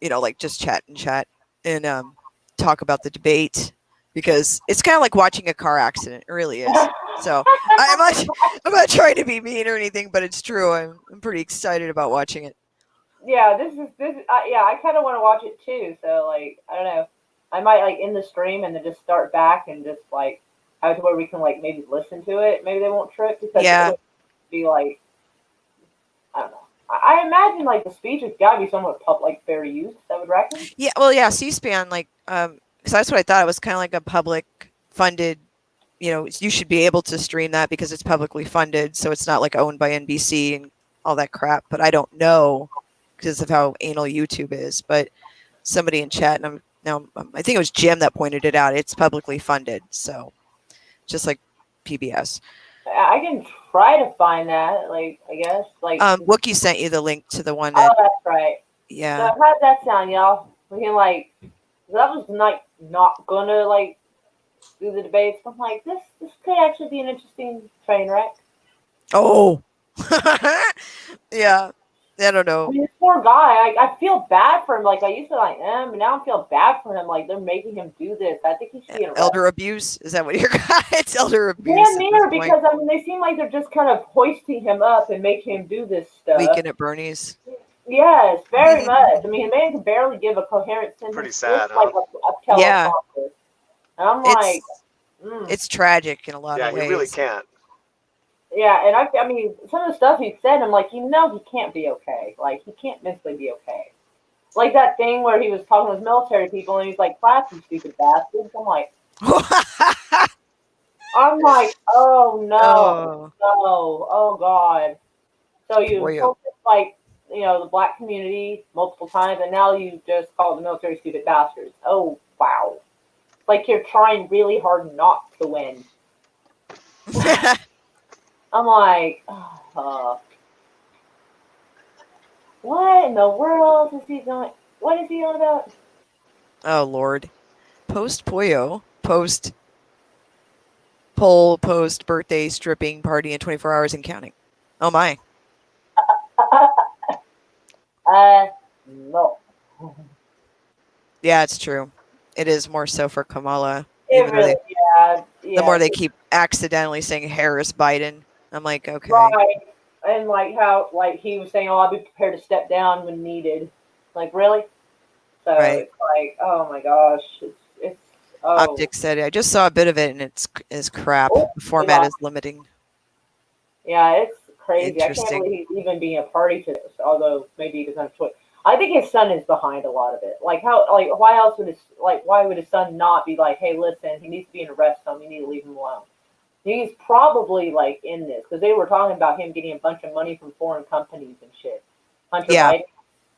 like just chat and talk about the debate because it's kind of like watching a car accident. It really is. So I'm not trying to be mean or anything, but it's true. I'm pretty excited about watching it. Yeah, this is yeah. I kind of want to watch it too. So like, I don't know. I might like end the stream and then just start back and just like have it to where we can like maybe listen to it. Maybe they won't trip because it'll be like, I don't know. I imagine like the speech has got to be somewhat like fair use. I would reckon. Yeah, well, yeah, C-SPAN like because that's what I thought. It was kind of like a public funded. You should be able to stream that because it's publicly funded, so it's not like owned by NBC and all that crap. But I don't know because of how anal YouTube is. But somebody in chat, and I think it was Jim that pointed it out. It's publicly funded, so just like PBS. I can try to find that. Like, I guess like. Wookie sent you the link to the one. Oh, that's right. Yeah. So how does that sound, y'all? We can like. That was not gonna like do the debates. I'm like, this could actually be an interesting train wreck. Oh. Yeah. I don't know. I mean, this poor guy, I feel bad for him. Like, I used to like him, but now I feel bad for him. Like, they're making him do this. I think he should be arrested. Elder abuse? Is that what you're It's elder abuse. Yeah, near, because, I mean, they seem like they're just kind of hoisting him up and making him do this stuff. Weekend at Bernie's. Yes, very much. I mean, the man can barely give a coherent sentence. Pretty sad, just like a teleprompter. Yeah. And I'm like... It's tragic in a lot of ways. Yeah, he really can't. Yeah, and I mean, some of the stuff he said, I'm like, he can't be okay. Like, he can't mentally be okay. Like that thing where he was talking with military people and he's like, clap, you stupid bastards. I'm like, oh no, oh God. So you focus like, the black community multiple times, and now you just call the military stupid bastards. Oh, wow. Like you're trying really hard not to win. I'm like, what in the world is he going? What is he on about? Oh Lord, post Pollo, post poll, post birthday stripping party in 24 hours and counting. Oh my. No. Yeah, it's true. It is more so for Kamala. It really, yeah. The more they keep accidentally saying Harris Biden, I'm like, okay. Right. And like how, like he was saying, I'll be prepared to step down when needed. Like, really? So it's like, oh my gosh. It's Optic said it. I just saw a bit of it and it's crap. The format is limiting. Yeah, it's crazy. I can't Interesting. believe he's even being a party to this, although maybe he doesn't have a choice. I think his son is behind a lot of it. Like why would his son not be like, hey, listen, he needs to be in a rest home. You need to leave him alone. He's probably like in this because they were talking about him getting a bunch of money from foreign companies and shit. Hunter Biden.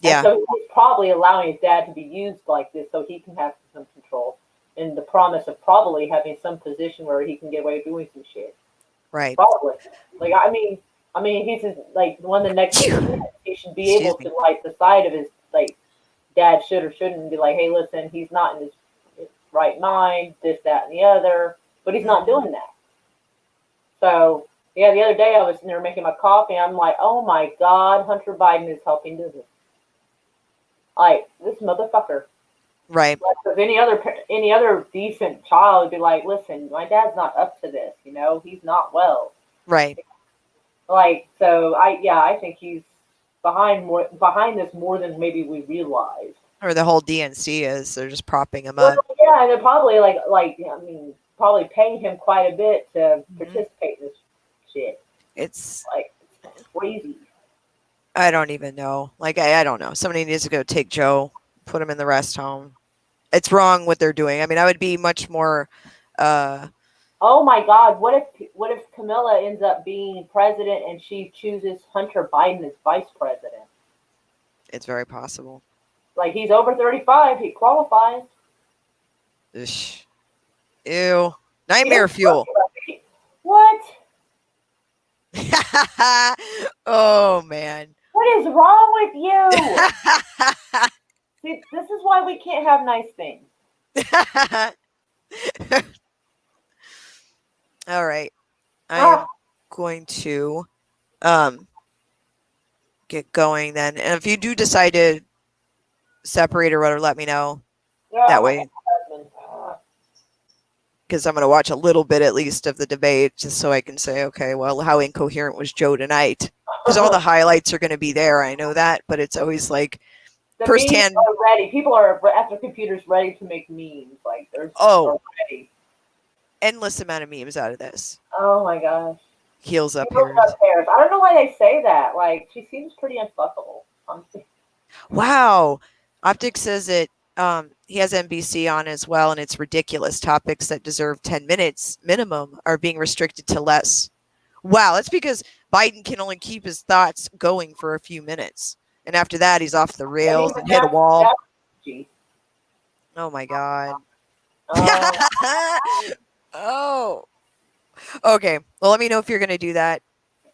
Yeah. And so he's probably allowing his dad to be used like this so he can have some control and the promise of probably having some position where he can get away with doing some shit. Right. Probably. Like, I mean, he's just, like one of the next he should be able to like decide of his like dad should or shouldn't be like, hey, listen, he's not in his right mind, this, that, and the other, but he's not doing that. So yeah, the other day I was in there making my coffee. I'm like, oh my God, Hunter Biden is helping do this. Like, this motherfucker. Right. Like, if any other decent child would be like, listen, my dad's not up to this, you know, he's not well. Right. Like, so I think he's behind this more than maybe we realize. Or the whole DNC is. They're just propping him Well, up. yeah, and they're probably probably paying him quite a bit to participate in this shit. It's like crazy. I don't even know. Like, I don't know. Somebody needs to go take Joe, put him in the rest home. It's wrong what they're doing. I mean, I would be much more. Oh my God! What if Camilla ends up being president and she chooses Hunter Biden as vice president? It's very possible. Like, he's over 35, he qualifies. Ish. Ew. Nightmare fuel. What? Oh man. What is wrong with you? See, this is why we can't have nice things. All right. I am going to get going then. And if you do decide to separate or whatever, let me know. Yeah, that way. Because I'm going to watch a little bit at least of the debate just so I can say, okay, well, how incoherent was Joe tonight? Because all the highlights are going to be there. I know that, but it's always like the firsthand. Memes are ready. People are at their computers ready to make memes. Like, they're ready. Endless amount of memes out of this. Oh my gosh. Heels up Heels here. up Harris. I don't know why they say that. Like, she seems pretty unfuckable. Wow. Optic says that he has NBC on as well, and it's ridiculous. Topics that deserve 10 minutes minimum are being restricted to less. Wow, that's because Biden can only keep his thoughts going for a few minutes. And after that, he's off the rails and hit a wall. Oh, my God. Oh. Okay. Well, let me know if you're going to do that.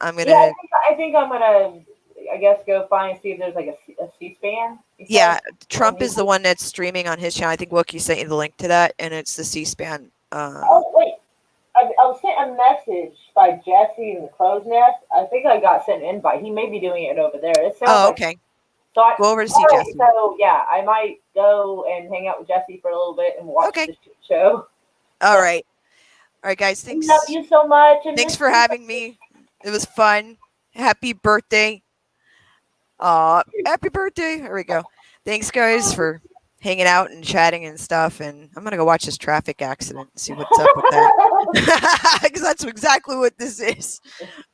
I'm going to... Yeah, I think I'm going to, I guess, go find and see if there's like a C-SPAN. Yeah, Trump is the one that's streaming on his channel. I think Wookie sent you the link to that, and it's the C-SPAN. Oh, wait. I was sent a message by Jesse in the Crow's Nest. I think I got sent an invite. He may be doing it over there. It sounds okay. So go over to see Jesse. So, yeah, I might go and hang out with Jesse for a little bit and watch the show. All right. All right, guys. Thanks. Love you so much. Thanks for having me. It was fun. Happy birthday. Happy birthday. There we go. Thanks, guys, for hanging out and chatting and stuff. And I'm going to go watch this traffic accident and see what's up with that. Because that's exactly what this is.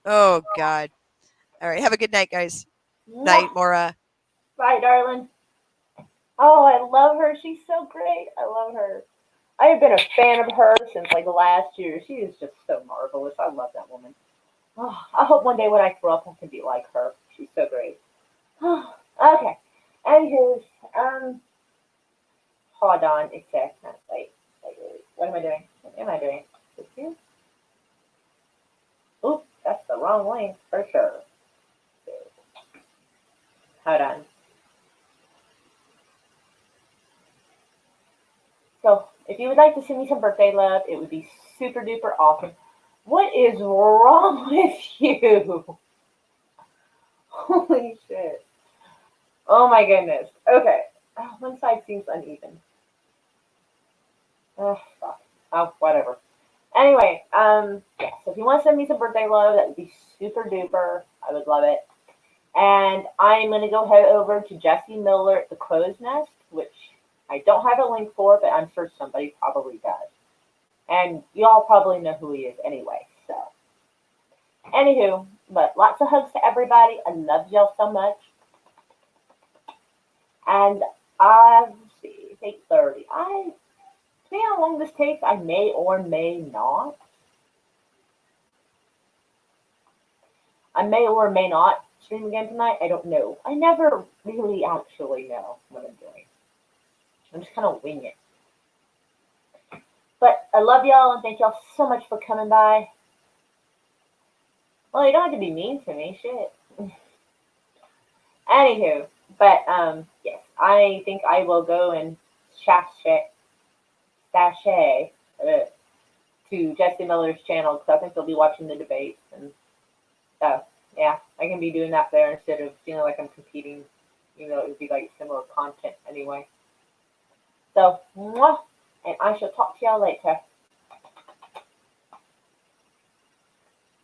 Oh, God. All right. Have a good night, guys. Night, Maura. Bye, darling. Oh, I love her. She's so great. I love her. I have been a fan of her since like last year. She is just so marvelous. I love that woman. Oh, I hope one day when I grow up I can be like her. She's so great. Okay. Anywho, hold on a second. Wait. What am I doing? What am I doing? This here? Oop, that's the wrong link for sure. Hold on. So, if you would like to send me some birthday love, it would be super duper awesome. What is wrong with you? Holy shit. Oh my goodness. Okay. Oh, one side seems uneven. Oh, fuck. Oh, whatever. Anyway, yeah, so if you want to send me some birthday love, that would be super duper. I would love it. And I'm going to go head over to Jesse Miller at the Crow's Nest, which I don't have a link for, but I'm sure somebody probably does. And y'all probably know who he is anyway, so. Anywho, but lots of hugs to everybody. I love y'all so much. And let's see, take 30. See how long this takes? I may or may not. I may or may not stream again tonight. I don't know. I never really actually know what I'm doing. I'm just kind of winging it. But I love y'all and thank y'all so much for coming by. Well, you don't have to be mean to me, shit. Anywho, but yes, I think I will go and sashay to Jesse Miller's channel because I think they'll be watching the debates, and so yeah, I can be doing that there instead of feeling like I'm competing even though it would be like similar content anyway. So, mwah, and I shall talk to y'all later.